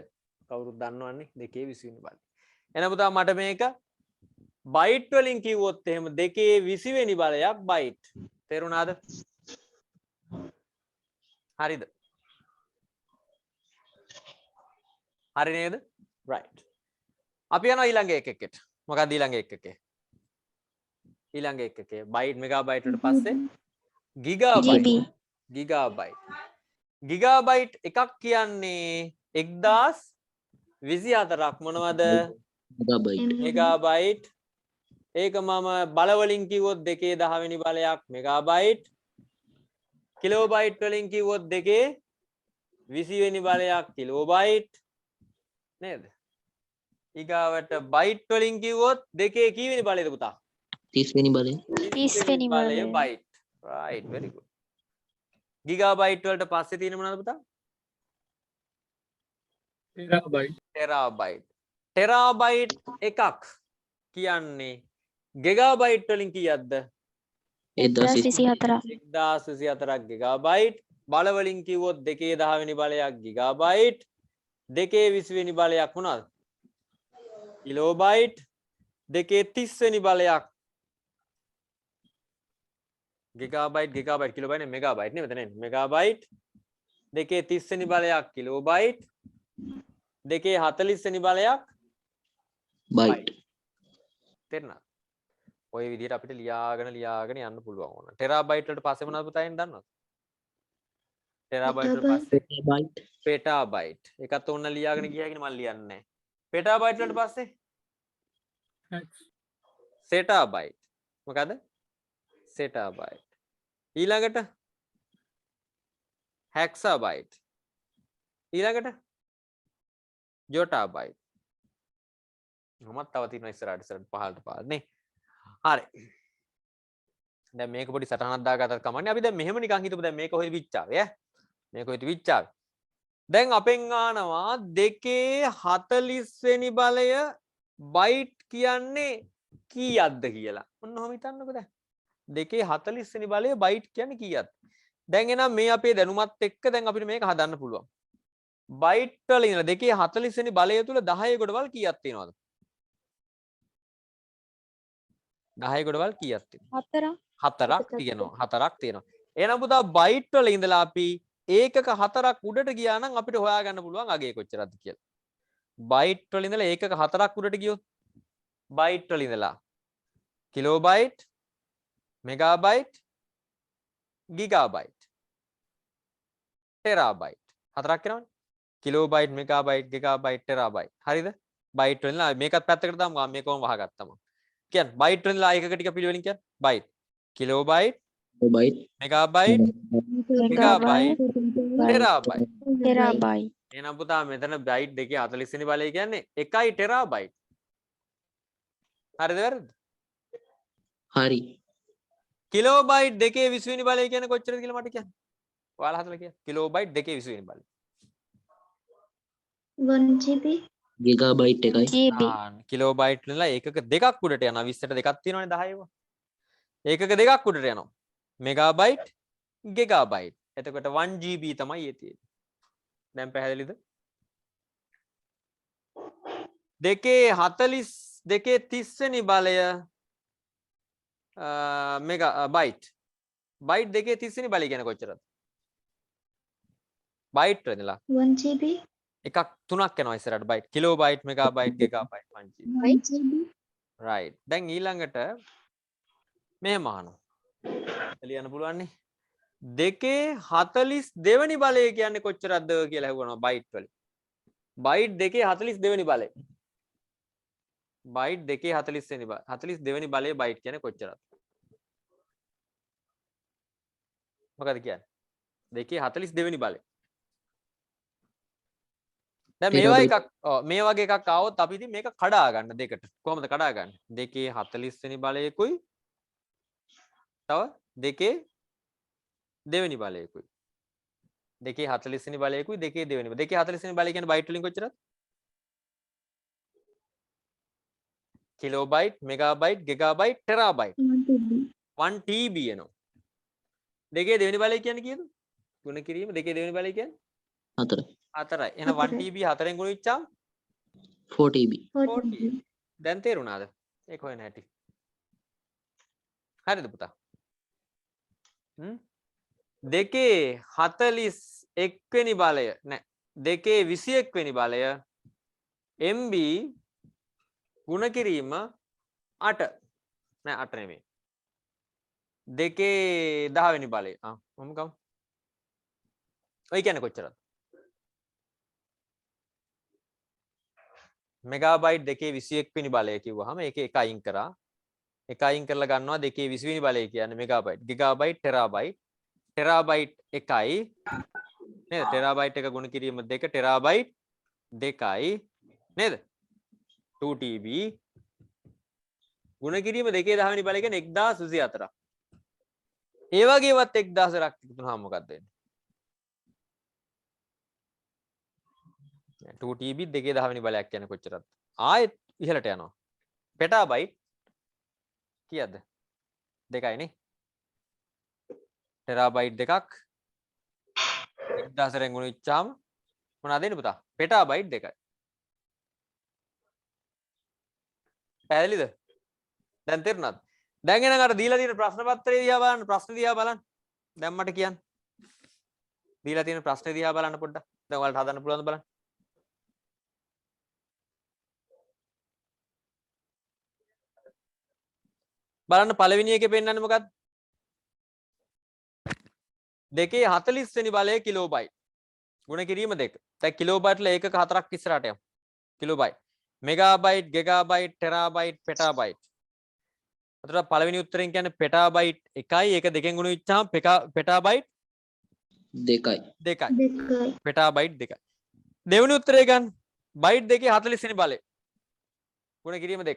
කවුරුත් දන්නවන්නේ 2.20 වෙනි බලය. එහෙනම් පුතා මට මේක බයිට් වලින් කිව්වොත් එහෙම 2.20 වෙනි බලයක් බයිට්. තේරුණාද? හරිද? හරි නේද? right. අපි යනවා ඊළඟ එකකට. මොකක්ද ඊළඟ එකකේ? ඊළඟ එකකේ බයිට් මෙගාබයිට් වලට පස්සේ ගිගාබයිට්. ගිගාබයිට්. ගිගාබයිට් එකක් කියන්නේ 1024ක් මොනවද? මෙගාබයිට්. මෙගාබයිට්. ඒක මම බල වලින් කිව්වොත් 2.10 වෙනි බලයක් මෙගාබයිට්. කිලෝබයිට් වලින් කිව්වොත් 2.20 වෙනි බලයක් කිලෝබයිට්. නේද? ඊගාවට බයිට් වලින් කිව්වොත් 2 කීවෙනි බලයද පුතා? 30 වෙනි බලය. 30 වෙනි බලය. Bite. right very good. Gigabyte වලට පස්සේ තියෙන මොනවද පුතා? ටෙරාබයිට්. ටෙරාබයිට් එකක් කියන්නේ ගිගාබයිට් වලින් කීයක්ද? 1024. 1024ක් ගිගාබයිට්. බල වලින් කිව්වොත් 2.10 වෙනි බලයක් ගිගාබයිට්. 2.20 වෙනි බලයක් මොනවද? කිලෝබයිට්. 2.30 වෙනි බලයක් ගිගාබයිට් කිලෝබයිට් මෙගාබයිට් නේ මෙතන එන්නේ මෙගාබයිට්. 2.30 වෙනි බලයක් කිලෝබයිට්. 2.40 වෙනි බලයක් බයිට්. තේරුණාද? ඔය විදිහට අපිට ලියාගෙන යන්න පුළුවන් ඕන. ටෙරාබයිට් වලට පස්සේ මොනවද පුතා එන්නේ දන්නවද? ටෙරාබයිට් වලට පස්සේ බයිට්. පෙටාබයිට්. ඒකත් ඕන ලියාගෙන ගියාගෙන මම ලියන්නේ නැහැ. පෙටාබයිට් වලට පස්සේ සෙටාබයිට්. මොකද? සෙටාබයිට්. ඊළඟට හෙක්සාබයිට්. ඊළඟට ජොටාබයිට්. මොකක්ද තව තියෙනවා ඉස්සරහට පහළට නේ. හරි. දැන් මේක පොඩි සටහනක් දාගත්තත් කමන්නේ. අපි දැන් මෙහෙම නිකන් හිතමු දැන් මේක කොහෙද විච්චාවේ ඈ. මේක කොහෙද විච්චාවේ. දැන් අපෙන් ආනවා 2.40 වෙනි බලය බයිට් කියන්නේ කීයක්ද කියලා. ඔන්න ඔහොම හිතන්නකෝ දැන්. 2.40 වෙනි බලය බයිට් කියන්නේ කීයක්ද? දැන් එනම් මේ අපේ දැනුමත් එක්ක දැන් අපිට මේක හදන්න පුළුවන්. බයිට් වල ඉඳලා 2.40 වෙනි බලය තුල 10 ගොඩවල් කීයක් තියෙනවද? 10 ගොඩවල් කීයක් තියෙනවද? 4ක් තියෙනවා. 4ක් තියෙනවා. එහෙනම් පුතා බයිට් වල ඉඳලා අපි ඒකක 4ක් උඩට ගියා නම් අපිට හොයාගන්න පුළුවන් අගේ කොච්චරද කියලා. බයිට් වල ඉඳලා ඒකක 4ක් උඩට ගියොත් බයිට් වල ඉඳලා කිලෝබයිට්, මෙගාබයිට්, ගිගාබයිට්, ටෙරාබයිට්. 4ක් වෙනවනේ. Kilobyte, megabyte, gigabyte, terabyte. හරිද? බයිට් වල ඉඳලා මේකත් පැත්තකට දාමු. මේකම වහගත්තම. කියන්නේ බයිට් වල ඉඳලා ඒකක ටික පිළිවෙලින් කියන්නේ bite, kilobyte, bite. Megabyte, gigabyte, terabyte. Terabyte. එහෙනම් පුතා මෙතන බයිට් 2.40 වෙනි බලය කියන්නේ 1 ටෙරාබයිට්. හරිද වැරද්ද? හරි. කිලෝබයිට් 2.20 වෙනි බලය කියන්නේ කොච්චරද කියලා මට කියන්න. ඔයාලා හදලා කියන්න. කිලෝබයිට් 2.20 වෙනි බලය. 1 GB. ගිගාබයිට් එකයි. GB. කිලෝබයිට් වල ඒකක දෙකක් උඩට යනවා. 20ට දෙකක් තියෙනවනේ 10 ඒවා. ඒකක දෙකක් උඩට යනවා. Megabyte, gigabyte. එතකොට 1 GB තමයි ඒ තියෙන්නේ. දැන් පැහැදිලිද? 2.40 2.30 වෙනි බලය මෙගා බයිට්. බයිට් 2.30 වෙනි බලය කියන්නේ කොච්චරද? බයිට් වල ඉඳලා 1 GB. එකක් තුනක් යනවා ඉස්සරහට bite. Kilobyte, megabyte, gigabyte, 1 GB. 1 GB. right. දැන් ඊළඟට මෙහෙම අහනවා. ලියන්න පුළුවන් නේ. 2.42 වෙනි බලය කියන්නේ කොච්චරද කියලා අහුවනවා බයිට් වලින්. බයිට් 2.42 වෙනි බලය. බයිට් 2.40 වෙනි 42 වෙනි බලය බයිට් කියන්නේ කොච්චරද? මොකද කියන්නේ? 2.42 වෙනි බලය. දැන් මේවා එකක් මේ වගේ එකක් ආවොත් අපි ඉතින් මේක කඩා ගන්න දෙකට. කොහොමද කඩා ගන්න? 2 40 වෙනි බලයකුයි තව 2 දෙවෙනි බලයකුයි. 2 40 වෙනි බලයකුයි 2 දෙවෙනි බලය. 2 40 වෙනි බලය කියන්නේ බයිට් වලින් කොච්චරද? Kilobyte, megabyte, gigabyte, terabyte. 1 TB එනවා. 2 දෙවෙනි බලය කියන්නේ කීයද? ගුණ කිරීම 2 දෙවෙනි බලය කියන්නේ 4 4යි. එහෙනම් 1 TB 4ෙන් ගුණ වෙච්චාම 4 TB 4 TB. දැන් තේරුණාද? ඒක හොයන හැටි. හරිද පුතා? 2 41 වෙනි බලය නෑ 2 21 වෙනි බලය MB ගුණ කිරීම 8 නෑ 8 නෙමෙයි 2 10 වෙනි බලය මොකම ගමු ඔය කියන්නේ කොච්චරද මෙගාබයිට් 2 21 වෙනි බලය කිව්වහම ඒක එක අයින් කරා එක අයින් කරලා ගන්නවා 2 20 වෙනි බලය කියන්නේ මෙගාබයිට් ගිගාබයිට් ටෙරාබයිට් ටෙරාබයිට් එකයි නේද ටෙරාබයිට් එක ගුණ කිරීම 2 ටෙරාබයිට් 2යි නේද 2 TB ගුණ කිරීම 2 10 වෙනි බලය කියන්නේ 1024ක් ඒ වගේවත් 1000ක් තිබුණාම මොකක්ද වෙන්නේ 2 TB 2 10 වෙනි බලයක් කියන්නේ කොච්චරද ආයෙත් ඉහළට යනවා පෙටාබයිට් කීයද 2යි නේ ටෙරාබයිට් දෙකක් 1000ෙන් ගුණ වෙච්චාම මොනවද එන්නේ පුතා පෙටාබයිට් 2යි පැහැදිලිද දැන් තේරුණාද දැන් එනං අර දීලා තියෙන ප්‍රශ්න පත්‍රය දිහා බලන්න ප්‍රශ්න දිහා බලන්න දැන් මට කියන්න දීලා තියෙන ප්‍රශ්න දිහා බලන්න පොඩ්ඩක් දැන් ඔයාලට හදන්න පුළුවන්ද බලන්න බලන්න පළවෙනි එකේ පෙන්නන්නේ මොකක්ද 2 40 වෙනි බලය කිලෝබයිට් ගුණ කිරීම 2 දැන් කිලෝබයිට් වල ඒකක 4ක් ඉස්සරහට යමු කිලෝබයිට් මෙගාබයිට් ගිගාබයිට් ටෙරාබයිට් පෙටාබයිට් අතට පළවෙනි උත්තරෙන් කියන්නේ පෙටාබයිට් 1යි ඒක දෙකෙන් ගුණ වෙච්චාම පෙටාබයිට් 2යි පෙටාබයිට් 2යි දෙවෙනි උත්තරය ගන්න බයිට් 2 40 වෙනි බලය ගුණ කිරීම 2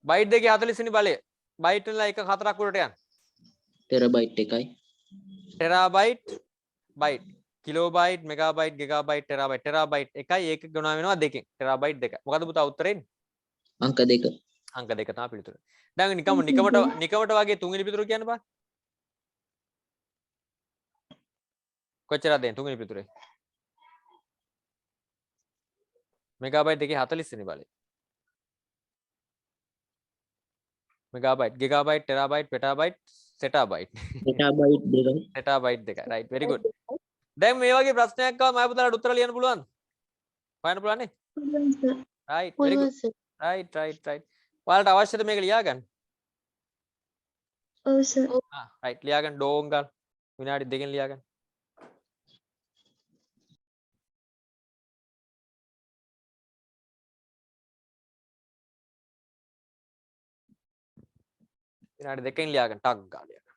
බයිට් 2 40 වෙනි බලය බයිට් වල එක 4ක් උඩට යන්න ටෙරාබයිට් එකයි terabyte bite kilobyte megabyte gigabyte terabyte එකයි ඒක ගුණ වෙනවා දෙකෙන් ටෙරාබයිට් 2යි මොකද පුතා උත්තරේ එන්නේ අංක 2 අංක 2 තමයි පිළිතුර දැන් නිකමට වගේ තුන්වෙනි පිළිතුර කියන්න බෑ කොච්චරද දෙන්නේ තුන්වෙනි පිළිතුරේ මෙගාබයිට් 2 40 වෙනි බලය megabyte gigabyte terabyte petabyte zettabyte terabyte 2යි ටෙටාබයිට් 2යි රයිට් වෙරි ගුඩ් දැන් මේ වගේ ප්‍රශ්නයක් ආවම මම පුතාලට උත්තර ලියන්න පුළුවන්ද හොයන්න පුළුවන් නේ රයිට් වෙරි ගුඩ් රයිට් ඔයාලට අවශ්‍යද මේක ලියාගන්න ඔව් සර් රයිට් ලියාගන්න ඩෝංගල් විනාඩි 2කින් ලියාගන්න විනාඩි 2කින් ලියාගන්න ටක් ගාලා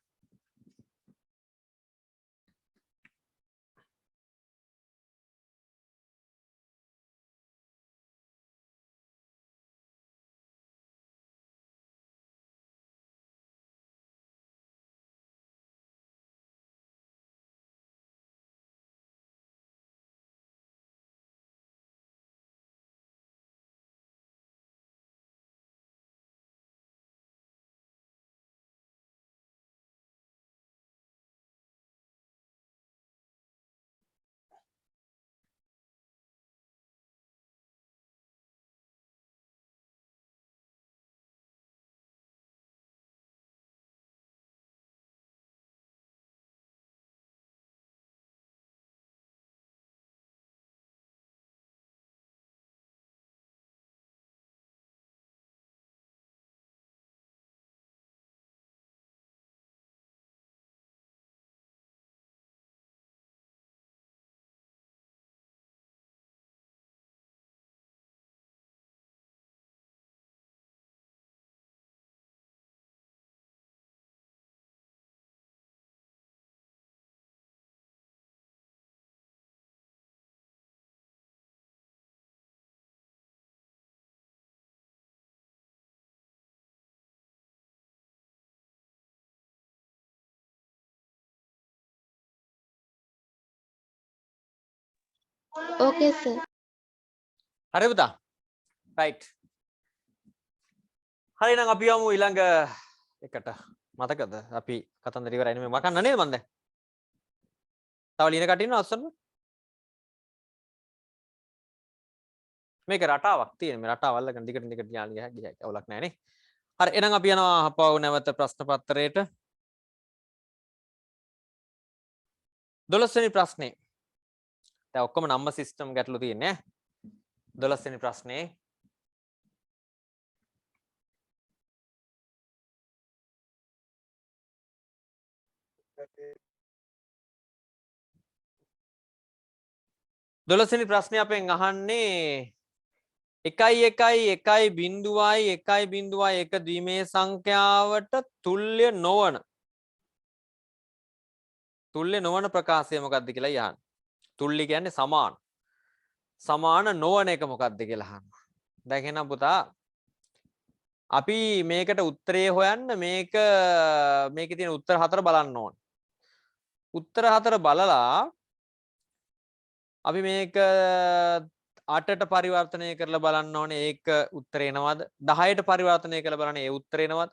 Okay, sir. හරි පුතා. right. හරි එහෙනම් අපි යමු ඊළඟ එකට. මතකද? අපි කතන්දර ඉවරයි නෙමෙයි මකන්න නේද මන් දැන්? තව ලියන කටින් ඉන්නවද අස්සන්න? මේක රටාවක් තියෙන. මේ රටාව අල්ලගෙන දිගට දිගට යාලි ගියා. අවුලක් නැහැ නේ. හරි එහෙනම් අපි යනවා අපව නැවත ප්‍රශ්න පත්‍රයට. 12 වෙනි ප්‍රශ්නේ. දැන් ඔක්කොම නම්බර් සිස්ටම් ගැටලු තියෙන්නේ ඈ. 12 වෙනි ප්‍රශ්නේ. දොළොස්වෙනි ප්‍රශ්නේ අපෙන් අහන්නේ 1 ද්විමේය සංඛ්‍යාවට තුල්‍ය නොවන ප්‍රකාශය මොකක්ද කියලා අහන්නේ. තුල්‍ය කියන්නේ සමාන. සමාන නොවන එක මොකක්ද කියලා අහනවා. දැන් එහෙනම් පුතා අපි මේකට උත්තරේ හොයන්න මේකේ තියෙන උත්තර 4 බලන්න ඕන. උත්තර 4 බලලා අපි මේක 8ට පරිවර්තනය කරලා බලන්න ඕනේ ඒක උත්තර එනවද 10ට පරිවර්තනය කරලා බලන්න ඒ උත්තර එනවද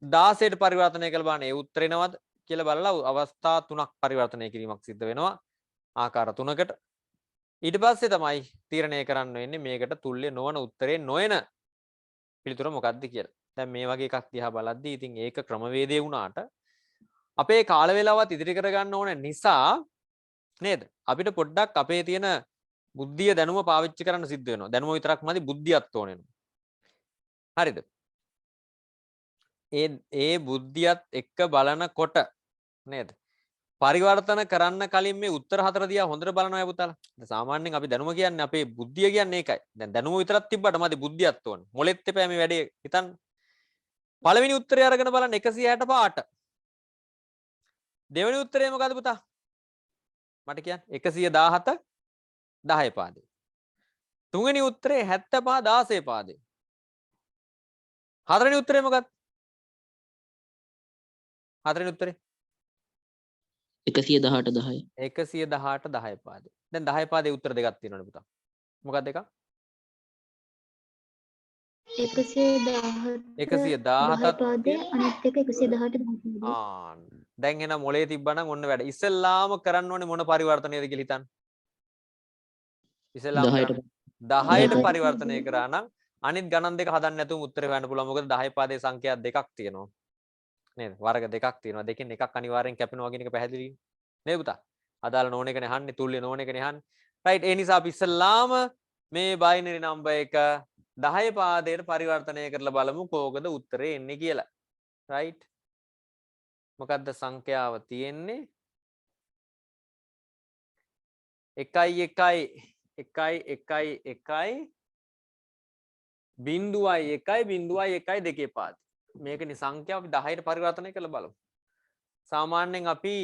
16ට පරිවර්තනය කරලා බලන්න ඒ උත්තර එනවද කියලා බලලා අවස්ථා 3ක් පරිවර්තනය කිරීමක් සිද්ධ වෙනවා ආකාර 3කට ඊට පස්සේ තමයි තීරණය කරන්න වෙන්නේ මේකට තුල්‍ය නොවන උත්තරේ නොයන පිළිතුර මොකක්ද කියලා. දැන් මේ වගේ එකක් දිහා බලද්දී ඉතින් ඒක ක්‍රමවේදේ වුණාට අපේ කාල වේලාවත් ඉදිරි කරගන්න ඕන නිසා නේද? අපිට පොඩ්ඩක් අපේ තියෙන බුද්ධිය දැනුම පාවිච්චි කරන්න සිද්ධ වෙනවා. දැනුම විතරක් මදි බුද්ධියත් ඕන වෙනවා. හරිද? ඒ බුද්ධියත් එක්ක බලනකොට නේද? පරිවර්තන කරන්න කලින් මේ උත්තර 4 දිහා හොඳට බලනවා පුතාලා. දැන් සාමාන්‍යයෙන් අපි දැනුම කියන්නේ අපේ බුද්ධිය කියන්නේ ඒකයි. දැන් දැනුම විතරක් තිබ්බට මදි බුද්ධියත් ඕන. මොලෙත් එපා මේ වැඩේ හිතන්න. පළවෙනි උත්තරය අරගෙන බලන්න 165. දෙවෙනි උත්තරේ මොකද්ද පුතා? මට කියන්න 117 10 පාදේ. තුන්වෙනි උත්තරේ 75 16 පාදේ. හතරවෙනි උත්තරේ මොකක්ද? හතරවෙනි උත්තරේ 118 10. 118 10 පාදේ. දැන් 10 පාදේ උත්තර දෙකක් තියෙනවනේ පුතා. මොකක්ද දෙකක්? 117 පාදේ අනිත් එක 118 දැන් එන මොලේ තිබ්බනම් ඔන්න වැඩ. ඉස්සෙල්ලාම කරන්න ඕනේ මොන පරිවර්තනයද කියලා හිතන්න. ඉස්සෙල්ලාම 10ට පරිවර්තනය කරා නම් අනිත් ගණන් දෙක හදන්න නැතුව උත්තරේ හොයන්න පුළුවන්. මොකද 10 පාදේ සංඛ්‍යා දෙකක් තියෙනවා. නේද? වර්ග දෙකක් තියෙනවා. දෙකෙන් එකක් අනිවාර්යෙන් කැපෙනවා කියන එක පැහැදිලි නේද පුතා? අදාළ නොවන එකනේ අහන්නේ, තුල්‍ය නොවන එකනේ අහන්නේ. රයිට්. ඒ නිසා අපි ඉස්සෙල්ලාම මේ බයිනරි නම්බර් එක 10 පාදයට පරිවර්තනය කරලා බලමු කෝකද උත්තරේ එන්නේ කියලා. රයිට්. මොකද්ද සංඛ්‍යාව තියෙන්නේ? 1 2 පාද. මේකනේ සංඛ්‍යාව අපි 10ට පරිවර්තනය කරලා බලමු. සාමාන්‍යයෙන් අපි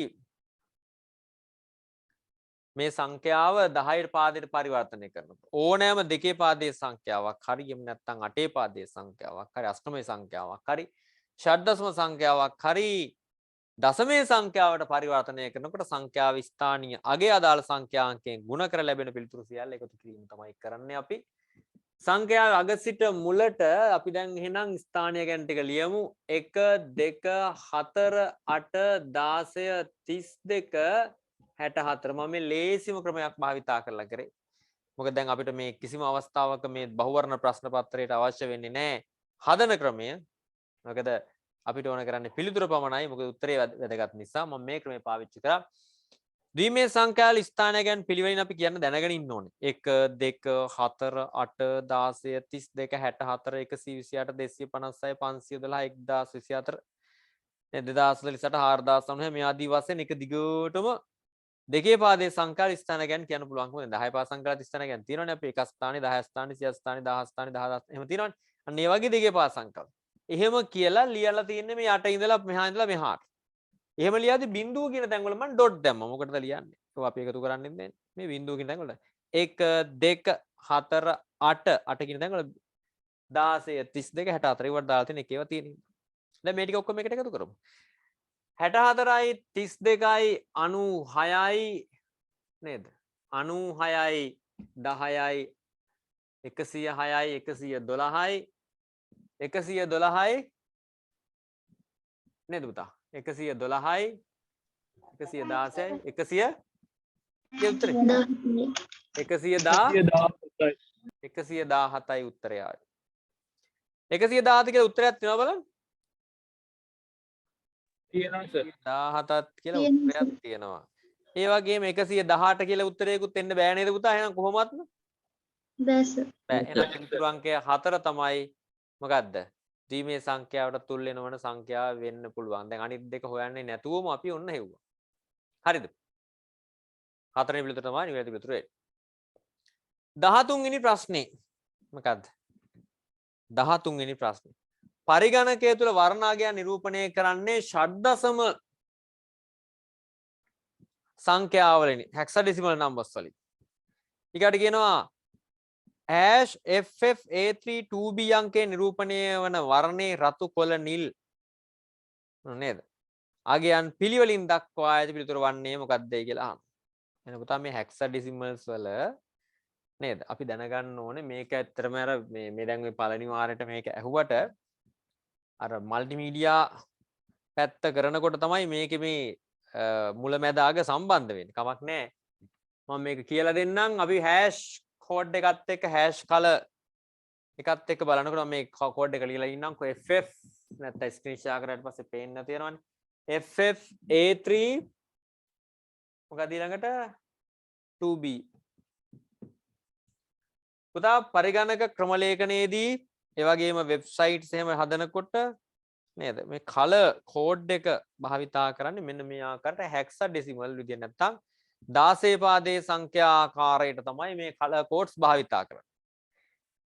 මේ සංඛ්‍යාව 10 පාදයට පරිවර්තනය කරනවා. ඕනෑම 2 පාදයේ සංඛ්‍යාවක් හරි එහෙම නැත්නම් 8 පාදයේ සංඛ්‍යාවක් හරි අෂ්ටමයේ සංඛ්‍යාවක් හරි ෂඩ්දශම සංඛ්‍යාවක් හරි දශමයේ සංඛ්‍යාවට පරිවර්තනය කරනකොට සංඛ්‍යාව ස්ථානීය අගේ අදාළ සංඛ්‍යාංකයෙන් ගුණ කර ලැබෙන පිළිතුරු සියල්ල එකතු කිරීම තමයි කරන්නේ අපි. සංඛ්‍යාව අග සිට මුලට අපි දැන් එහෙනම් ස්ථානීය ගැන ටික ලියමු. 1 2 4 8 16 32 64 මම මේ ලේසිම ක්‍රමයක් භාවිතා කරලා කරේ. මොකද දැන් අපිට මේ කිසිම අවස්ථාවක මේ බහුවර්ණ ප්‍රශ්න පත්‍රයට අවශ්‍ය වෙන්නේ නැහැ හදන ක්‍රමය. මොකද අපිට ඕන කරන්නේ පිළිතුර පමණයි. මොකද උත්තරේ වැදගත් නිසා මම මේ ක්‍රමය පාවිච්චි කරා. ද්විමේය සංඛ්‍යාවල ස්ථානය ගැන පිළිවෙලින් අපි කියන්න දැනගෙන ඉන්න ඕනේ. 1 2 4 8 16 32 64 128 256 512 1024 2048 4009 මේ ආදී වශයෙන් එක දිගටම දෙකේ පාදයේ සංඛ්‍යාව ස්ථාන ගැන කියන්න පුළුවන්කම 10 පාද සංඛ්‍යාව ස්ථාන ගැන තියෙනවනේ අපි 1 ස්ථානේ 10 ස්ථානේ 30 ස්ථානේ 10 ස්ථානේ 10 එහෙම තියෙනවනේ. අන්න ඒ වගේ දෙකේ පාද සංඛ්‍යාව. එහෙම කියලා ලියලා තියෙන්නේ මේ යට ඉඳලා මෙහා ඉඳලා මෙහාට. එහෙම ලියාදී බිඳුව කියන තැන් වල මම ඩොට් දැම්මා. මොකටද ලියන්නේ? ඒක අපි එකතු කරන්නේ නැහැ. මේ බිඳුව කියන තැන් වල 1 2 4 8 8 කියන තැන් වල 16 32 64 ඒවට දාලා තියෙන එකේව තියෙනවා. දැන් මේ ටික ඔක්කොම එකට එකතු කරමු. 64යි 32යි 96යි නේද? 96යි 10යි 106යි 112යි 112යි නේද පුතා 112යි 116යි 100 කිය උත්තරේ 117යි උත්තරය ආවේ 117 කියලා උත්තරයක් තියෙනවා බලන්න තියෙනවා සර් 17ත් කියලා උත්තරයක් තියෙනවා ඒ වගේම 118 කියලා උත්තරයකුත් එන්න බෑ නේද පුතා එහෙනම් කොහොමත්ම බැස බෑ එහෙනම් පිළිතුරු අංකය 4 තමයි මොකද්ද ද්විමේ සංඛ්‍යාවට තුල්‍ය නොවන සංඛ්‍යාව වෙන්න පුළුවන් දැන් අනිත් දෙක හොයන්නේ නැතුවම අපි ඔන්න හෙව්වා හරිද 4 වෙනි පිළිතුර තමයි නිවැරදි පිළිතුර වෙන්නේ 13 වෙනි ප්‍රශ්නේ මොකද්ද 13 වෙනි ප්‍රශ්නේ පරිගණකය තුල වර්ණාගයන් නිරූපණය කරන්නේ ෂඩ්දශම සංඛ්‍යාවලින් hexadecimal numbers වලින් ඊකට කියනවා #FF-A3-2B අංකයේ නිරූපණය වන වර්ණේ රතු කොළ නිල් නේද අගයන් පිළිවෙලින් දක්වා ඇති පිළිතුර වන්නේ මොකක්දයි කියලා අහනවා එහෙනම් පුතා මේ hexadecimals වල නේද අපි දැනගන්න ඕනේ මේක ඇත්තටම අර මේ දැන් මේ පළවෙනි වාරයට මේක ඇහුවට අර මල්ටිමීඩියා පැත්ත කරනකොට තමයි මේකේ මේ මුලැමැද අග සම්බන්ධ වෙන්නේ කමක් නැහැ මම මේක කියලා දෙන්නම් අපි hash code එකත් එක්ක hash color එකත් එක්ක බලනකොට මම මේ code එක ලියලා ඉන්නම්කෝ FF නැත්නම් ස්ක්‍රීන් ෂොට් කරලා ඊට පස්සේ පේන්න තියෙනවනේ FF-A3 මොකද ඊළඟට 2B පුතා පරිගණක ක්‍රම ලේඛනයේදී ඒ වගේම වෙබ්සයිට්ස් එහෙම හදනකොට නේද මේ color code එක භාවිතා කරන්නේ මෙන්න මේ ආකාරයට hexadecimal විදියට නැත්නම් 16 පාදයේ සංඛ්‍යා ආකාරයට තමයි මේ color codes භාවිතා කරන්නේ.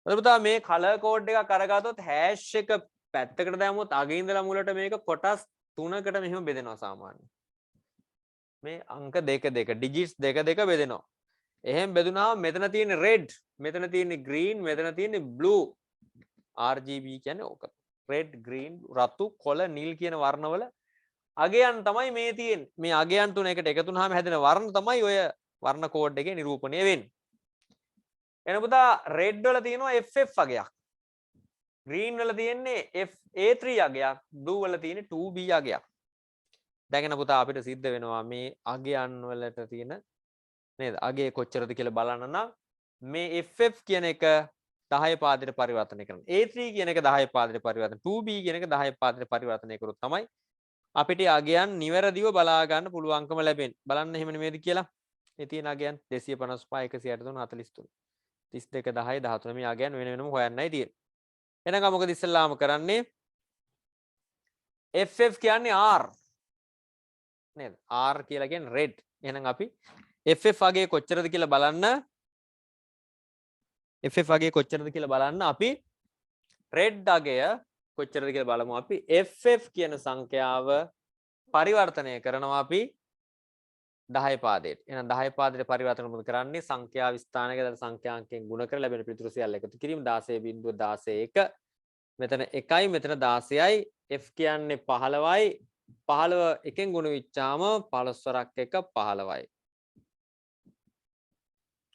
එතකොට පුතා මේ color code එකක් අරගත්තොත් hash එක පැත්තකට දැම්මොත් අගේ ඉඳලා මුලට මේක කොටස් 3කට මෙහෙම බෙදෙනවා සාමාන්‍යයෙන්. මේ අංක දෙක digits දෙක බෙදෙනවා. එහෙම බෙදුනහම මෙතන තියෙන red, මෙතන තියෙන green, මෙතන තියෙන blue. RGB කියන්නේ ඕක. red, green, රතු, කොළ, නිල් කියන වර්ණවල අගයන් තමයි මේ තියෙන්නේ. මේ අගයන් තුන එකට එකතු වුනහම හැදෙන වර්ණ තමයි ඔය වර්ණ කෝඩ් එකේ නිරූපණය වෙන්නේ. එන පුතා red වල තියෙනවා FF අගයක්. green වල තියෙන්නේ FA3 අගයක්, blue වල තියෙන්නේ 2B අගයක්. දැන් එන පුතා අපිට සිද්ධ වෙනවා මේ අගයන් වලට තියෙන නේද? අගය කොච්චරද කියලා බලන්න නම් මේ FF කියන එක 10 පාදයට පරිවර්තනය කරන්න. A3 කියන එක 10 පාදයට පරිවර්තන. 2B කියන එක 10 පාදයට පරිවර්තනය කරොත් තමයි අපිට අගයන් නිවැරදිව බලා ගන්න පුළුවන්කම ලැබෙන්නේ. බලන්න එහෙම නෙමෙයිද කියලා. මේ තියෙන අගයන් 255 163 43 32 10 13 මේ අගයන් වෙන වෙනම හොයන්නයි තියෙන්නේ. එහෙනම් මොකද ඉස්සෙල්ලාම කරන්නේ? FF කියන්නේ R. නේද? R කියලා කියන්නේ red. එහෙනම් අපි FF අගය කොච්චරද කියලා බලන්න FF අගය කොච්චරද කියලා බලන්න අපි red අගය කොච්චරද කියලා බලමු අපි FF කියන සංඛ්‍යාව පරිවර්තනය කරනවා අපි 10 පාදයට. එහෙනම් 10 පාදයට පරිවර්තන මොකද කරන්නේ? සංඛ්‍යා විස්ථානයක දාලා සංඛ්‍යාංකයෙන් ගුණ කරලා ලැබෙන පිළිතුරු සියල්ල එකතු කිරීම 16.1 මෙතන 1යි මෙතන 16යි F කියන්නේ 15යි 15 එකෙන් ගුණ විච්චාම 15 වරක් 1 15යි.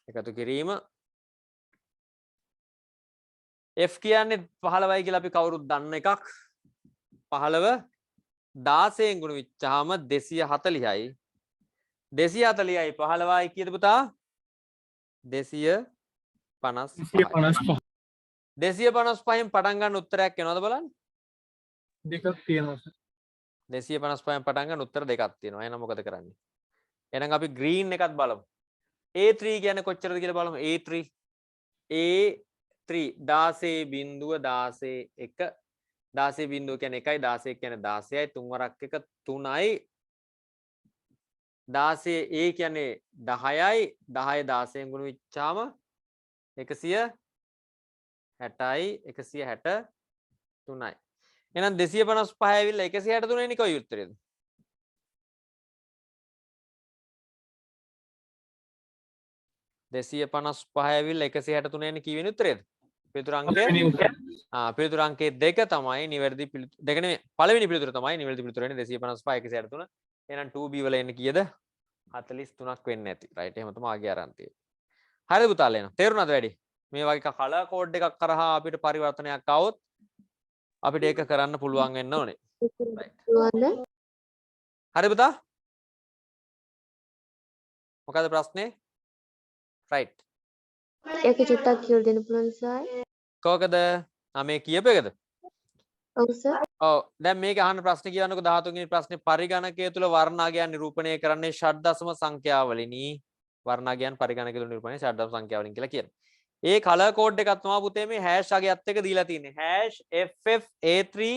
එකතු කිරීම F කියන්නේ 15යි කියලා අපි කවුරුත් දන්න එකක් 15 16න් ගුණ විච්චාම 240යි 240යි 15යි කීයද පුතා 255 255න් පටන් ගන්න උත්තරයක් එනවද බලන්න දෙකක් තියෙනවා සර් 255න් පටන් ගන්න උත්තර දෙකක් තියෙනවා එහෙනම් මොකද කරන්නේ එහෙනම් අපි green එකත් බලමු A3 කියන්නේ කොච්චරද කියලා බලමු A3 16 බිංදුව 16 1 16 බිංදුව කියන්නේ 1යි 16 කියන්නේ 16යි 3 වරක් 1 3යි 16 A කියන්නේ 10යි 10 16න් ගුණ විච්චාම 160යි 163යි එහෙනම් 255 ඇවිල්ලා 163 නේ කොයි උත්තරේද දෙසිය 55 ඇවිල්ලා 163 යන කී වෙනි උත්තරේද? පිළිතුරු අංකය පිළිතුරු අංකයේ 2 තමයි නිවැරදි පිළිතුර. දෙක නෙමෙයි පළවෙනි පිළිතුර තමයි නිවැරදි පිළිතුර වෙන්නේ 255 163. එහෙනම් 2B වල එන්නේ කීයද? 43ක් වෙන්නේ නැති. රයිට් එහෙම තමයි ආගේ අරන් තියෙන්නේ. හරිද පුතාලා එනවා. තේරුණාද වැඩි? මේ වගේ කලර් කෝඩ් එකක් කරහා අපිට පරිවර්තනයක් આવොත් අපිට ඒක කරන්න පුළුවන් වෙන්න ඕනේ. රයිට්. හරි පුතා? මොකද ප්‍රශ්නේ? රයිට්. ඒක චුට්ටක් කියලා දෙන්න පුළුවන් සර්. කොහකද? මේ කියපේකද? ඔව් සර්. ඔව් දැන් මේක අහන්න ප්‍රශ්නේ කියවන්නකෝ 13 වෙනි ප්‍රශ්නේ පරිගණකය තුල වර්ණාගයන් නිරූපණය කරන්නේ ෂඩ් දශම සංඛ්‍යාවලිනි. වර්ණාගයන් පරිගණකය තුල නිරූපණය ෂඩ් දශම සංඛ්‍යාවලින් කියලා කියනවා. ඒ කලර් කෝඩ් එකක් තමයි පුතේ මේ හෑෂ් අගයත් එක්ක දීලා තියෙන්නේ. HFFA3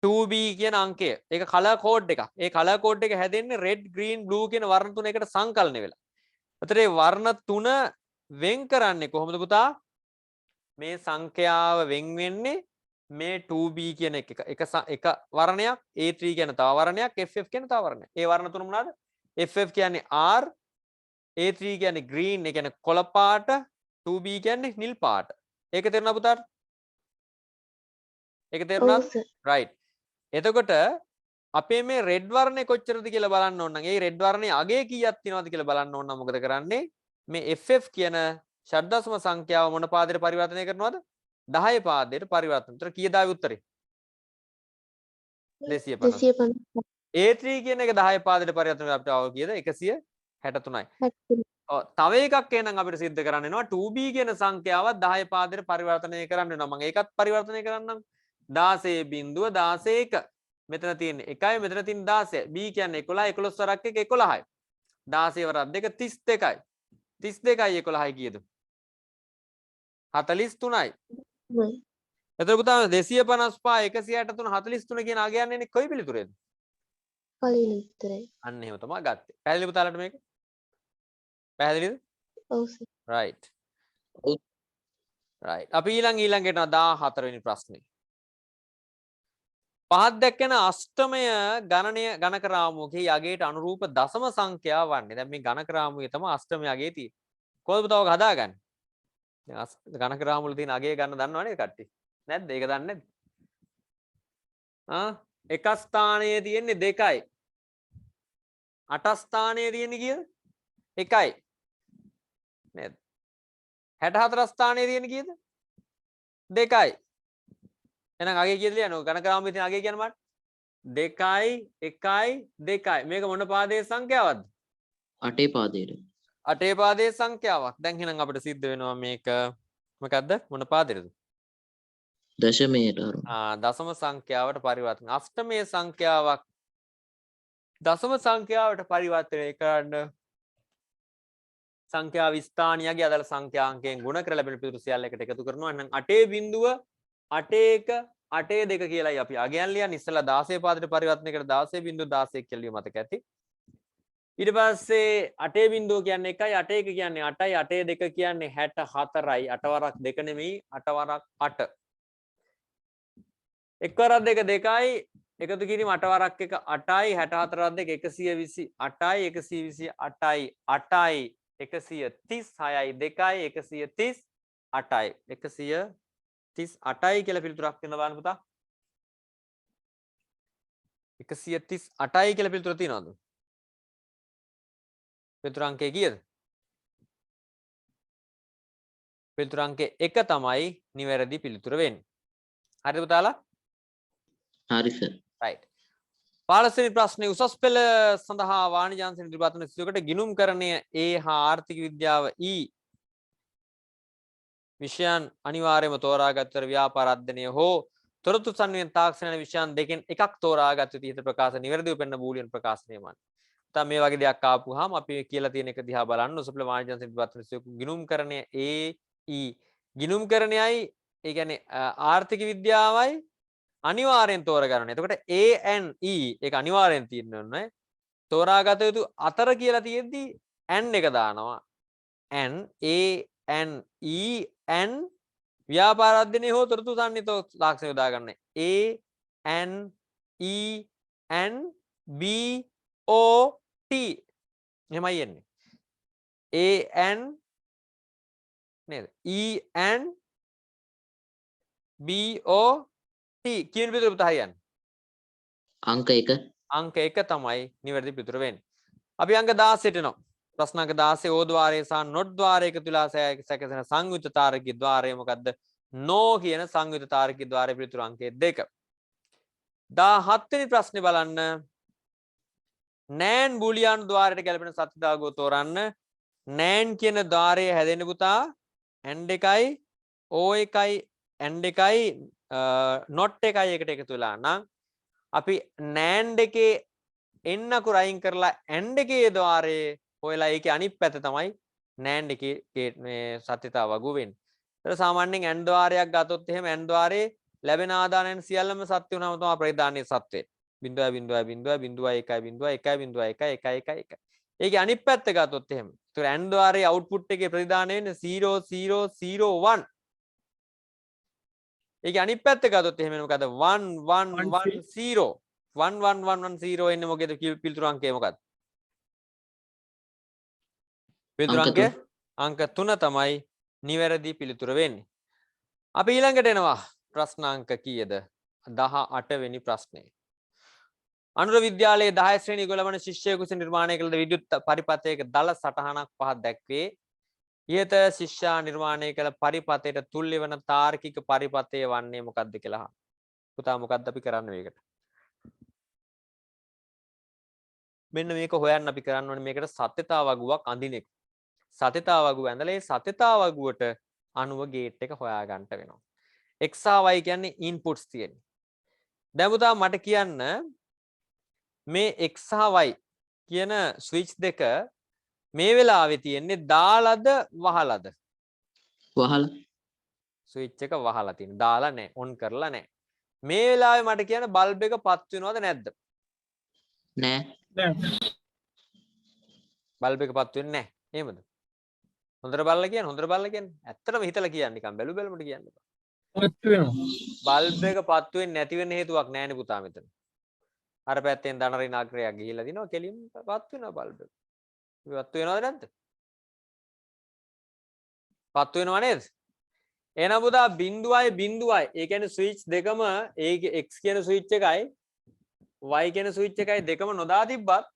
2B කියන අංකය. ඒක කලර් කෝඩ් එකක්. ඒ කලර් කෝඩ් එක හැදෙන්නේ red green blue කියන වර්ණ තුන එකට සංකලනය වෙලා. එතකොට මේ වර්ණ තුන වෙන් කරන්නේ කොහොමද පුතා? මේ සංඛ්‍යාව වෙන් වෙන්නේ මේ 2B කියන එක වර්ණයක්, A3 කියන තව වර්ණයක්, FF කියන තව වර්ණයක්. ඒ වර්ණ තුන මොනවාද? FF කියන්නේ R, A3 කියන්නේ green, ඒ කියන්නේ කොළ පාට, 2B කියන්නේ නිල් පාට. ඒක තේරුණා පුතාට? ඒක තේරුණාද? right. එතකොට අපේ මේ red වර්ණේ කොච්චරද කියලා බලන්න ඕන නම් ඒ red වර්ණේ අගය කීයක් තියෙනවද කියලා බලන්න ඕන නම් මොකද කරන්නේ? මේ FF කියන ෂඩ් දශම සංඛ්‍යාව මොන පාදයට පරිවර්තනය කරනවද? 10 පාදයට පරිවර්තන. උතර කීයද ආවේ උත්තරේ? 250. A3 කියන එක 10 පාදයට පරිවර්තන වෙලා අපිට ආව කීයද? 163යි. තව එකක් එහෙනම් අපිට සිද්ධ කරන්න වෙනවා 2B කියන සංඛ්‍යාවත් 10 පාදයට පරිවර්තනය කරන්න වෙනවා. මම ඒකත් පරිවර්තනය කරන්නම්. 16.1 මෙතන තියෙන්නේ 1යි මෙතන තියෙන්නේ 16යි. B කියන්නේ 11 11 වරක් එක 11යි. 16 වරක් දෙක 32යි. 32යි 11යි කීයද? 43යි. එතකොට පුතා 255 163 43 කියන අගයන් එන්නේ කොයි පිළිතුරේද? පළවෙනි උත්තරයි. අන්න එහෙම තමයි ගත්තේ. පැහැදිලි පුතාලට මේක? පැහැදිලිද? ඔව් සර්. right. ඔව්. right. අපි ඊළඟට යනවා 14 වෙනි ප්‍රශ්නේ. පහත් දැක්කන අෂ්ටමය ගණක රාමුවකෙහි අගයට අනුරූප දශම සංඛ්‍යාව වන්නේ. දැන් මේ ගණක රාමුවේ තමයි අෂ්ටමය අගය තියෙන්නේ. කොහොමද පුතා ඔක හදාගන්නේ? දැන් ගණක රාමුව වල තියෙන අගය ගන්න දන්නව නේද කට්ටිය? නැද්ද? ඒක දන්නේ නැද්ද? එක ස්ථානයේ තියෙන්නේ 2යි. 8 ස්ථානයේ තියෙන්නේ කීයද? 1යි. නේද? 64 ස්ථානයේ තියෙන්නේ කීයද? 2යි. එහෙනම් අගය කීයද ලියන්නේ? ගණක රාමුවේ තියෙන අගය කියන්නේ මට 2යි 1යි 2යි. මේක මොන පාදයේ සංඛ්‍යාවක්ද? 8 පාදයට. 8 පාදයේ සංඛ්‍යාවක්. දැන් එහෙනම් අපිට සිද්ධ වෙනවා මේක මොකද්ද? මොන පාදයේද? දශමයට අරන්. දශම සංඛ්‍යාවට පරිවර්තන. අෂ්ටමයේ සංඛ්‍යාවක් දශම සංඛ්‍යාවට පරිවර්තනය කරන්න සංඛ්‍යාව ස්ථානියගේ අදාළ සංඛ්‍යාංකයෙන් ගුණ කර ලැබෙන පිළිතුරු සියල්ල එකට එකතු කරනවා. එහෙනම් 8.81 8.2 කියලායි අපි අගයන් ලියන්නේ. ඉස්සෙල්ලා 16 පාදයට පරිවර්තනය කර 16.16 කියලා ලියුම මතක ඇති. ඊට පස්සේ 8 කියන්නේ 1යි 8.1 කියන්නේ 8යි 8.2 කියන්නේ 64යි 8 වරක් 2 නෙමෙයි 8 වරක් 8 1 වරක් 2 2යි එකතු කිරීම 8 වරක් 1 8යි 64 වරක් 2 128යි 128යි 8යි 136යි 2යි 138යි 138යි කියලා පිළිතුරක් දෙන්න බලන්න පුතා 138යි කියලා පිළිතුර තියනවද? පිළිතුර අංකය කීයද? පිළිතුර අංකය 1 තමයි නිවැරදි පිළිතුර වෙන්නේ. හරිද පුතාලා? හරි සර්. right. 15 වෙනි ප්‍රශ්නේ උසස් පෙළ සඳහා වාණිජ අංශ ඉදිරිපත් වන සිසුවකට ගිණුම්කරණය A හා ආර්ථික විද්‍යාව E විෂයන් අනිවාර්යයෙන්ම තෝරාගත් තර ව්‍යාපාර අධ්‍යයනය හෝ තොරතුරු සංවේදන තාක්ෂණ යන විෂයන් දෙකෙන් එකක් තෝරාගත් යුතු ඉහත ප්‍රකාශ නිවැරදිව පෙන්න බූලියන් ප්‍රකාශනය වන්නේ. තම මේ වගේ දෙයක් ආපුවාම අපි කියලා තියෙන එක දිහා බලන්න උසස් පෙළ වාණිජ අංශ ඉදිරිපත් වන සිසුවෙකු ගිණුම්කරණය A E ගිණුම්කරණයයි ඒ කියන්නේ ආර්ථික විද්‍යාවයි අනිවාර්යෙන් තෝරගන්න. එතකොට A and E ඒක අනිවාර්යෙන් තියෙන්න ඕනේ. තෝරාගත යුතු අතර කියලා තියෙද්දි and එක දානවා. and A and E and ව්‍යාපාර අධ්‍යයනය හෝ තොරතුරු සම්නිතෝ තාක්ෂණ යොදා ගන්න. A and E and B O T එහෙමයි එන්නේ. A and නේද? E and B O T කියන පිළිතුර පුතා හරියන්නේ. අංක 1. අංක 1 තමයි නිවැරදි පිළිතුර වෙන්නේ. අපි අංක 16ට එනවා. ප්‍රශ්න අංක 16 ඕ ద్వාරයේ සහ නොට් ద్వාරයේ එකතු වෙලා සැකසෙන සංයුක්ත තාරකයේ ద్వාරය මොකද්ද? නෝ කියන සංයුක්ත තාරකයේ ద్వාරයේ පිළිතුරු අංකය 2. 17 වෙනි ප්‍රශ්නේ බලන්න. නෑන් බූලියානු ద్వාරයට ගැලපෙන සත්‍යතාවය තෝරන්න. නෑන් කියන ద్వාරය හැදෙන්නේ පුතා ඇන්ඩ් එකයි ඕ එකයි ඇන්ඩ් එකයි නොට් එකයි එකට එකතු වෙලා නම් අපි නෑන්ඩ් එකේ එන්න අකුර අයින් කරලා ඇන්ඩ් එකේ ద్వාරයේ හොයලා ඒකේ අනිත් පැත්ත තමයි නෑන්ඩ් එකේ මේ සත්‍යතාව වගු වෙන්නේ. ඒතර සාමාන්‍යයෙන් ඇන්ඩ් ద్వාරයක් ගත්තොත් එහෙම ඇන්ඩ් ద్వාරයේ ලැබෙන ආදානයන් සියල්ලම සත්‍ය වුණාම තමයි ප්‍රතිදානීය සත්‍ය වෙන්නේ. 0.0.0.1.1.1.1.1. ඒකේ අනිත් පැත්ත ගත්තොත් එහෙම. ඒතර ඇන්ඩ් ద్వාරයේ අවුට්පුට් එකේ ප්‍රතිදානය වෙන්නේ 0.0.0.1. ඒකේ අනිත් පැත්ත ගත්තොත් එහෙම මොකද 1.1.1.0 1.1.1.1.0 එන්නේ මොකේද පිළිතුරු අංකය මොකක්ද? පිළිතුරු අංකය අංක 3 තමයි නිවැරදි පිළිතුර වෙන්නේ. අපි ඊළඟට එනවා ප්‍රශ්න අංක කීයද? 18 වෙනි ප්‍රශ්නේ. අනුර විද්‍යාලයේ 10 ශ්‍රේණිය ගොලවන ශිෂ්‍යයෙකු විසින් නිර්මාණය කළ විද්‍යුත් පරිපථයක දල සටහනක් පහක් දැක්වේ. ඊට ශිෂ්‍යයා නිර්මාණය කළ පරිපථයට තුල්‍ය වන තාර්කික පරිපථය වන්නේ මොකක්ද කියලා අහනවා. පුතා මොකක්ද අපි කරන්න මේකට? මෙන්න මේක හොයන්න අපි කරන්න ඕනේ මේකට සත්‍යතාව වගුවක් අඳින එක. සත්‍යතාව වගුව ඇඳලා ඒ සත්‍යතාව වගුවට අනුව ගේට් එක හොයා ගන්න වෙනවා. x සහ y කියන්නේ ඉන්පුට්ස් තියෙන්නේ. දැන් පුතා මට කියන්න මේ x සහ y කියන ස්විච් දෙක මේ වෙලාවේ තියෙන්නේ දාලාද වහලාද? වහලා. ස්විච් එක වහලා තියෙන. දාලා නැහැ. ඔන් කරලා නැහැ. මේ වෙලාවේ මට කියන්න බල්බ් එක පත් වෙනවද නැද්ද? නෑ. බල්බ් එක පත් වෙන්නේ නැහැ. එහෙමද? හොඳට බලලා කියන්න. හොඳට බලලා කියන්න. ඇත්තටම හිතලා කියන්න නිකන් බැලු බැලමුට කියන්න. පත් වෙනවා. බල්බ් එක පත් වෙන්නේ නැති වෙන්න හේතුවක් නැහැනේ පුතා මෙතන. අර පැත්තෙන් ධනරින අග්‍රයක් ගිහිල්ලා දිනවා කෙලින්ම පත් වෙනවා බල්බ් එක. පත් වෙනවද නැද්ද? පත් වෙනව නේද? එහෙනම් පුතා බිඳුවයි බිඳුවයි. ඒ කියන්නේ ස්විච් දෙකම ඒ x කියන ස්විච් එකයි y කියන ස්විච් එකයි දෙකම නොදා තිබ්බත්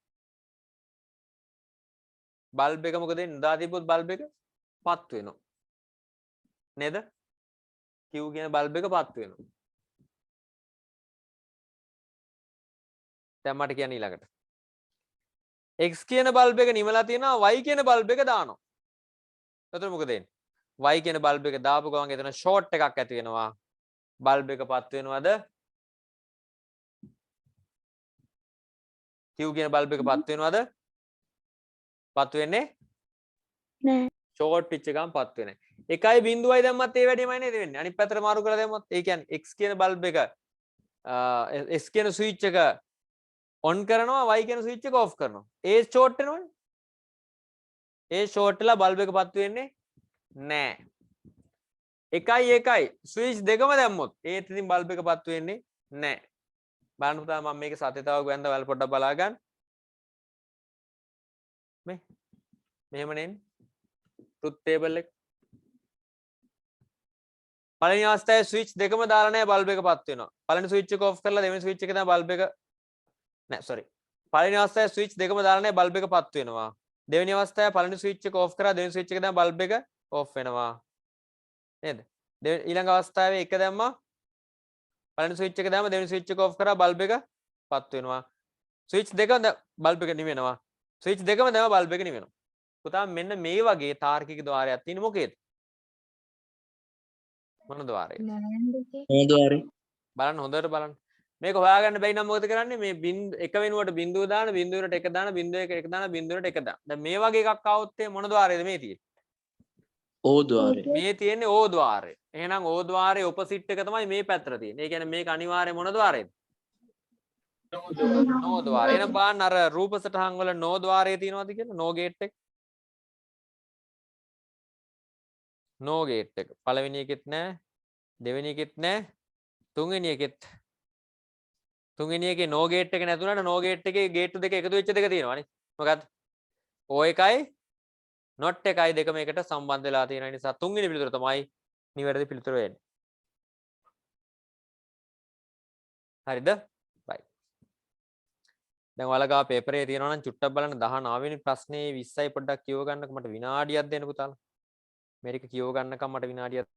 බල්බ් එක මොකද වෙන්නේ? නොදා තිබ්බොත් බල්බ් එක පත් වෙනවා. නේද? Q කියන බල්බ් එක පත් වෙනවා. දැන් මට කියන්න ඊළඟට. x කියන බල්බ් එක නිවලා තියෙනවා y කියන බල්බ් එක දානවා. එතකොට මොකද වෙන්නේ? y කියන බල්බ් එක දාපු ගමන් එතන ෂෝට් එකක් ඇති වෙනවා. බල්බ් එක පත් වෙනවද? Q කියන බල්බ් එක පත් වෙනවද? පත් වෙන්නේ නෑ. ෂෝට් පිච් එකම පත් වෙන්නේ. 1.0යි දැම්මත් ඒ වැඩේමයි නේද වෙන්නේ. අනිත් පැත්තට මාරු කරලා දැම්මත් ඒ කියන්නේ x කියන බල්බ් එක s කියන ස්විච් එක ඔන් කරනවා y කියන ස්විච් එක ඔෆ් කරනවා. ඒ ෂෝට් වෙනවනේ. ඒ ෂෝට් වෙලා බල්බ් එක පත් වෙන්නේ නෑ. 1 ස්විච් දෙකම දැම්මොත් ඒත් ඉතින් බල්බ් එක පත් වෙන්නේ නෑ. බලන්න පුතා මම මේක සත්‍යතාව ගොයන්ද ඔයාලා පොඩ්ඩක් බලා ගන්න. මෙහෙම නෙන්නේ. ට්‍රුත් ටේබල් එක. පළවෙනි අවස්ථාවේ ස්විච් දෙකම දාලා නැහැ බල්බ් එක පත් වෙනවා. පළවෙනි ස්විච් එක ඔෆ් කරලා දෙවෙනි ස්විච් එක තමයි බල්බ් එක නෑ සෝරි. පළවෙනි අවස්ථාවේ ස්විච් දෙකම දාලා නැහැ බල්බ් එක පත් වෙනවා. දෙවෙනි අවස්ථාවේ පළවෙනි ස්විච් එක ඔෆ් කරා දෙවෙනි ස්විච් එක තමයි බල්බ් එක ඔෆ් වෙනවා. නේද? ඊළඟ අවස්ථාවේ එක දැම්මා පළවෙනි ස්විච් එක දැම්මා දෙවෙනි ස්විච් එක ඔෆ් කරා බල්බ් එක පත් වෙනවා. ස්විච් දෙකම බල්බ් එක නිවෙනවා. ස්විච් දෙකම දැම්මා බල්බ් එක නිවෙනවා. පුතා මෙන්න මේ වගේ තාර්කික ద్వාරයක් තියෙන්නේ මොකේද? මොන ద్వාරයේද? නෑන්ඩ් එකේ. මේ ద్వාරේ. බලන්න හොඳට බලන්න. මේක හොයාගන්න බැරි නම් මොකද කරන්නේ? මේ එක වෙනුවට බිඳුව දාන, බිඳුවකට එක දාන, බිඳුව එක දාන, බිඳුවකට එක දාන. දැන් මේ වගේ එකක් ආවොත් මොන ద్వාරයේද මේ තියෙන්නේ? ඕ ద్వාරේ. මේ තියෙන්නේ ඕ ద్వාරය. එහෙනම් ඕ ద్వාරයේ ඔපොසිට් එක තමයි මේ පැත්තට තියෙන්නේ. ඒ කියන්නේ මේක අනිවාර්යයෙන් මොන ద్వාරයේද? නෝ ద్వාරය. එහෙනම් බලන්න අර රූප සටහන් වල නෝ ద్వාරය තියෙනවද කියලා? නෝ ගේට් එක. නෝ ගේට් එක. පළවෙනි එකෙත් නැහැ. දෙවෙනි එකෙත් නැහැ. තුන්වෙනි එකෙත්. තුන්වෙනි එකේ නෝ ගේට් එක නැතුණාට නෝ ගේට් එකේ ගේට්ටු දෙක එකතු වෙච්ච දෙක තියෙනවානේ. මොකද්ද? O එකයි not එකයි දෙකම එකට සම්බන්ධ වෙලා තියෙන නිසා තුන්වෙනි පිළිතුර තමයි නිවැරදි පිළිතුර වෙන්නේ. හරිද? right. දැන් ඔයාලා ගාව පේපරේ තියෙනවා නම් චුට්ටක් බලන්න 19 වෙනි ප්‍රශ්නේ 20යි පොඩ්ඩක් කියව ගන්නකො මට විනාඩියක් දෙන්න පුතාලා. මේක කියව ගන්නකම් මට විනාඩියක්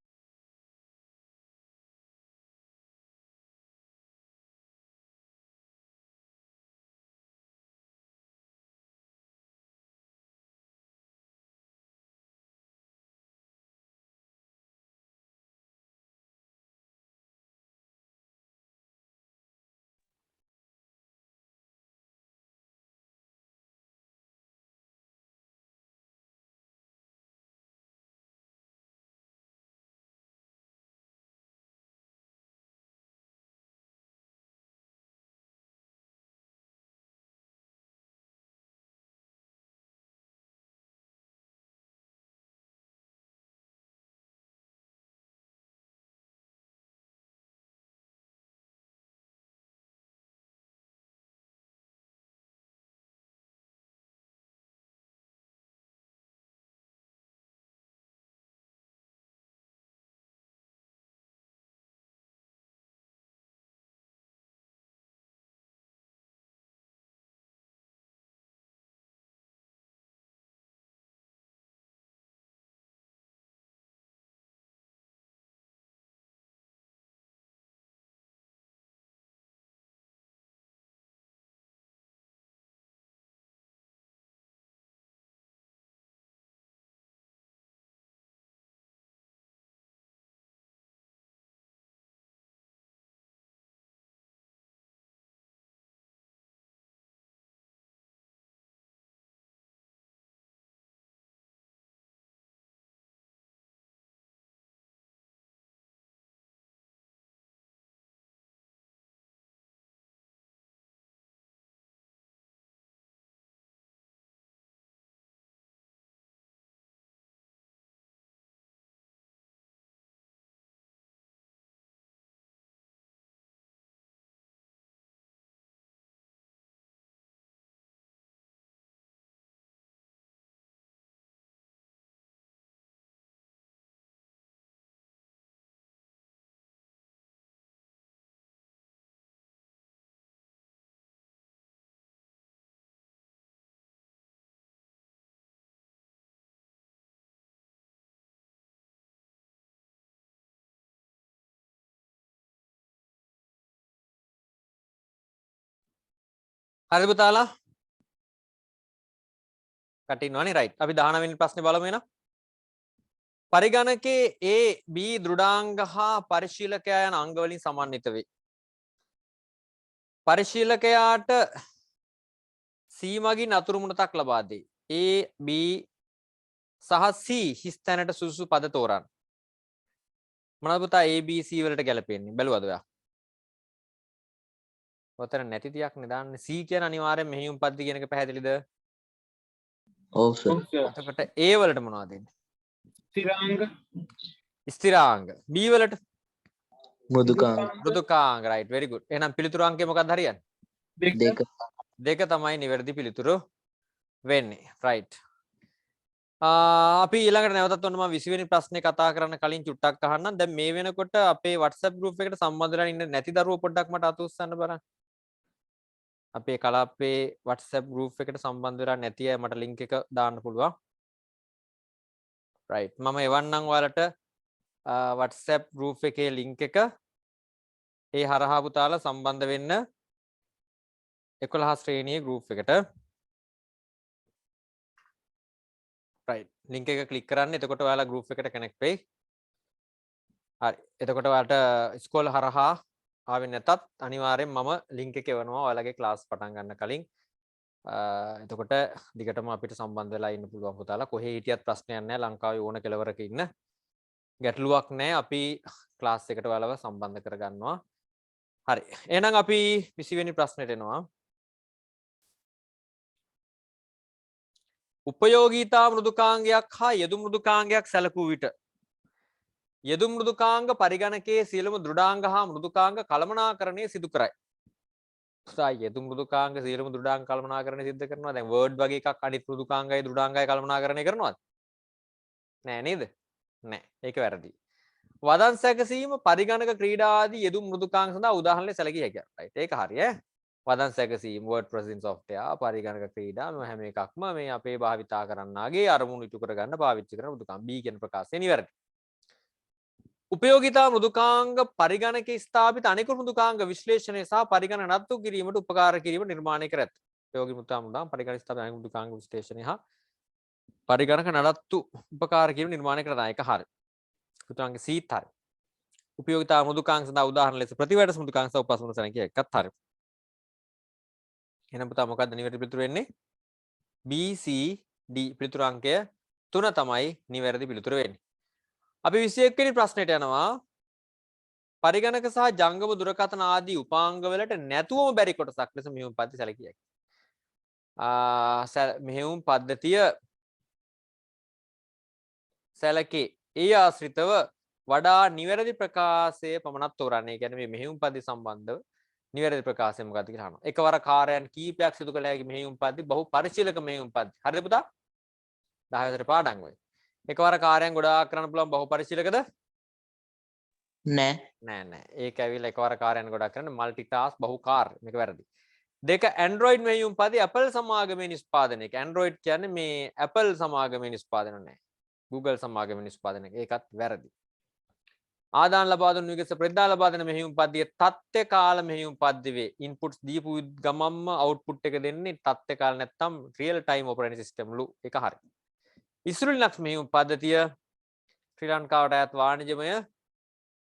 හරිද පුතාලා? කටින්වනේ රයිට්. අපි 19 වෙනි ප්‍රශ්නේ බලමු එහෙනම්. පරිගණකයේ A B දෘඩාංග හා පරිශීලකයා යන අංග වලින් සමන්විත වේ. පරිශීලකයාට C මගින් අතුරු මුණතක් ලබා දෙයි. A B සහ C හිස් තැනට සුදුසු පද තෝරන්න. මොනවද පුතා A B C වලට ගැලපෙන්නේ? බැලුවද ඔයා? ඔතන නැති තියක් නේ දාන්නේ. C කියන අනිවාර්යෙන් මෙහෙයුම් පද්ධති කියන එක පැහැදිලිද? ඔව් සර්. එතකොට A වලට මොනවද දෙන්නේ? ස්ථිරාංග. ස්ථිරාංග. B වලට මෘදුකාංග මෘදුකාංග. right very good. එහෙනම් පිළිතුරු අංකය මොකක්ද හරියන්නේ? දෙක. දෙක තමයි නිවැරදි පිළිතුරු වෙන්නේ. right. අපි ඊළඟට නැවතත් ඔන්න මම 20 වෙනි ප්‍රශ්නේ කතා කරන්න කලින් චුට්ටක් අහන්නම්. දැන් මේ වෙනකොට අපේ WhatsApp group එකට සම්බන්ධ වෙලා ඉන්න නැති දරුවෝ පොඩ්ඩක් මට අත උස්සන්න බලන්න. අපේ කලාපේ WhatsApp group එකට සම්බන්ධ වෙලා නැති අය මට link එක දාන්න පුළුවන්. right. මම එවන්නම් ඔයාලට WhatsApp group එකේ link එක. ඒ හරහා පුතාලා සම්බන්ධ වෙන්න 11 ශ්‍රේණියේ group එකට. right. link එක click කරන්න. එතකොට ඔයාලා group එකට connect වෙයි. හරි. එතකොට ඔයාලට ඉස්කෝල හරහා ආවෙ නැතත් අනිවාර්යෙන් මම link එක එවනවා ඔයාලගේ class පටන් ගන්න කලින්. එතකොට දිගටම අපිට සම්බන්ධ වෙලා ඉන්න පුළුවන් පුතාලා. කොහේ හිටියත් ප්‍රශ්නයක් නැහැ. ලංකාවේ ඕන කෙලවරක ඉන්න. ගැටලුවක් නැහැ. අපි class එකට ඔයාලව සම්බන්ධ කරගන්නවා. හරි. එහෙනම් අපි 20 වෙනි ප්‍රශ්නෙට එනවා. උපයෝගීතා මෘදුකාංගයක් හා යෙදු මෘදුකාංගයක් සැලකූ විට යෙදු මෘදුකාංග පරිගණකයේ සියලුම දෘඩාංග හා මෘදුකාංග කළමනාකරණය සිදු කරයි. යෙදු මෘදුකාංග සියලුම දෘඩාංග කළමනාකරණය සිදු කරනවා. දැන් වර්ඩ් වගේ එකක් අනිත් මෘදුකාංගයි දෘඩාංගයි කළමනාකරණය කරනවද? නෑ නේද? නෑ. ඒක වැරදි. වදන් සැකසීම පරිගණක ක්‍රීඩා ආදී යෙදු මෘදුකාංග සඳහා උදාහරණ සැලකිය හැකියි. right. ඒක හරි ඈ. පදන් සැකසීම word processing software පරිගණක ක්‍රීඩා මේ හැම එකක්ම මේ අපේ භාවිතා කරන්නාගේ අරමුණු ඉටු කරගන්න පාවිච්චි කරන මෘදුකාංග B කියන ප්‍රකාශය නිවැරදි. උපයෝගිතා මෘදුකාංග පරිගණකයේ ස්ථාපිත අනෙකුත් මෘදුකාංග විශ්ලේෂණය සහ පරිගණක නඩත්තු කිරීමට උපකාර කිරීම නිර්මාණය කර ඇත. උපයෝගී මෘදුකාංග පරිගණක ස්ථාපිත අනෙකුත් මෘදුකාංග විශ්ලේෂණය හා පරිගණක නඩත්තු උපකාර කිරීම නිර්මාණය කර එක හරිය. මෘදුකාංග C හරිය. උපයෝගිතා මෘදුකාංග සඳහා උදාහරණ ලෙස ප්‍රතිවර්ෂ මෘදුකාංග සහ උපස්මෘදු සංඛ්‍යා එකත් හරිය. එහෙනම් පුතා මොකක්ද නිවැරදි පිළිතුර වෙන්නේ? B C D පිළිතුරු අංකය 3 තමයි නිවැරදි පිළිතුර වෙන්නේ. අපි 21 වෙනි ප්‍රශ්නෙට යනවා. පරිගණක සහ ජංගම දුරකථන ආදී උපාංග වලට නැතුවම බැරි කොටසක් ලෙස මෙහෙයුම් පද්ධතිය සැලකිය හැකියි. මෙහෙයුම් පද්ධතිය සැලකේ ඒ ආශ්‍රිතව වඩා නිවැරදි ප්‍රකාශය පමණක් තෝරන්නේ. කියන්නේ මේ මෙහෙයුම් පද්ධතිය සම්බන්ධව නිවැරදි ප්‍රකාශය මොකක්ද කියලා අහනවා. එකවර කාර්යයන් කීපයක් සිදු කළ හැකි මෙහෙයුම් පද්ධතිය බහු පරිශීලක මෙහෙයුම් පද්ධතිය. හරිද පුතා? 10 වසරේ පාඩම් ඔය. එකවර කාර්යයන් ගොඩාක් කරන්න පුළුවන් බහු පරිශීලකද? නෑ. ඒක ඇවිල්ලා එකවර කාර්යයන් ගොඩක් කරන්න මල්ටි ටාස්ක් බහු කාර්ය. මේක වැරදි. දෙක Android මෙහෙයුම් පද්ධතිය Apple සමාගමේ නිෂ්පාදනය. Android කියන්නේ මේ Apple සමාගමේ නිෂ්පාදන නෑ. Google සමාගමේ නිෂ්පාදනය. ඒකත් වැරදි. ආදාන ලබා දුන් විගස ප්‍රතිදා ලබා දෙන මෙහෙයුම් පද්ධතිය තත්ත්ව කාල මෙහෙයුම් පද්ධතිය වේ. ඉන්පුට්ස් දීපු ගමම්ම අවුට්පුට් එක දෙන්නේ තත්ත්ව කාල නැත්තම් රියල් ටයිම් ඔපරේටින් සිස්ටම් ලු එක හරි. ඉස්රු ලිනක්ස් මෙහෙයුම් පද්ධතිය ශ්‍රී ලංකාවට අයත් වාණිජමය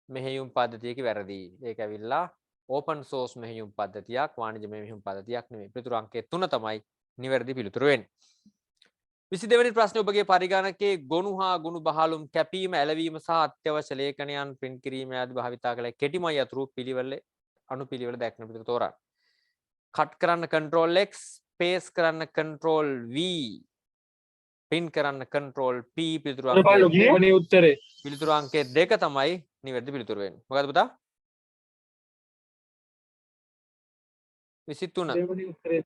මෙහෙයුම් පද්ධතියක වැරදි. ඒක ඇවිල්ලා ඕපන් සෝස් මෙහෙයුම් පද්ධතියක් වාණිජමය මෙහෙයුම් පද්ධතියක් නෙමෙයි. පිළිතුරු අංකය 3 තමයි නිවැරදි පිළිතුර වෙන්නේ. 22 වෙනි ප්‍රශ්නේ ඔබගේ පරිගණකයේ ගොනු හා ගුණ බහලුම් කැපීම ඇලවීම සහ අත්‍යවශ්‍ය ලේඛනයන් print කිරීම ආදී භාවිතා කළ කෙටිමයි අතුරු පිළිවෙල අනුපිළිවෙල දැක්වෙන පිළිතුර තෝරා. කට් කරන්න control X, paste කරන්න control V, print කරන්න control P පිළිතුරු දෙවෙනි උත්තරේ. පිළිතුරු අංකය 2 තමයි නිවැරදි පිළිතුර වෙන්නේ. මොකද පුතා? 23. දෙවෙනි උත්තරේ.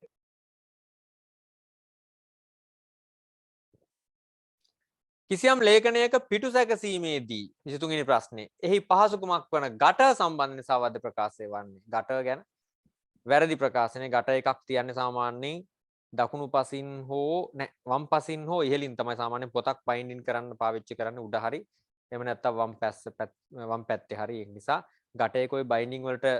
කිසියම් ලේඛනයක පිටු සැකසීමේදී 23 වෙනි ප්‍රශ්නේ එහි පහසුකමක් වන ගට සම්බන්ධ නිසා වද ප්‍රකාශය වන්නේ. ගට ගැන වැරදි ප්‍රකාශනය. ගට එකක් තියන්නේ සාමාන්‍යයෙන් දකුණු පසින් හෝ වම් පසින් හෝ ඉහළින් තමයි සාමාන්‍යයෙන් පොතක් බයින්ඩින් කරන්න පාවිච්චි කරන්නේ උඩ හරි. එහෙම නැත්නම් වම් පැත්තේ හරි. ඒ නිසා ගටේ કોઈ බයින්ඩින් වලට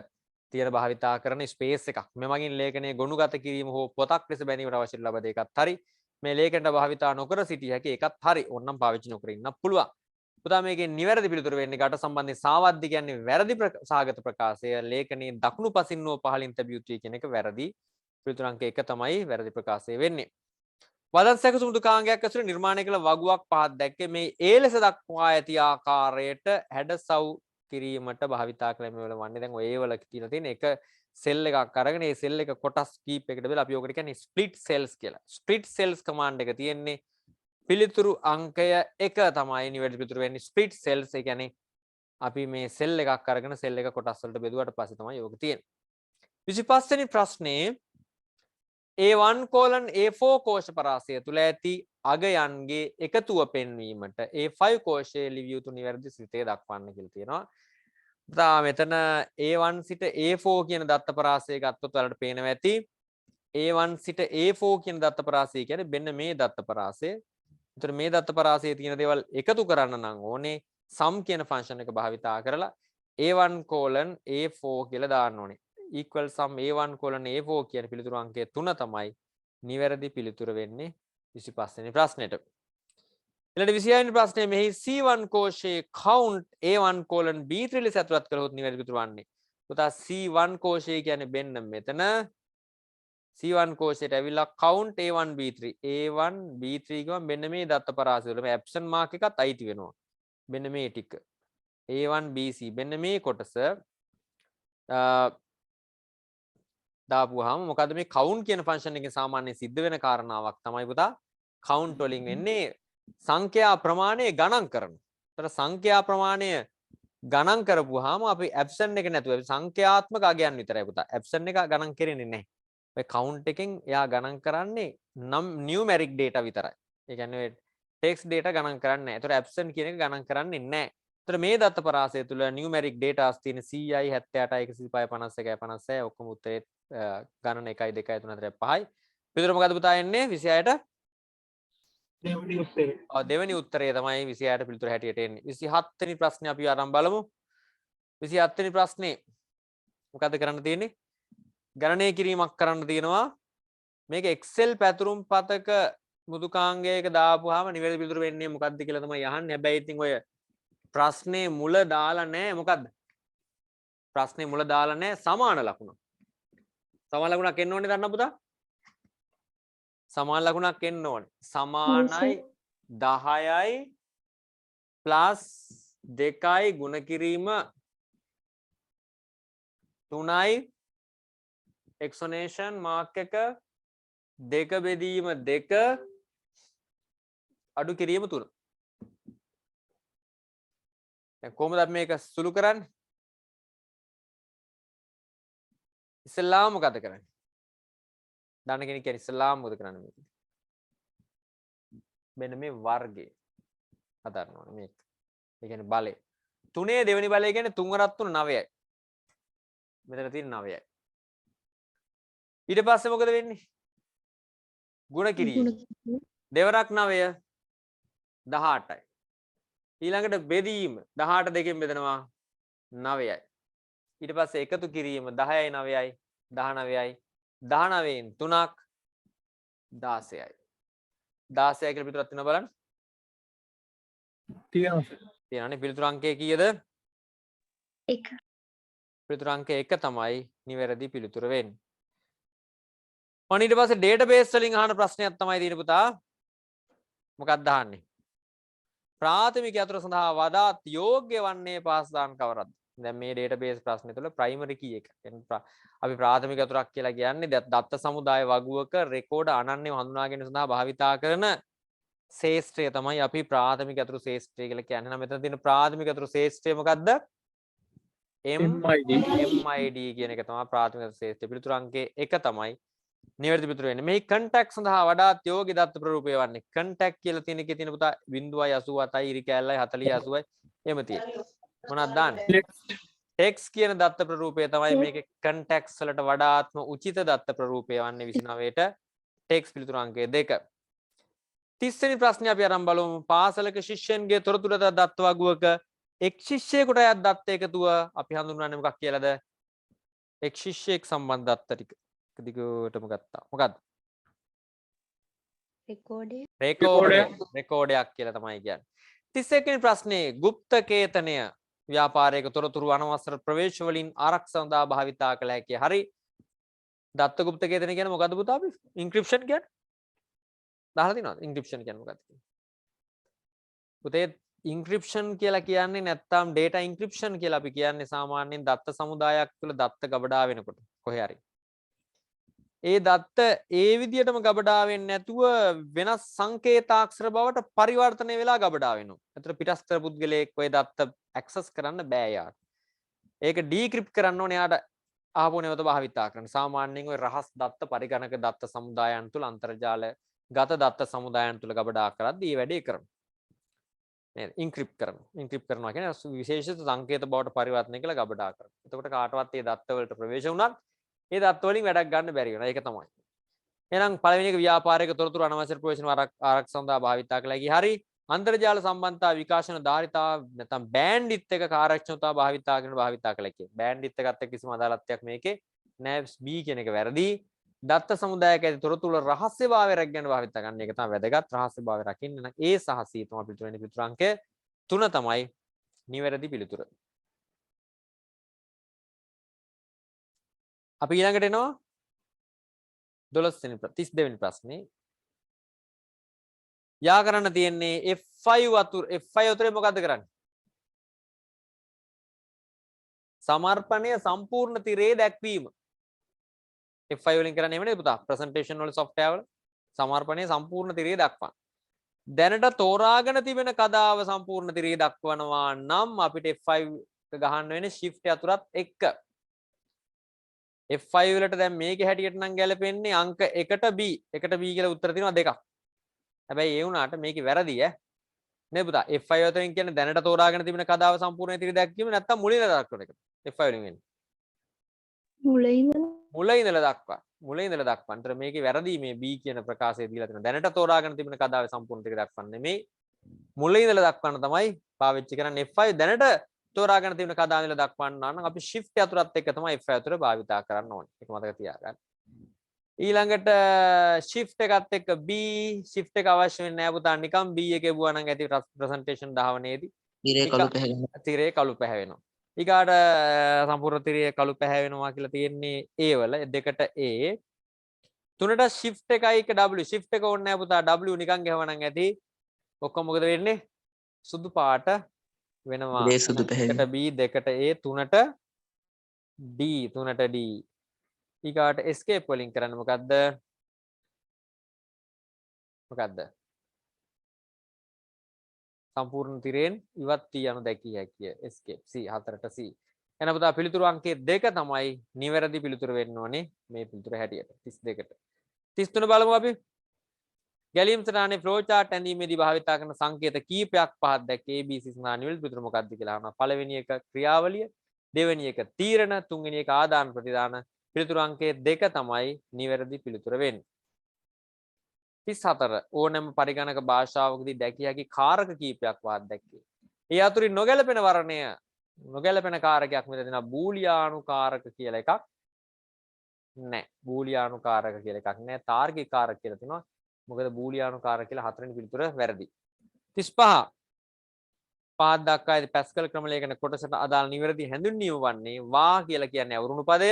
තියෙන භාවිතා කරන ස්පේස් එකක්. මෙමගින් ලේඛනයේ ගොනුගත කිරීම හෝ පොතක් ලෙස බැලීමට අවශ්‍ය ලබන එකත් හරි. මේ ලේඛනට භාවිතා නොකර සිටිය හැකි ඒකත් හරි. ඕනනම් පාවිච්චි නොකර ඉන්න පුළුවන්. පුතා මේකේ නිවැරදි පිළිතුර වෙන්නේ ගට සම්බන්ධයෙන් සාවද්දි කියන්නේ වැරදි සාගත ප්‍රකාශය. ලේඛනයේ දකුණු පසින් හෝ පහළින් තැබිය යුතුයි කියන එක වැරදි. පිළිතුරු අංක 1 තමයි වැරදි ප්‍රකාශය වෙන්නේ. වදන් සැකසුම් දුකාංගයක් ඇසුර නිර්මාණය කළ වගුවක් පහක් දැක්කේ මේ ඒ ලෙස දක්වා ඇති ආකාරයට හැඩසව් කිරීමට භාවිතා කළ මේ වල වන්නේ. දැන් ඔය වල කියලා තියෙන එක සෙල් එකක් අරගෙන ඒ සෙල් එක කොටස් කීපයකට බෙදලා අපි ඔකට කියන්නේ ස්ප්ලිට් සෙල්ස් කියලා. ස්ප්ලිට් සෙල්ස් කමාන්ඩ් එක තියෙන්නේ පිළිතුරු අංකය 1 තමයි නිවැරදි පිළිතුර වෙන්නේ. ස්ප්ලිට් සෙල්ස් ඒ කියන්නේ අපි මේ සෙල් එකක් අරගෙන සෙල් එක කොටස් වලට බෙදුවට පස්සේ තමයි යෝග තියෙන්නේ. 25 වෙනි ප්‍රශ්නේ A1 A4 කෝෂ පරාසය තුල ඇති අගයන්ගේ එකතුව පෙන්වීමට A5 කෝෂයේ ලිවිය යුතු නිවැරදි සිතේ දක්වන්න කියලා තියෙනවා. මෙතන A1 සිට A4 කියන දත්ත පරාසය ගත්තොත් ඔයාලට පේනවා ඇති A1 සිට A4 කියන දත්ත පරාසය කියන්නේ මෙන්න මේ දත්ත පරාසය. ඒතර මේ දත්ත පරාසයේ තියෙන දේවල් එකතු කරන්න නම් ඕනේ sum කියන ෆන්ක්ෂන් එක භාවිතා කරලා A1 A4 කියලා දාන්න ඕනේ. equal sum A1 A4 කියන පිළිතුරු අංකය 3 තමයි නිවැරදි පිළිතුර වෙන්නේ 25 වෙනි ප්‍රශ්නෙට. ඊළඟ 26 වෙනි ප්‍රශ්නේ මෙහි C1 කෝෂයේ count A1 B3 ලෙස ඇතුළත් කළොත් නිවැරදි පිළිතුර වන්නේ. පුතා C1 කෝෂය කියන්නේ මෙන්න මෙතන C1 කෝෂයට ඇවිල්ලා count A1 B3 ගම මෙන්න මේ දත්ත පරාසය වල මේ ඇප්ෂන් මාක් එකත් අයිති වෙනවා. මෙන්න මේ ටික A1 BC මෙන්න මේ කොටස දාපුවාම මොකද මේ count කියන ෆන්ක්ෂන් එකෙන් සාමාන්‍යයෙන් සිද්ධ වෙන කාරණාවක් තමයි පුතා count වලින් වෙන්නේ සංඛ්‍යා ප්‍රමාණය ගණන් කරනවා. ඒතර සංඛ්‍යා ප්‍රමාණය ගණන් කරපුවාම අපි ඇප්ෂන් එක නැතුව සංඛ්‍යාත්මක අගයන් විතරයි පුතා. ඇප්ෂන් එක ගණන් කරන්නේ නැහැ. ඔය count එකෙන් එයා ගණන් කරන්නේ numeric data විතරයි. ඒ කියන්නේ text data ගණන් කරන්නේ නැහැ. ඒතර ඇප්ෂන් කියන එක ගණන් කරන්නේ නැහැ. ඒතර මේ දත්ත පරාසය තුල numeric data තියෙන 100යි 78යි 105යි 56යි 56 ඔක්කොම උත්තරේ ගණන 1 2 3 4 5යි. පිටුර මොකද පුතා එන්නේ 26ට? දෙවෙනි උත්තරේ. දෙවෙනි උත්තරය තමයි 26ට පිළිතුර හැටියට එන්නේ. 27 වෙනි ප්‍රශ්නේ අපි ආරම්භ බලමු. 27 වෙනි ප්‍රශ්නේ මොකද කරන්න තියෙන්නේ? ගණනය කිරීමක් කරන්න තියෙනවා. මේක Excel පැතුරුම් පතක මෘදුකාංගයක දාපුවාම නිවැරදි පිළිතුර වෙන්නේ මොකද්ද කියලා තමයි අහන්නේ. හැබැයි ඉතින් ඔය ප්‍රශ්නේ මුල දාලා නැහැ. මොකද්ද? ප්‍රශ්නේ මුල දාලා නැහැ සමාන ලකුණ. සමාන ලකුණක් එන්න ඕනේ දන්න පුතා? සමාන ලකුණක් එන්න ඕනේ. සමානයි 10යි ප්ලස් 2යි ගුණ කිරීම 3යි එක්ස්පොනේෂන් මාක් එක 2 බෙදීම 2 අඩු කිරීම 3. දැන් කොහොමද අපි මේක සුළු කරන්නේ? ඉස්සෙල්ලාම මොකද කරන්නේ? දන්න කෙනෙක් කියන්නේ ඉස්සෙල්ලාම මොකද කරන්නේ මේක? මෙන්න මේ වර්ගය හදන්න ඕනේ මේක. ඒ කියන්නේ බලය. 3 දෙවෙනි බලය කියන්නේ 3 වරක් 3 9යි. මෙතන තියෙන 9යි. ඊට පස්සේ මොකද වෙන්නේ? ගුණ කිරීම. දෙවරක් 9 18යි. ඊළඟට බෙදීම 18 දෙකෙන් බෙදනවා 9යි. ඊට පස්සේ එකතු කිරීම 10යි 9යි 19යි 19න් 3ක් 16යි. 16 කියලා පිටුරක් තියෙනවා බලන්න. තියෙනවා සර්. තියෙනවානේ පිළිතුර අංකය කීයද? 1. පිළිතුර අංකය 1 තමයි නිවැරදි පිළිතුර වෙන්නේ. ඔන්න ඊට පස්සේ ඩේටාබේස් වලින් අහන ප්‍රශ්නයක් තමයි තියෙන්නේ පුතා. මොකක්ද අහන්නේ? ප්‍රාථමික යතුරු සඳහා වඩාත් යෝග්‍ය වන්නේ පාස්දාන් කවරක්ද? දැන් මේ ඩේටාබේස් ප්‍රශ්නේ තුළ ප්‍රයිමරි කී එක. අපි ප්‍රාථමික යතුරක් කියලා කියන්නේ දත්ත සමුදාය වගුවක රෙකෝඩ අනන්‍යව හඳුනා ගැනීම සඳහා භාවිතා කරන ශේෂ්ත්‍රය තමයි අපි ප්‍රාථමික යතුරු ශේෂ්ත්‍රය කියලා කියන්නේ. නම් මෙතන තියෙන ප්‍රාථමික යතුරු ශේෂ්ත්‍රය මොකද්ද? MID කියන එක තමයි ප්‍රාථමික යතුරු ශේෂ්ත්‍රය. පිළිතුරු අංකයේ 1 තමයි නිවැරදි පිළිතුර වෙන්නේ. මේ කන්ටැක්ට් සඳහා වඩාත් යෝග්‍ය දත්ත ප්‍රරූපය වන්නේ. කන්ටැක්ට් කියලා තියෙන එකේ තියෙන පුතා 0.87යි ඉරි කැලලයි 40 80යි එහෙම තියෙනවා. මොනවද දාන්නේ? ටෙක්ස් කියන දත්ත ප්‍රරූපය තමයි මේකේ කන්ටැක්ට්ස් වලට වඩාත්ම උචිත දත්ත ප්‍රරූපය වන්නේ 29ට ටෙක්ස් පිළිතුර අංකය 2. 30 වෙනි ප්‍රශ්නේ අපි අරන් බලමු. පාසලක ශිෂ්‍යයන්ගේ තොරතුරු දත්ත වගුවක එක් ශිෂ්‍යයෙකුට අයත් දත්ත එකතුව අපි හඳුන්වන්නේ මොකක් කියලාද? එක් ශිෂ්‍යයෙක් සම්බන්ධ දත්ත ටික. දිගටම ගත්තා. මොකද්ද? රෙකෝඩයක් කියලා තමයි කියන්නේ. 31 වෙනි ප්‍රශ්නේ গুপ্তකේතනය ව්‍යාපාරයක තොරතුරු අනවසර ප්‍රවේශ වලින් ආරක්ෂා සඳහා භාවිතා කළ හැකි. හරි. දත්ත গুপ্তකේතනය කියන්නේ මොකද්ද පුතා අපි? ඉන්ක්‍රිප්ෂන් කියන්නේ. දාලා තියෙනවද? ඉන්ක්‍රිප්ෂන් කියන්නේ මොකක්ද? පුතේ ඉන්ක්‍රිප්ෂන් කියලා කියන්නේ නැත්තම් data encryption කියලා අපි කියන්නේ සාමාන්‍යයෙන් දත්ත සමුදායක් තුළ දත්ත ගබඩා වෙනකොට කොහේ හරි. ඒ දත්ත ඒ විදිහටම ගබඩා වෙන්නේ නැතුව වෙනස් සංකේතාක්ෂර බවට පරිවර්තනය වෙලා ගබඩා වෙනවා. ඒතර පිටස්තර පුද්ගලයෙක් ওই දත්ත ඇක්සස් කරන්න බෑ යාට. ඒක ඩීක්‍රිප්ට් කරන්න ඕනේ යාට ආපහු නැවත භාවිතා කරන්න. සාමාන්‍යයෙන් ওই රහස් දත්ත පරිගණක දත්ත සමුදායන් තුළ අන්තර්ජාල ගත දත්ත සමුදායන් තුළ ගබඩා කරද්දී මේ වැඩේ කරනවා. නේද? ඉන්ක්‍රිප්ට් කරනවා. ඉන්ක්‍රිප්ට් කරනවා කියන්නේ විශේෂිත සංකේත බවට පරිවර්තනය කළ ගබඩා කරනවා. එතකොට කාටවත් මේ දත්ත වලට ප්‍රවේශ වුණත් ඒ දත්ත වලින් වැඩක් ගන්න බැරි වෙනවා. ඒක තමයි. එහෙනම් පළවෙනි එක ව්‍යාපාරික තොරතුරු අනවශ්‍ය ප්‍රවේශන ආරක්ෂා සඳහා භාවිතා කළ හැකි. හරි. අන්තර්ජාල සම්බන්ධතා විකාශන ධාරිතාව නැත්නම් බෑන්ඩ්විඩ්ත් එක කාර්යක්ෂමතාව භාවිතා කරන භාවිතා කළ හැකි. බෑන්ඩ්විඩ්ත් එකත් එක්ක කිසිම අදාළත්වයක් මේකේ නැහැ. B කියන එක වැරදි. දත්ත සමුදායක ඇති තොරතුරු රහස්‍යභාවය රැකගෙන භාවිතා කරන්න. ඒක තමයි වැදගත්. රහස්‍යභාවය රකින්න නම් A සහ C තමයි පිළිතුර වෙන්නේ. පිළිතුර අංකය 3 තමයි නිවැරදි පිළිතුර. අපි ඊළඟට එනවා 12 වෙනි 32 වෙනි ප්‍රශ්නේ. යා කරන්න තියෙන්නේ F5 වතුරේ මොකද්ද කරන්නේ? සමර්පණය සම්පූර්ණ තිරේ දැක්වීම. F5 වලින් කරන්නේ එහෙම නේද පුතා? ප්‍රසන්ටේෂන් වල software වල සමර්පණය සම්පූර්ණ තිරේ දක්වන්න. දැනට තෝරාගෙන තිබෙන කදාව සම්පූර්ණ තිරේ දක්වනවා නම් අපිට F5 එක ගහන්න වෙන්නේ shift යතුරත් එක්ක. F5 වලට දැන් මේකේ හැටියට නම් ගැලපෙන්නේ අංක 1ට B. 1ට B කියලා උත්තර තියෙනවා දෙකක්. හැබැයි ඒ වුණාට මේකේ වැරදි ඈ. නේ පුතා F5 වලින් කියන්නේ දැනට තෝරාගෙන තිබෙන කතාව සම්පූර්ණ ඉදිරි දැක්වීම නැත්තම් මුලින් ඉඳලා දක්වන එක. F5 වලින් වෙන්නේ. මුලින් ඉඳලා දක්වා. මුලින් ඉඳලා දක්වන්න. ඒතර මේකේ වැරදි මේ B කියන ප්‍රකාශය දීලා තියෙනවා. දැනට තෝරාගෙන තිබෙන කතාවේ සම්පූර්ණ ටික දක්වන්න නෙමෙයි. මුලින් ඉඳලා දක්වන්න තමයි පාවිච්චි කරන්නේ. F5 දැනට තෝරාගෙන තිබෙන කතාව ඉඳලා දක්වන්න නම් අපි shift යතුරත් එක්ක තමයි F5 යතුර භාවිතා කරන්න ඕනේ. ඒක මතක තියාගන්න. ඊළඟට shift එකත් එක්ක B shift එක අවශ්‍ය වෙන්නේ නැහැ පුතා නිකන් B එකේ බුවා නම් ඇති presentation දහවනේදී ඉරේ කළු පැහැවෙනවා. තිරේ කළු පැහැවෙනවා. ඊගාට සම්පූර්ණ තිරේ කළු පැහැවෙනවා කියලා තියෙන්නේ A වල දෙකට A. තුනට shift එකයි එක W shift එක ඕනේ නැහැ පුතා W නිකන් ගහවනම් ඇති. ඔක්කොම මොකද වෙන්නේ? සුදු පාට වෙනවා. ඉරේ සුදු පැහැවෙනවා. දෙකට B දෙකට A තුනට D තුනට D. ඊගාට escape වලින් කරන්නේ මොකද්ද? මොකද්ද? සම්පූර්ණ තිරෙන් ඉවත් වී යනු දැකිය හැකිය. escape C හතරට C. එන පුතා පිළිතුරු අංකයේ 2 තමයි නිවැරදි පිළිතුර වෙන්න ඕනේ මේ පිළිතුර හැටියට 32ට. 33 බලමු අපි. ගැලීම් සටහනේ ෆ්ලෝ chart ඇඳීමේදී භාවිතා කරන සංකේත කීපයක් පහක් දැක්කේ ABC සඳහන් නිවැරදි පිළිතුර මොකක්ද කියලා අහනවා. පළවෙනි එක ක්‍රියාවලිය, දෙවෙනි එක තීරණ, තුන්වෙනි එක ආදාන ප්‍රතිදාන. පිළිතුරු අංකයේ 2 තමයි නිවැරදි පිළිතුර වෙන්නේ. 34 ඕනෑම පරිගණක භාෂාවකදී දැකිය හැකි කාරක කීපයක් වාත් දැක්කේ. ඒ අතුරින් නොගැලපෙන වර්ණය නොගැලපෙන කාරකයක් මෙතන දෙනවා බූලියානු කාරක කියලා එකක් නැහැ. බූලියානු කාරක කියලා එකක් නැහැ. තාර්කික කාරක කියලා තියෙනවා. මොකද බූලියානු කාරක කියලා හතරවෙනි පිළිතුර වැරදි. 35 පහක් දක්වා ඇති පැස්කල් ක්‍රම ලේඛන කොටසට අදාළ නිවැරදි හැඳින්වීම වන්නේ වා කියලා කියන්නේ අවුරුණු පදය.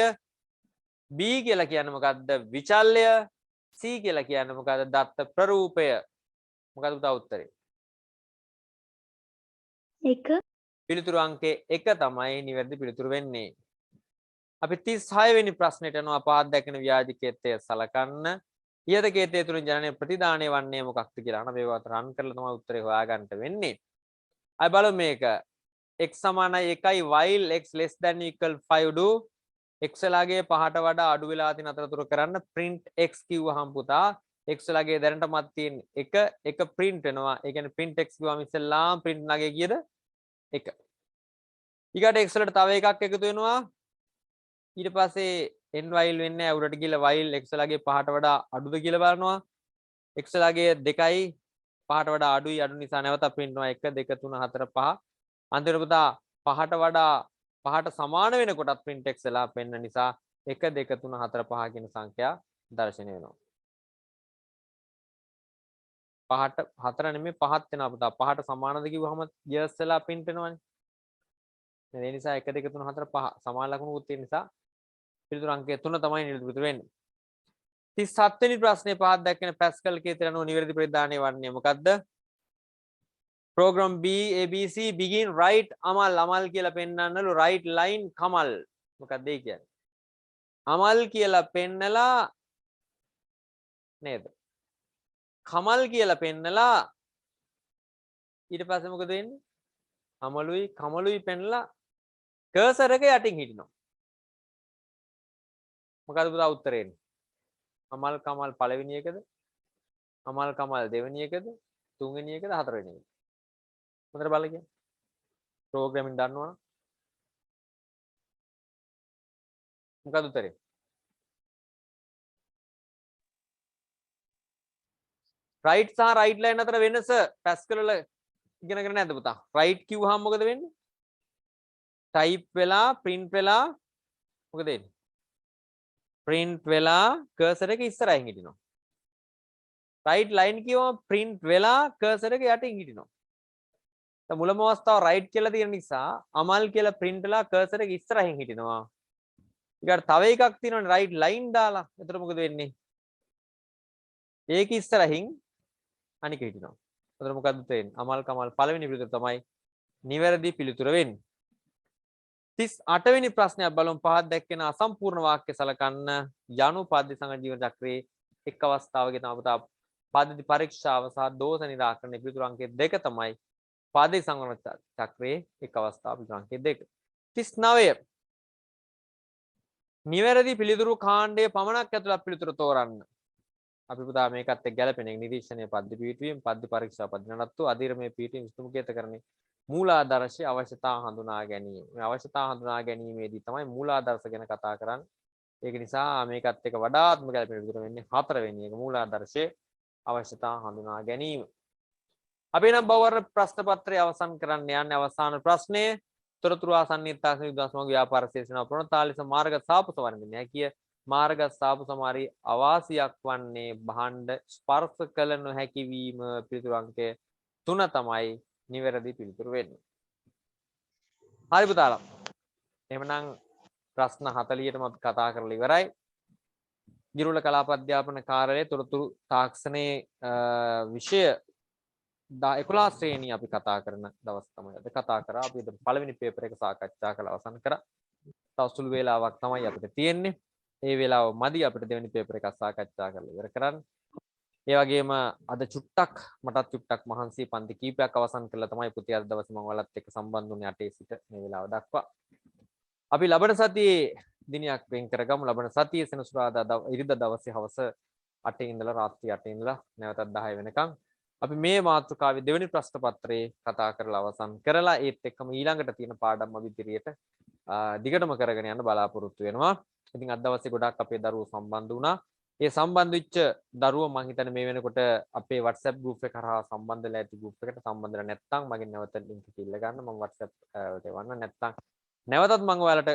B කියලා කියන්නේ මොකද්ද? විචල්්‍ය. C කියලා කියන්නේ මොකද්ද? දත්ත ප්‍රරූපය. මොකද්ද පුතා උත්තරේ? 1 පිළිතුරු අංකේ 1 තමයි නිවැරදි පිළිතුරු වෙන්නේ. අපි 36 වෙනි ප්‍රශ්නෙට යනවා. පහක් දැක්කන ව්‍යාජකේතය සලකන්න. ඊයද කේතය තුලින් ජනනය ප්‍රතිදානය වන්නේ මොකක්ද කියලා අහන මේවත් රන් කරලා තමයි උත්තරේ හොයාගන්න වෙන්නේ. අය බලමු මේක. x සමානයි 1යි while x less than equal 5 do x ලාගේ පහට වඩා අඩු වෙලා තියෙන අතරතුර කරන්න print x කිව්වහම පුතා x ලාගේ දැනටමත් තියෙන එක print වෙනවා. ඒ කියන්නේ print x කිව්වම ඉස්සෙල්ලාම print ලාගේ කීයද? 1. ඊගාට x වලට තව එකක් එකතු වෙනවා. ඊට පස්සේ n while වෙන්නේ උඩට ගිහලා while x ලාගේ පහට වඩා අඩුද කියලා බලනවා. x ලාගේ 2යි පහට වඩා අඩුයි අඩු නිසා නැවත print වෙනවා 1 2 3 4 5. අන්තිමට පුතා පහට වඩා පහට සමාන වෙන කොටත් print x ලා පෙන්න නිසා 1 2 3 4 5 කියන සංඛ්‍යා දර්ශනය වෙනවා. පහට 4 නෙමෙයි පහත් වෙනවා පුතා. පහට සමානද කිව්වහම years ලා print වෙනවනේ. ඒ නිසා 1 2 3 4 5 සමාන ලකුණුකුත් තියෙන නිසා පිළිතුරු අංකය 3 තමයි නිවැරදි පිළිතුර වෙන්නේ. 37 වෙනි ප්‍රශ්නේ පහක් දැක්කන පැස්කල් කේතර අනුව නිවැරදි ප්‍රතිදානය වන්නේ මොකද්ද? program B ABC begin right Amal කියලා පෙන්නන්නලු right line කමල්. මොකක්ද ඒ කියන්නේ? අමල් කියලා පෙන්නලා නේද? කමල් කියලා පෙන්නලා ඊට පස්සේ මොකද වෙන්නේ? අමලුයි කමලුයි පෙන්නලා කර්සර් එක යටින් හිටිනවා. මොකද පුතා උත්තරේ එන්නේ? අමල් කමල් පළවෙනි එකද? අමල් කමල් දෙවෙනි එකද? තුන්වෙනි එකද? හතරවෙනි එකද? හොඳට බලන්න කියන්නේ. ප්‍රෝග්‍රෑමින් දන්නවනම් මොකද උත්තරේ? right සහ right line අතර වෙනස පැස්කල් වල ඉගෙනගෙන නැද්ද පුතා? right කිව්වහම මොකද වෙන්නේ? type වෙලා print වෙලා මොකද වෙන්නේ? print වෙලා cursor එක ඉස්සරහින් හිටිනවා. right line කියවම print වෙලා cursor එක යටින් හිටිනවා. දැන් මුලම අවස්ථාව right කියලා තියෙන නිසා අමල් කියලා print වෙලා cursor එක ඉස්සරහින් හිටිනවා. ඊට තව එකක් තියෙනවනේ right line දාලා. එතකොට මොකද වෙන්නේ? ඒක ඉස්සරහින් අනික හිටිනවා. එතකොට මොකද්ද වෙන්නේ? අමල් කමල් පළවෙනි පිළිතුර තමයි නිවැරදි පිළිතුර වෙන්නේ. 38 වෙනි ප්‍රශ්නයක් බලමු. පහක් දැක්කෙන අසම්පූර්ණ වාක්‍ය සලකන්න යනු පද්ධති සංජීවන චක්‍රයේ එක් අවස්ථාවකදී තමයි පුතා පද්ධති පරීක්ෂාව සහ දෝෂ නිරාකරණය පිළිතුරු අංකය 2 තමයි පද්ධති සංජීවන චක්‍රයේ එක් අවස්ථාව පිළිතුරු අංකය 2. 39 නිවැරදි පිළිතුරු කාණ්ඩයේ පමණක් ඇතුළත් පිළිතුරු තෝරන්න. අපි පුතා මේකත් එක්ක ගැලපෙන එක නිරීක්ෂණයේ පද්ධති පිටවීම පද්ධති පරීක්ෂා පද්ධති නඩත්තු අධීරමේ පිටවීම විසඳුමුකේතකරණේ මූලාදර්ශය අවශ්‍යතා හඳුනා ගැනීම. මේ අවශ්‍යතා හඳුනා ගැනීමේදී තමයි මූලාදර්ශ ගැන කතා කරන්නේ. ඒක නිසා මේකත් එක්ක වඩාත්ම ගැලපෙන විදිහට වෙන්නේ 4 වෙනි එක මූලාදර්ශයේ අවශ්‍යතා හඳුනා ගැනීම. අපි නම් බවර ප්‍රශ්න පත්‍රය අවසන් කරන්න යන්නේ අවසාන ප්‍රශ්නය. තොරතුරු ආසන්නීයතා විද්‍යාත්මක ව්‍යාපාර ශේෂණ ප්‍රණතාලිස මාර්ග සාපස වර්ධනය හැකිය. මාර්ග සාපස සමාරි අවාසියක් වන්නේ භාණ්ඩ ස්පර්ශ කළ නොහැකි වීම පිළිතුරු අංකය 3 තමයි නිවැරදි පිළිතුරු වෙන්නේ. හරි පුතාලා. එහෙමනම් ප්‍රශ්න 40ටම අපි කතා කරලා ඉවරයි. ගිරුල කලාප අධ්‍යාපන කාර්යාලයේ තොරතුරු තාක්ෂණයේ විෂය 11 ශ්‍රේණිය අපි කතා කරන දවස් තමයි අද කතා කරා. අපි පළවෙනි පේපර් එක සාකච්ඡා කරලා අවසන් කරා. තව සුළු වේලාවක් තමයි අපිට තියෙන්නේ. ඒ වේලාව මදි අපිට දෙවෙනි පේපර් එක සාකච්ඡා කරලා ඉවර කරන්න. ඒ වගේම අද මටත් චුට්ටක් මහන්සි පන්ති කීපයක් අවසන් කරලා තමයි පුතේ අද දවසේ මම ඔයාලත් එක්ක සම්බන්ධ වුණේ 8 සිට මේ වේලාව දක්වා. අපි ලබන සතියේ දිනයක් වෙන් කරගමු. ලබන සතියේ සෙනසුරාදා ඉරිදා දවසේ හවස 8 ඉඳලා රාත්‍රී 8 ඉඳලා නැවතත් 10 වෙනකම් අපි මේ මාතෘකාවේ දෙවෙනි ප්‍රශ්න පත්‍රයේ කතා කරලා අවසන් කරලා ඒත් එක්කම ඊළඟට තියෙන පාඩම් අපි ඉදිරියට දිගටම කරගෙන යන්න බලාපොරොත්තු වෙනවා. ඉතින් අද දවසේ ගොඩක් අපේ දරුවෝ සම්බන්ධ වුණා. ඒ සම්බන්ධ වෙච්ච දරුවෝ මම හිතන්නේ මේ වෙනකොට අපේ WhatsApp group එක කරා සම්බන්ධ වෙලා ඇති group එකට සම්බන්ධ වෙලා නැත්නම් මගෙන් නැවත link එක ඉල්ල ගන්න. මම WhatsApp එකට එවන්න. නැත්නම් නැවතත් මම ඔයාලට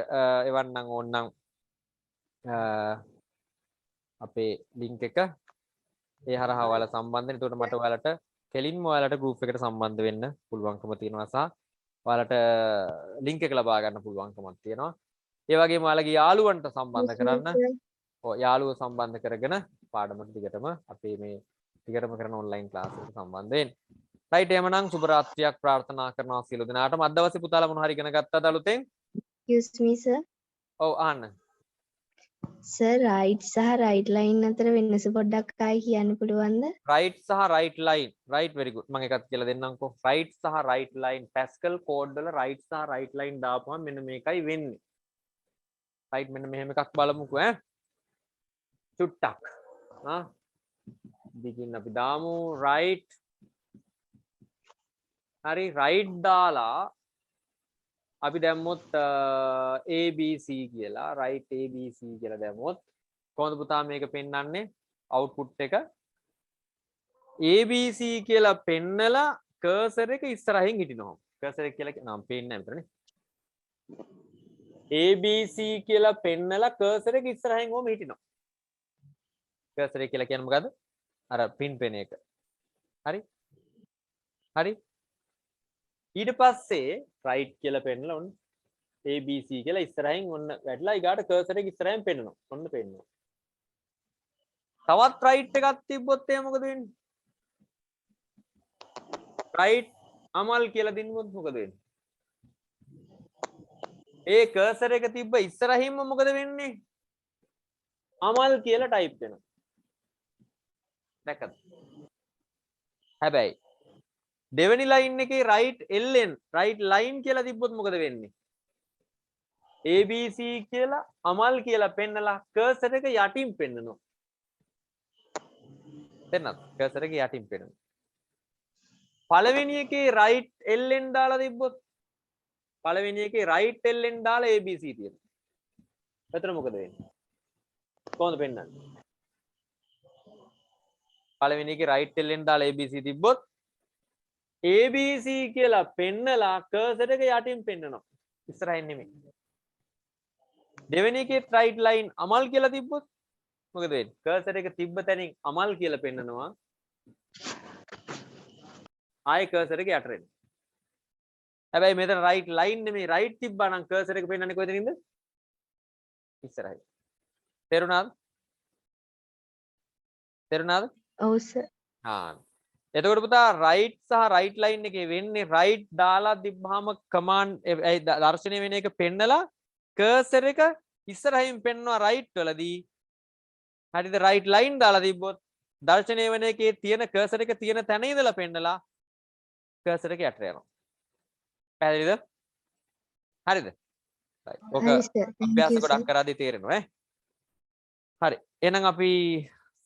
එවන්නම් ඕනනම් අපේ link එක ඒ හරහා ඔයාලා සම්බන්ධ වෙන්න. එතකොට මට ඔයාලට කෙලින්ම ඔයාලට group එකට සම්බන්ධ වෙන්න පුළුවන්කම තියෙනවා සහ ඔයාලට link එක ලබා ගන්න පුළුවන්කමක් තියෙනවා. ඒ වගේම ඔයාලගේ යාළුවන්ට සම්බන්ධ කරන්න. ඔව් යාළුවෝ සම්බන්ධ කරගෙන පාඩමට දිගටම අපේ මේ දිගටම කරන online class එකට සම්බන්ධ වෙන්න. right එහෙමනම් සුබ රාත්‍රියක් ප්‍රාර්ථනා කරනවා සියලු දෙනාටම. අද දවසේ පුතාලා මොන හරි ඉගෙන ගත්තද අලුතෙන්? excuse me sir. ඔව් අහන්න. sir right සහ right line අතර වෙනස පොඩ්ඩක් ආයි කියන්න පුළුවන්ද? right සහ right line. right very good. මම එකක් කියලා දෙන්නම්කෝ. right සහ right line Pascal code වල right සහ right line දාපුවම මෙන්න මේකයි වෙන්නේ. right මෙන්න මෙහෙම එකක් බලමුකෝ ඈ. චුට්ටක්. දිගින් අපි දාමු right. හරි right දාලා අපි දැම්මොත් ABC කියලා right ABC කියලා දැම්මොත් කොහොමද පුතා මේක පෙන්වන්නේ output එක ABC කියලා පෙන්නලා cursor එක ඉස්සරහින් හිටිනවා cursor එක කියලා නම් පේන්නේ නැහැ විතරනේ ABC කියලා පෙන්නලා cursor එක ඉස්සරහින් ඕම හිටිනවා cursor එක කියලා කියන්නේ මොකද්ද අර pin pen එක හරි හරි ඊට පස්සේ right කියලා පෙන්නලා ඔන්න ABC කියලා ඉස්සරහින් ඔන්න වැටලා ඊගාට cursor එක ඉස්සරහින් පෙන්නනවා. ඔන්න පෙන්නනවා. තවත් right එකක් තිබ්බොත් එහෙනම් මොකද වෙන්නේ? right අමල් කියලා දිනුවොත් මොකද වෙන්නේ? ඒ cursor එක තිබ්බ ඉස්සරහින්ම මොකද වෙන්නේ? අමල් කියලා type වෙනවා. දැක්කද? හැබැයි දෙවෙනි line එකේ right ln right line කියලා තිබ්බොත් මොකද වෙන්නේ? ABC කියලා අමල් කියලා පෙන්නලා cursor එක යටින් පෙන්නනවා. තේරෙනවද? cursor එක යටින් පෙන්නනවා. පළවෙනි එකේ right ln දාලා තිබ්බොත් පළවෙනි එකේ right ln දාලා ABC තියෙනවා. එතන මොකද වෙන්නේ? කොහොමද පෙන්නන්නේ? පළවෙනි එකේ right ln දාලා ABC තිබ්බොත් ABC කියලා පෙන්නලා cursor එක යටින් පෙන්නනවා. ඉස්සරහින් නෙමෙයි. දෙවෙනි එකේ right line අමල් කියලා තිබ්බොත් මොකද වෙන්නේ? cursor එක තිබ්බ තැනින් අමල් කියලා පෙන්නනවා. ආයේ cursor එක යට වෙනවා. හැබැයි මෙතන right line නෙමෙයි right තිබ්බා නම් cursor එක පෙන්නන්නේ කොහෙද? ඉස්සරහින්. තේරුණාද? තේරුණාද? ඔව් සර්. එතකොට පුතා right සහ right line එකේ වෙන්නේ right දාලා තිබ්බාම command දර්ශනය වෙන එක පෙන්නලා cursor එක ඉස්සරහින් පෙන්වනවා right වලදී හරිද right line දාලා තිබ්බොත් දර්ශනය වෙන එකේ තියෙන cursor එක තියෙන තැන ඉඳලා පෙන්නලා cursor එක යට යනවා පැහැදිලිද හරිද right ඔක අභ්‍යාස ගොඩක් කරාදී තේරෙනවා ඈ හරි එහෙනම් අපි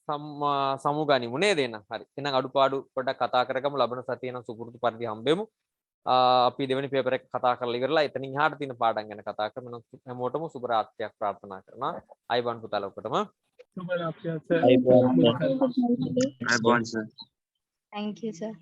සමුගනිමු නේද එහෙනම් හරි එහෙනම් අඩුපාඩු පොඩ්ඩක් කතා කරගමු ලබන සතියේ නම් සුපුරුදු පරිදි හම්බෙමු අපි දෙවෙනි පේපර් එක කතා කරලා ඉවරලා එතනින් එහාට තියෙන පාඩම් ගැන කතා කරමු හැමෝටම සුබ රාත්‍රියක් ප්‍රාර්ථනා කරනවා අයබන් පුතාලා ඔක්කොටම සුබ රාත්‍රියක් සර්. අයිබෝන් සර්. thank you sir